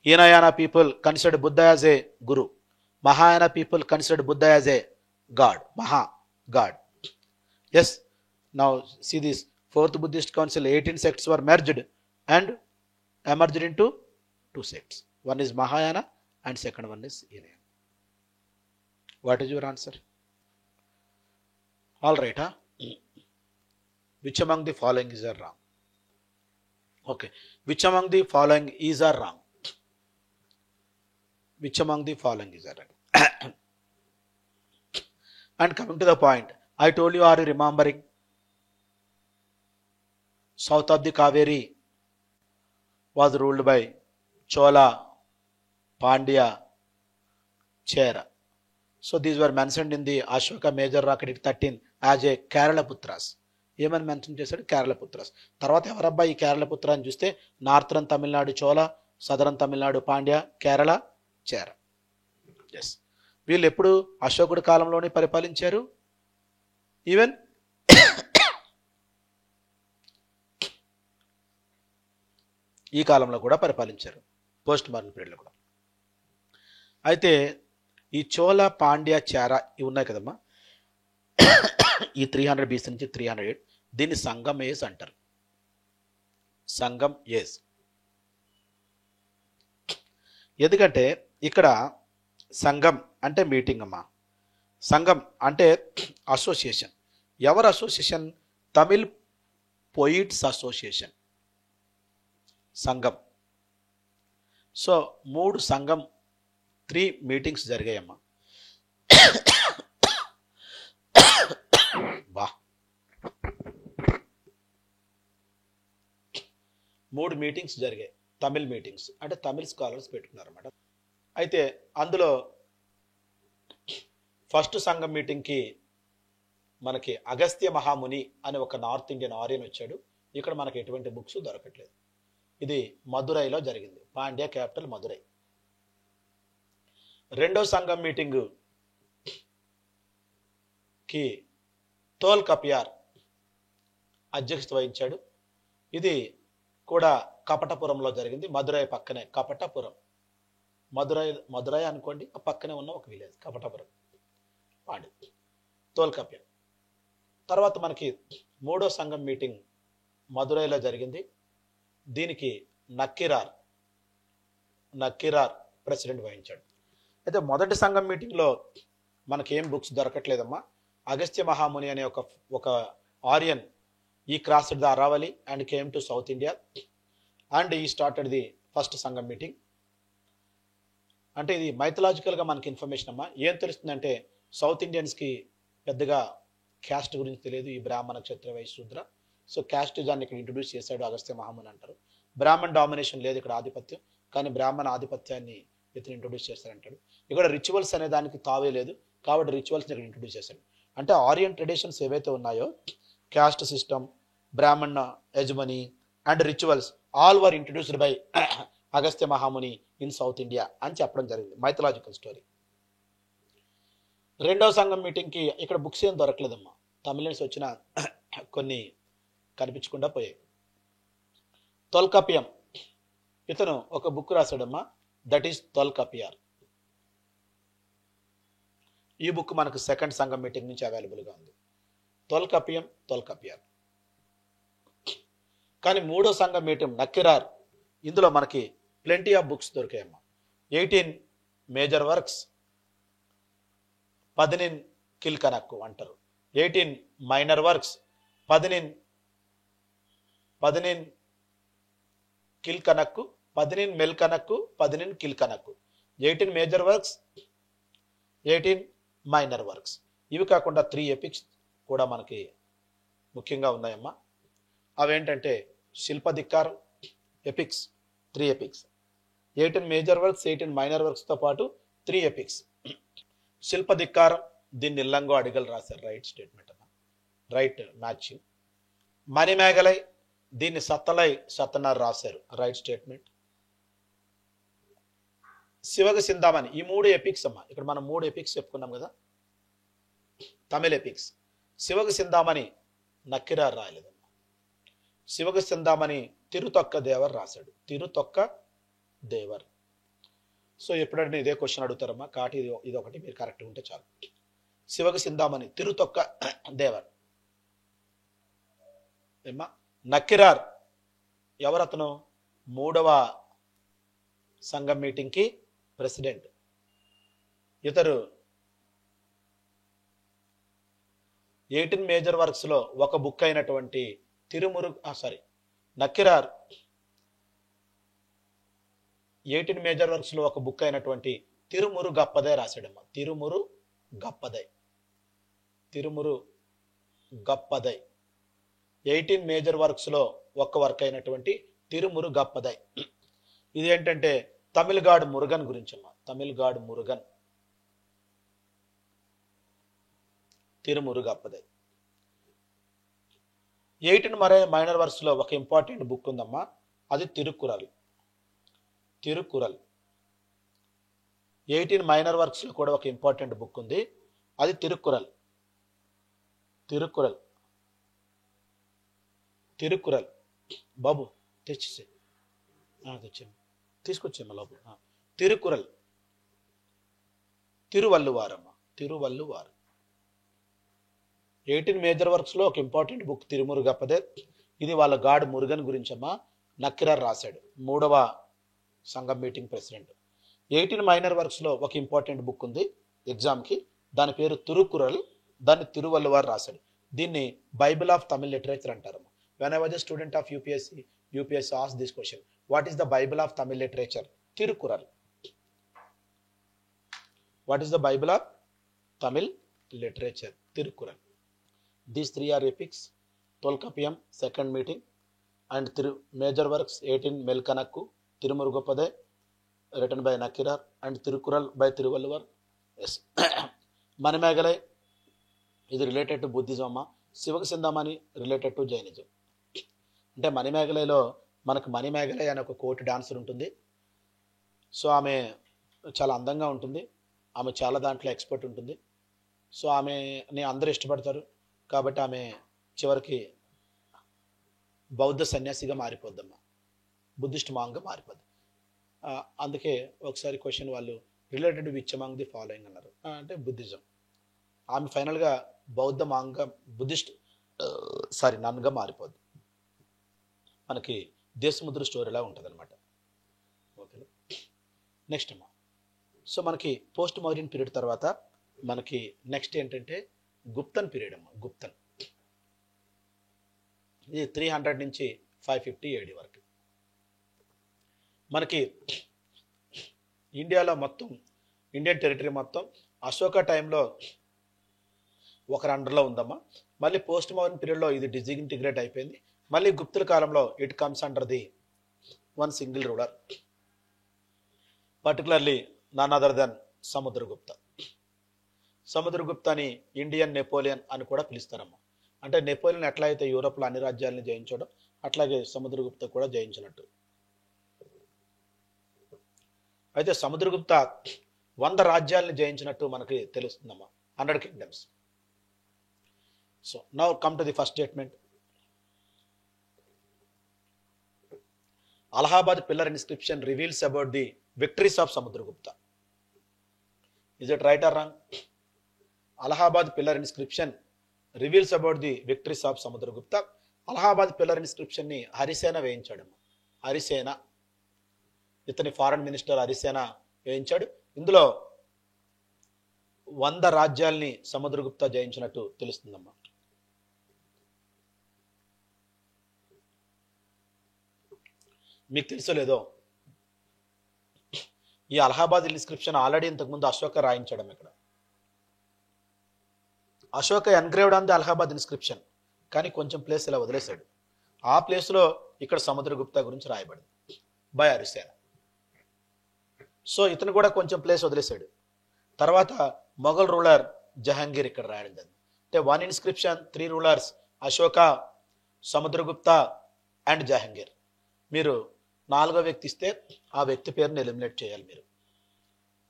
Hinayana people considered Buddha as a guru. Mahayana people considered Buddha as a god, God. Yes, now see this, fourth Buddhist council, 18 sects were merged and emerged into 2 sects. One is Mahayana and second one is Hinayana. What is your answer? All right, huh? Which among the following is wrong? Okay, which among the following is wrong? Which among the following is wrong? And coming to the point, I told you, are you remembering? South of the Kaveri was ruled by Chola, Pandya, Chera. So these were mentioned in the Ashoka Major Rock Edict 13 as a Kerala Putras. ఏమని mention చేశాడు? కేరళ పుత్రాస్. తర్వాత ఎవరబ్బా ఈ కేరళ పుత్ర అని చూస్తే, northern Tamil Nadu Chola, southern Tamil Nadu Pandya, Kerala చేర. Yes, వీళ్ళు ఎప్పుడు అశోకుడి కాలంలోనే పరిపాలించారు. ఈవెన్ ఈ కాలంలో కూడా పరిపాలించారు, పోస్ట్ మోడర్న్ పీరియడ్లో కూడా. అయితే ఈ చోళ, పాండ్య, చేర ఇవి ఉన్నాయి కదమ్మా, ఈ 300 BC నుంచి 308, దీన్ని సంగం ఏజ్ అంటారు. సంగం ఏజ్. ఎందుకంటే ఇక్కడ సంఘం అంటే మీటింగ్ అమ్మా, సంఘం అంటే అసోసియేషన్. ఎవరు అసోసియేషన్? తమిళ్ పోయిట్స్ అసోసియేషన్ సంఘం. సో 3 సంఘం 3 మీటింగ్స్ జరిగాయమ్మా. బా 3 మీటింగ్స్ జరిగాయి, తమిళ్ మీటింగ్స్, అంటే తమిళ్ స్కాలర్స్ పెట్టుకున్నారన్నమాట. అయితే అందులో ఫస్ట్ సంఘం మీటింగ్కి మనకి అగస్త్య మహాముని అనే ఒక నార్త్ ఇండియన్ ఆర్యన్ వచ్చాడు. ఇక్కడ మనకి ఎటువంటి బుక్స్ దొరకట్లేదు. ఇది మదురైలో జరిగింది, పాండ్య క్యాపిటల్ మదురై. రెండో సంఘం మీటింగ్కి తోల్ కపియార్ అధ్యక్షత వహించాడు. ఇది కూడా కపటపురంలో జరిగింది, మదురై పక్కనే కపటపురం. మదురై అనుకోండి, పక్కనే ఉన్న ఒక విలేజ్ కపటపురం. పాండి, తోల్కాప్యం. తర్వాత మనకి మూడో సంఘం మీటింగ్ మదురైలో జరిగింది. దీనికి నక్కిరార్ ప్రెసిడెంట్ వహించాడు. అయితే మొదటి సంఘం మీటింగ్లో మనకేం బుక్స్ దొరకట్లేదమ్మా. అగస్త్య మహాముని అనే ఒక ఆర్యన్ ఈ crossed the Aravalli and came to south India and ఈ స్టార్టెడ్ ది ఫస్ట్ సంఘం మీటింగ్. అంటే ఇది మైథలాజికల్గా మనకి ఇన్ఫర్మేషన్ అమ్మా. ఏం తెలుస్తుందంటే సౌత్ ఇండియన్స్కి పెద్దగా క్యాస్ట్ గురించి తెలియదు, ఈ బ్రాహ్మణ క్షత్ర వైశ్య శూద్ర. సో క్యాస్టిజాన్ని ఇక్కడ ఇంట్రొడ్యూస్ చేశాడు అగస్త్య మహాముని అంటారు. బ్రాహ్మణ్ డామినేషన్ లేదు ఇక్కడ, ఆధిపత్యం, కానీ బ్రాహ్మణ ఆధిపత్యాన్ని ఇతను ఇంట్రొడ్యూస్ చేస్తారంటాడు. ఇక్కడ రిచువల్స్ అనే దానికి తావే లేదు, కాబట్టి రిచువల్స్ని ఇక్కడ ఇంట్రొడ్యూస్ చేశాడు. అంటే ఆరియన్ ట్రెడిషన్స్ ఏవైతే ఉన్నాయో, caste system, Brahmana hegemony and rituals all were introduced by Agastya Mahamuni in south India అని చెప్పడం జరిగింది. Mythological story. రెండవ సంఘం మీటింగ్కి ఇక్కడ బుక్స్ ఏం దొరకలేదమ్మా. తమిళ నుంచి వచ్చిన కొన్ని కనిపించకుండా పోయాయి. తొల్కాప్యం, ఇతను ఒక బుక్ రాశాడమ్మా, దట్ ఈస్ తొల్కాపియార్. ఈ బుక్ మనకు సెకండ్ సంఘం మీటింగ్ నుంచి అవైలబుల్గా ఉంది. తొల్కాపియార్. కానీ మూడో సంఘం మీటింగ్ నక్కిరార్, ఇందులో మనకి ప్లెంటీ ఆఫ్ బుక్స్ దొరికాయమ్మా. 18 మేజర్ వర్క్స్, 19 కిల్కనక్కు అంటారు. 18 minor works, 19 Kilkanakku, 19 Melkanakku, 19 Kilkanakku. 18 major works, 18 minor works. ఇవి కాకుండా 3 ఎపిక్స్ కూడా మనకి ముఖ్యంగా ఉన్నాయమ్మా. అవేంటంటే Silappatikaram epics, 3 epics. 18 major works, 18 minor వర్క్స్తో పాటు 3 ఎపిక్స్. శిల్పధిక్కారం, దీన్ని ఇల్లంగో అడిగలు రాశారు, రైట్ స్టేట్మెంట్ అమ్మా, రైట్ మ్యాచింగ్. మణిమేఘలై, దీన్ని సత్తనార్ రాశారు, రైట్ స్టేట్మెంట్. శివగ సిందామణి, ఈ 3 ఎపిక్స్ అమ్మా. ఇక్కడ మనం 3 ఎపిక్స్ చెప్పుకున్నాం కదా, తమిళ ఎపిక్స్. శివగ సిందామణి నక్కిరార్ రాయలేదమ్మా. శివగ సిందామణి తిరుతొక్క దేవర్ రాశాడు, తిరుతొక్క దేవర్. సో ఎప్పుడంటే ఇదే క్వశ్చన్ అడుగుతారమ్మా, కాటి ఇది ఒకటి మీరు కరెక్ట్ ఉంటే చాలు. శివగ సిందామణి తిరుతొక్క దేవర్ ఏమ్మా. నక్కిరార్ ఎవరతను? మూడవ సంఘం మీటింగ్కి ప్రెసిడెంట్. ఇతరు 18 మేజర్ వర్క్స్ లో ఒక బుక్ అయినటువంటి నక్కిరార్ 18 మేజర్ వర్క్స్ లో ఒక బుక్ అయినటువంటి తిరుమురు గప్పదై రాశాడమ్మా. తిరుమురు గప్పదై 18 మేజర్ వర్క్స్ లో ఒక వర్క్ అయినటువంటి తిరుమురు గప్పదై. ఇది ఏంటంటే తమిళగాడు మురుగన్ గురించి అమ్మా. తమిళగాడు మురుగన్, తిరుమురు గప్పదై. 18 మైనర్ వర్క్స్ లో ఒక ఇంపార్టెంట్ బుక్ ఉందమ్మా, అది తిరుక్కురల్. 18 మైనర్ వర్క్స్ లో కూడా ఒక ఇంపార్టెంట్ బుక్ ఉంది, అది తిరుక్కురల్. బాబు తీసుకొచ్చేమ్మా లోపల. తిరుక్కురల్, తిరువల్లువారమ్మ, తిరువల్లువారు. 18 మేజర్ వర్క్స్ లో ఒక ఇంపార్టెంట్ బుక్ తిరుమురు గప్పదే. ఇది వాళ్ళ గాడ్ మురుగన్ గురించమ్మా. నక్కిరార్ రాశాడు, మూడవ సంఘం మీటింగ్ ప్రెసిడెంట్. 18 మైనర్ వర్క్స్ లో ఒక ఇంపార్టెంట్ బుక్ ఉంది ఎగ్జామ్కి, దాని పేరు తిరుక్కురల్, దాన్ని తిరువల్లువారు రాశాడు. దీన్ని బైబిల్ ఆఫ్ తమిళ్ లిటరేచర్ అంటారమ్మా. When I was a student of UPSC asked this question, what is the Bible of Tamil literature? Thirukkural. What is the Bible of Tamil literature? Thirukkural. These 3 are epics. Tolkappiyam, second meeting, and major works 18 Melkanakku, Tirumurugoppade, written by Nakkirar, and Tirukkural by Tiruvalluvar. Yes. Manimegalai is related to Buddhism. Sivaga Sindamani related to Jainism. అంటే మణిమేఘలైలో మనకు మణిమేఘలై అనే ఒక court dancer ఉంటుంది. So ఆమె చాలా అందంగా ఉంటుంది, ఆమె చాలా దాంట్లో ఎక్స్పర్ట్ ఉంటుంది. సో ఆమెని అందరూ ఇష్టపడతారు, కాబట్టి ఆమె చివరికి బౌద్ధ సన్యాసిగా మారిపోద్దమ్మా, బుద్ధిస్ట్ మాంగ్గా మారిపోద్ది. అందుకే ఒకసారి క్వశ్చన్ వాళ్ళు related which among the following అన్నారు, అంటే బుద్ధిజం. ఆమె ఫైనల్గా బౌద్ధ మాంగ బుద్ధిస్ట్ నన్గా మారిపోద్ది. మనకి దేశముద్ర స్టోరీలా ఉంటుంది అనమాట. ఓకేనా. నెక్స్ట్ అమ్మా, సో మనకి పోస్ట్ మౌర్యన్ పీరియడ్ తర్వాత మనకి నెక్స్ట్ ఏంటంటే గుప్తన్ పీరియడ్ అమ్మా. గుప్తన్ ఇది 300 నుంచి 550 AD వరకు. మనకి ఇండియాలో మొత్తం ఇండియన్ టెరిటరీ మొత్తం అశోక టైంలో ఒకరి అండర్లో ఉందమ్మా. మళ్ళీ పోస్ట్ మౌర్యన్ పీరియడ్లో ఇది డిజింటిగ్రేట్ అయిపోయింది. మళ్ళీ గుప్తుల కాలంలో it comes under the one single ruler, particularly none other than Samudragupta. సముద్రగుప్తని ఇండియన్ నెపోలియన్ అని కూడా పిలుస్తారమ్మా. అంటే నెపోలియన్ ఎట్లా అయితే యూరోప్లో అన్ని రాజ్యాలని జయించడం, అట్లాగే సముద్రగుప్త కూడా జయించినట్టు. అయితే సముద్రగుప్త 100 రాజ్యాలని జయించినట్టు మనకి తెలుస్తుందమ్మా, 100 kingdoms. So now come to the first statement. Allahabad pillar inscription reveals about the victories of Samudragupta. Is it right or wrong? Allahabad pillar inscription reveals about the victories of Samudragupta. Allahabad pillar inscription ని హరిసేన వేయించాడమ్మా. హరిసేన, ఇతని ఫారెన్ మినిస్టర్ హరిసేన వేయించాడు. ఇందులో 100 రాజ్యాల్ని సముద్రగుప్త జయించినట్టు తెలుస్తుందమ్మా. మీకు తెలుసో లేదో, ఈ Allahabad inscription already ఇంతకుముందు అశోక రాయించడం. ఇక్కడ Ashoka engraved on the Allahabad inscription, కానీ కొంచెం ప్లేస్ ఇలా వదిలేశాడు. ఆ ప్లేస్లో ఇక్కడ సముద్రగుప్త గురించి రాయబడింది బై హరిసేన. సో ఇతను కూడా కొంచెం ప్లేస్ వదిలేశాడు. తర్వాత మొఘల్ రూలర్ జహాంగీర్ ఇక్కడ రాయడం జరిగింది. అంటే 1 inscription 3 rulers, Ashoka, Samudragupta and Jahangir. మీరు 4వ వ్యక్తి ఇస్తే ఆ వ్యక్తి పేరుని ఎలిమినేట్ చేయాలి మీరు.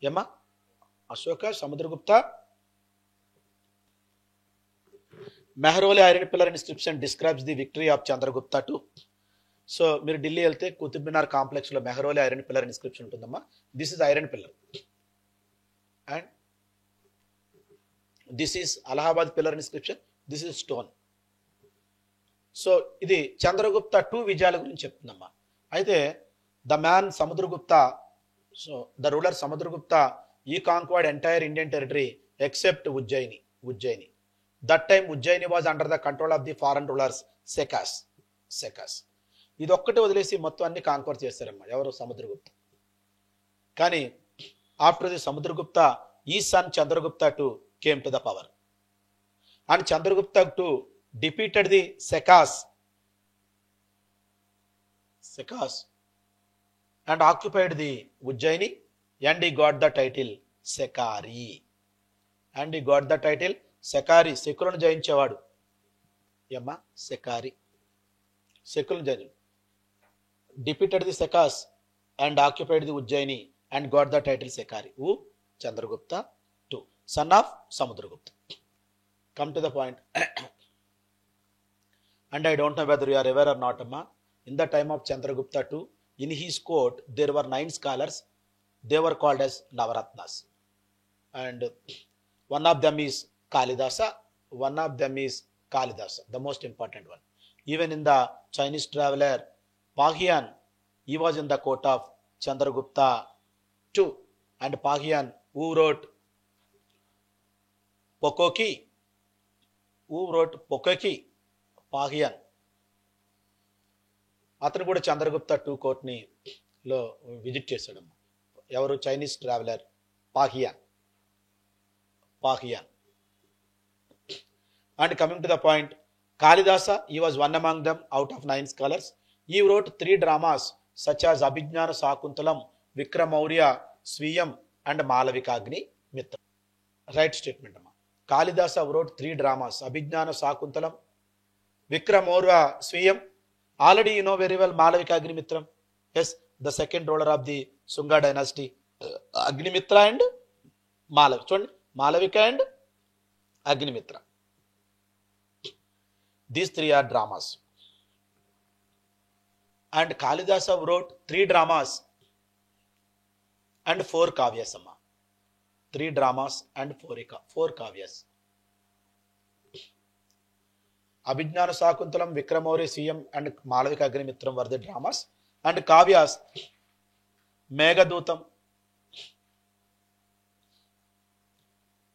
ఏమా? Ashoka, Samudragupta. Mehrauli iron pillar inscription describes the victory of Chandragupta two. సో మీరు ఢిల్లీ వెళ్తే కుతుబ్ మినార్ కాంప్లెక్స్ లో మెహ్రౌలి ఐరన్ పిల్లర్ ఇన్స్క్రిప్షన్ ఉంటుందమ్మా. This is iron pillar and this is Allahabad pillar inscription, this is stone. So ఇది చంద్రగుప్త 2 విజయాల గురించి చెప్తుందమ్మా. అయితే the man Samudragupta, so the ruler Samudragupta, he conquered entire Indian territory except Ujjayini. That time Ujjayini was under the control of the foreign rulers Sakas. ఇది ఒక్కటి వదిలేసి మొత్తం అన్ని కాంక్వర్ చేస్తారమ్మా ఎవరు? సముద్రగుప్త. కానీ after the Samudragupta he son Chandragupta two came to the power and Chandragupta two defeated the Sekas and occupied the Ujjaini, and he got the title Sekari. శకులను జయించేవాడు. ఏమ్మా? సెకారి, శకులను జయించు. defeated the Sekas and occupied the Ujjaini and got the title Sekari. Who? Chandragupta II, son of Samudragupta. Come to the point. And I don't know whether you are aware or not, amma. In the time of Chandragupta II, in his court there were 9 scholars. They were called as Navaratnas, and one of them is Kalidasa. The most important one. Even in the Chinese traveler Pahian, he was in the court of Chandragupta II, and Pahian, who wrote Pokoki, Fahien, అతను కూడా చంద్రగుప్త 2 కోర్ట్ని లో visit చేశాడమ్మ. ఎవరు? Chinese traveller Fahien. And coming to the point, Kalidasa, he was one among them out of 9 scholars. He wrote 3 dramas such as అభిజ్ఞాన Shaakuntalam, విక్రమౌర్య స్వీయం and మాలవికాగ్ని మిత్ర. Right statement అమ్మా. Kalidasa wrote 3 dramas, Abhijnana Shakuntalam, Vikramourya Swiyam. Already you know very well Malavika Agnimitram. Yes, the second ruler of the Sunga dynasty. Agnimitra and Malavika and Agnimitra. These 3 are dramas. And Kalidasa wrote 3 dramas and 4 kavyas. 3 dramas and 4 kavyas. Abhijnana Sakuntalam, Vikramori CM and Malavika Agnimitram were the dramas. And Kavyas, Meghadutam,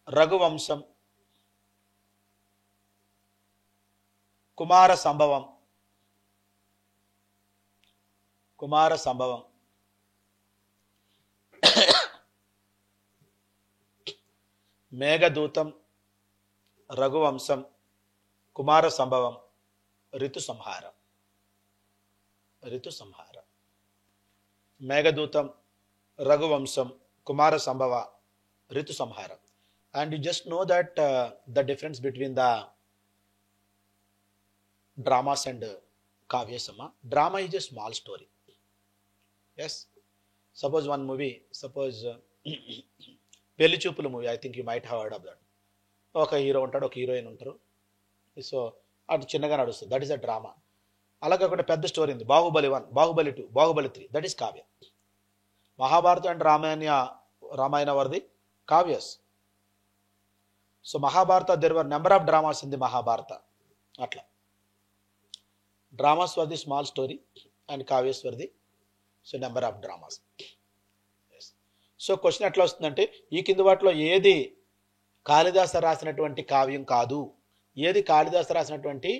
Raghuvamsam, Kumara Sambhavam, Meghadutam, Raghuvamsam, Kumara Sambhavam, Ritu Samhara. Meghadutam, Raghuvamsam, Kumara Sambhava, Ritu Samhara. And you just know that the difference between the dramas and Kavyasama. Drama is a small story. Yes. Suppose one movie, Pelli Choopulu movie, I think you might have heard of that. ఒక hero ఉంటాడు, ఒక heroine ఉంటారు. So అటు చిన్నగా నడుస్తుంది, that is a drama. అలాగే ఒక పెద్ద స్టోరీ ఉంది, Baahubali 1, Baahubali 2, Baahubali 3, that is kavya. Mahabharata and Ramayana were the kavyas. So Mahabharata there were number of dramas in the Mahabharata. అట్లా dramas were the small story and kavyas were the so number of dramas. So question ఎట్లా వస్తుందంటే, ఈ కింది వాటిలో ఏది కాళిదాస రాసినటువంటి కావ్యం కాదు, ఏది కాళిదాస రాసినటువంటి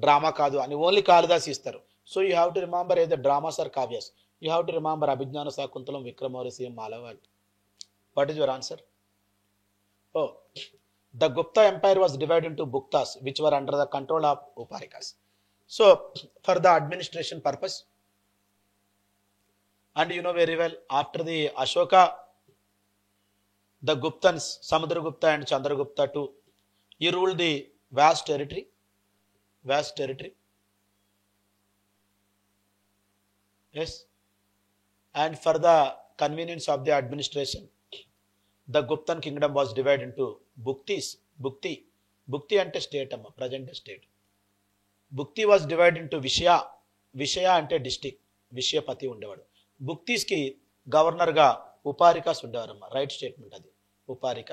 డ్రామా కాదు అని ఓన్లీ కాళిదాస్ ఇస్తారు. So you have to remember ఏదో dramas or kavyas. You have to remember Abhijnana Shakuntalam, విక్రమోర్య CM Malava. What is your answer? Oh, the Gupta Empire was divided into Guptas, which were under the control of Uparikas. So, for the administration purpose, and you know very well, after the Ashoka, the Guptans, Samudragupta and Chandragupta too, he ruled the vast territory. Yes, and for the convenience of the administration, the Guptan kingdom was divided into Bhuktis. Bhukti ante state amma, present state. Bhukti was divided into Vishaya ante district, Vishayapati ఉండేవాడు. Bhuktis ki governor ga Uparikas ఉండేవారమ్మ. Right statement అది, ఉపారిక.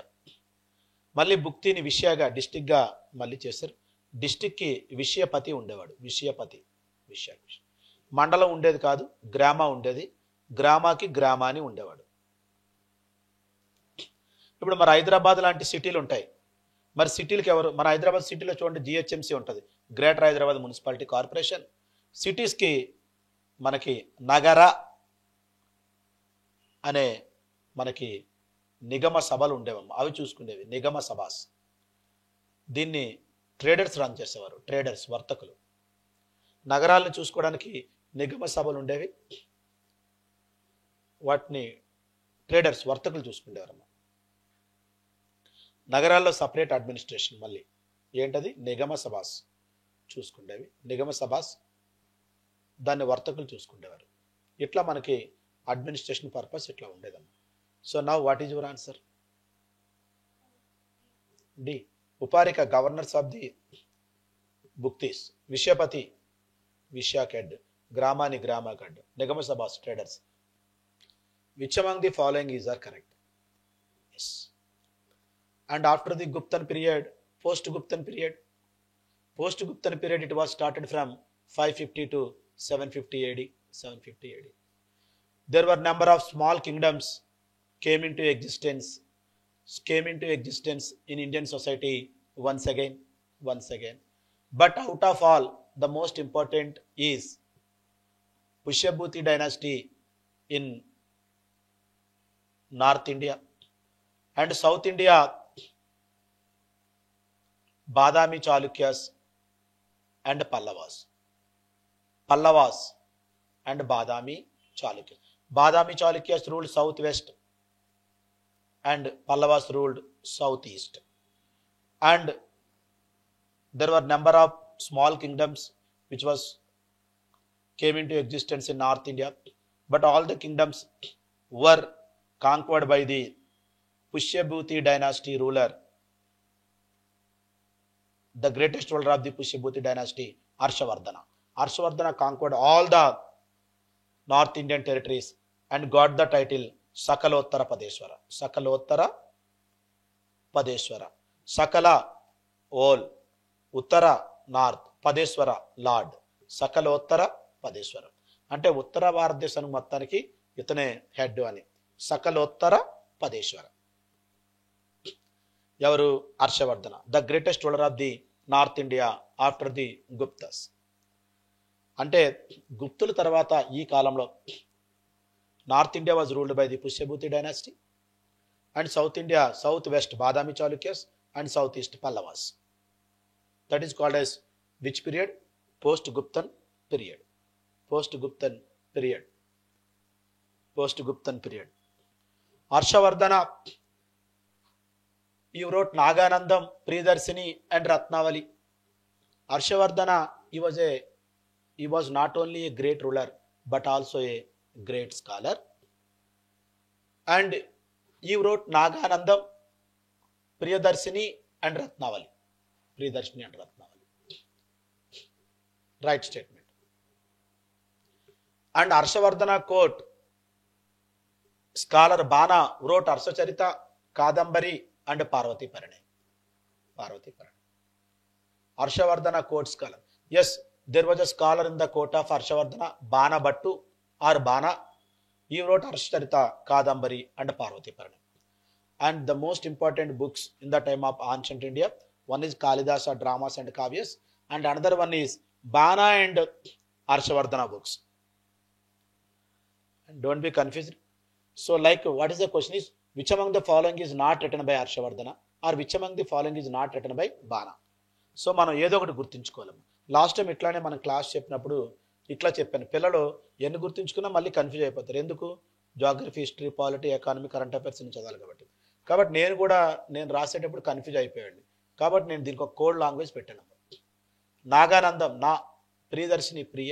మళ్ళీ భుక్తిని విషయగా district గా మళ్ళీ చేశారు. District కి విషయపతి ఉండేవాడు, విషయపతి. మండలం ఉండేది కాదు, గ్రామ ఉండేది. గ్రామాకి గ్రామాని ఉండేవాడు. ఇప్పుడు మరి హైదరాబాద్ లాంటి సిటీలు ఉంటాయి. మరి సిటీలకి ఎవరు? మన హైదరాబాద్ సిటీలో చూడండి, GHMC ఉంటుంది, గ్రేటర్ హైదరాబాద్ మున్సిపాలిటీ కార్పొరేషన్. సిటీస్కి మనకి నగర అనే మనకి నిగమ సభలు ఉండేవమ్మ, అవి చూసుకునేవి నిగమ సభాస్. దీన్ని ట్రేడర్స్ రన్ చేసేవారు, ట్రేడర్స్, వర్తకులు. నగరాలను చూసుకోవడానికి నిగమ సభలు ఉండేవి, వాటిని ట్రేడర్స్, వర్తకులు చూసుకునేవారమ్మ. నగరాల్లో సపరేట్ అడ్మినిస్ట్రేషన్, మళ్ళీ ఏంటది, నిగమ సభాస్ చూసుకుండేవి. నిగమ సభాస్ దాన్ని వర్తకులు చూసుకుండేవారు. ఇట్లా మనకి అడ్మినిస్ట్రేషన్ పర్పస్ ఇట్లా ఉండేదమ్మా. So now what is your answer? D, Uparika governors of the bhuktis, Vishayapati విషయాకెడ్, గ్రామాని గ్రామగడ్, Nigama Sabhas traders. Which among the following is are correct? Yes. And after the Guptan period, post-Guptan period, it was started from 550 to 750 AD. There were number of small kingdoms came into existence in Indian society once again. But out of all, the most important is Pushyabhuti dynasty in North India, and South India Badami Chalukyas and Pallavas and Badami Chalukyas. Badami Chalukyas ruled southwest and Pallavas ruled southeast. And there were number of small kingdoms which came into existence in North India, but all the kingdoms were conquered by the Pushyabhuti dynasty ruler. The greatest ruler of the Pushyabhuti dynasty, Harshavardhana conquered all the North Indian territories and got the title Sakalottara Padeshwara. Sakala, all, Uttara, north, Padeshwara lord, Sakalottara Padeshwara. అంటే ఉత్తర భారతదేశానికి మొత్తానికి ఇతనే head అని. సకలోత్తర పదేశ్వర. ఎవరు? Harshavardhana. The greatest ruler of the north India after the Guptas. అంటే గుప్తుల తర్వాత ఈ కాలంలో north India was ruled by the Pushyabhuti dynasty and south India, south west Badami Chalukyas and south east Pallavas. That is called as which period? Post Guptan period. Post Guptan period. Post Guptan period. Harshavardhana, he wrote Naganandam, Priyadarshini and Ratnavali. Harshavardhana, he was not only a great ruler but also a great scholar, and he wrote Naganandam, Priyadarshini and Ratnavali. Priyadarshini and Ratnavali. Right statement. And Harshavardhana court scholar Bana wrote Harsacharita, Kadambari and Parvati Parane. Parvati Parane. Harshavardhana court scholar. Yes, there was a scholar in the court of Harshavardhana, Bana Bhattu or Bana. He wrote Harsacharita, Kadambari and Parvati Parane. And the most important books in the time of ancient India, one is Kalidasa dramas and kavyas, and another one is Bana and Harshavardhana books. And don't be confused. So like, what is the question is, which among the following is not written by Harshavardhana or which among the following is not written by Bana? So మనం ఏదో ఒకటి గుర్తుంచుకోలేము. Last time ఇట్లానే మనం class చెప్పినప్పుడు ఇట్లా చెప్పాను, పిల్లలు ఎన్ని గుర్తుంచుకున్నా మళ్ళీ కన్ఫ్యూజ్ అయిపోతారు. ఎందుకు? Geography, history, polity, economy, current affairs అని చదవాలి కాబట్టి. కాబట్టి నేను రాసేటప్పుడు కన్ఫ్యూజ్ అయిపోయాడు. కాబట్టి నేను దీనికి ఒక కోడ్ లాంగ్వేజ్ పెట్టాను. నాగానందం నా, ప్రియదర్శిని ప్రియ,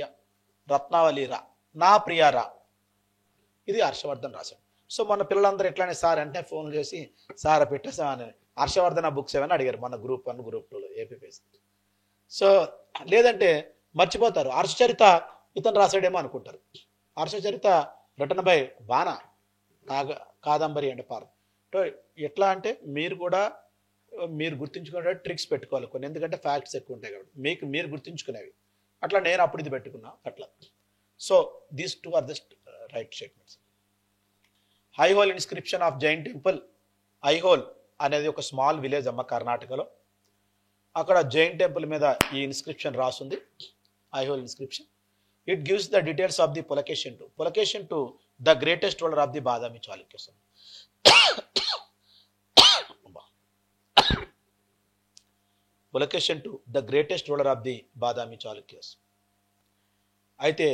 రత్నావళి రా, నా ప్రియ రా. ఇది హర్షవర్ధన్ రాశాడు. సో మన పిల్లలందరూ ఎట్లానే సార్ అంటే ఫోన్ చేసి సార్ పెట్టేసా అని హర్షవర్ధన బుక్స్ ఏమైనా అడిగారు మన గ్రూప్ 1 గ్రూప్ 2లో ఏపీపీఎస్. సో లేదంటే మర్చిపోతారు. హర్షచరిత ఇతను రాశాడేమో అనుకుంటారు. హర్షచరిత రిటన్ బై బాణ, కాదంబరి అండ్ పార్. ఎట్లా అంటే మీరు గుర్తుంచుకునే ట్రిక్స్ పెట్టుకోవాలి కొన్ని, ఎందుకంటే ఫ్యాక్ట్స్ ఎక్కువ ఉంటాయి కాబట్టి మీరు గుర్తుంచుకునేవి. అట్లా నేను అప్పుడు ఇది పెట్టుకున్నా అట్లా. So these 2 are the right statements. Aihole inscription of Jain temple. Aihole అనేది ఒక స్మాల్ విలేజ్ అమ్మ కర్ణాటకలో. అక్కడ జైన్ టెంపుల్ మీద ఈ ఇన్స్క్రిప్షన్ రాసుంది, Aihole inscription. It gives the details of the Pulakeshin two. Pulakeshin two the greatest ruler of the Badami Chalukyas. Pulakeshin two the greatest ruler of the Badami Chalukyas. అయితే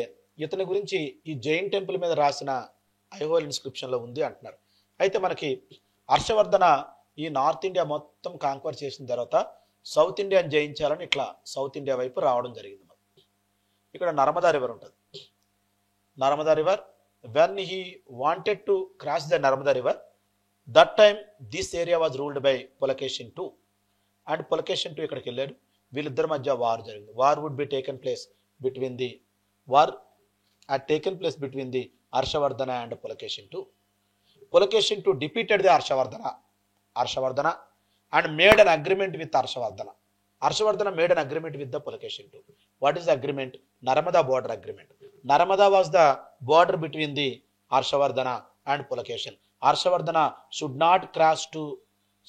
ఇతని గురించి ఈ జైన్ టెంపుల్ మీద రాసిన ఐహోల్ ఇన్స్క్రిప్షన్లో ఉంది అంటున్నారు. అయితే మనకి హర్షవర్ధన ఈ నార్త్ ఇండియా మొత్తం కాంక్వర్ చేసిన తర్వాత సౌత్ ఇండియాని జయించాలని ఇట్లా సౌత్ ఇండియా వైపు రావడం జరిగింది. ఇక్కడ నర్మదా రివర్ ఉంటుంది. Narmada river, when he wanted to cross the Narmada river, that time this area was ruled by Pulakeshin two. And Pulakeshin two ఇక్కడికి వెళ్ళాడు. వీళ్ళిద్దరి మధ్య వార్ జరిగింది. War would be taken place between the Harshavardhana and Pulakeshin II. Pulakeshin II defeated the Harshavardhana and made an agreement with Harshavardhana. Harshavardhana made an agreement with the Pulakeshin II. What is the agreement? Narmada border agreement. Narmada was the border between the Harshavardhana and Pulakeshin. Harshavardhana should not cross to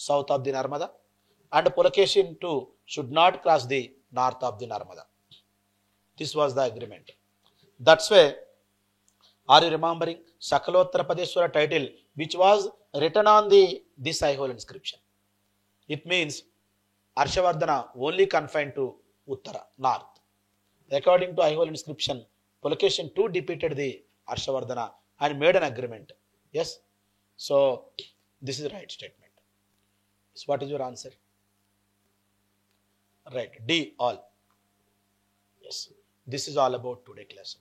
south of the Narmada and Pulakeshin II should not cross the north of the Narmada. This was the agreement. That's why, are you remembering Sakalottara Padeshwara title which was written on this Aihole inscription? It means Harshavardhana only confined to Uttara, north. According to Aihole inscription, Pulakeshin II defeated the Harshavardhana and made an agreement. Yes? So, this is the right statement. So, what is your answer? Right, D, all. Yes, this is all about today class.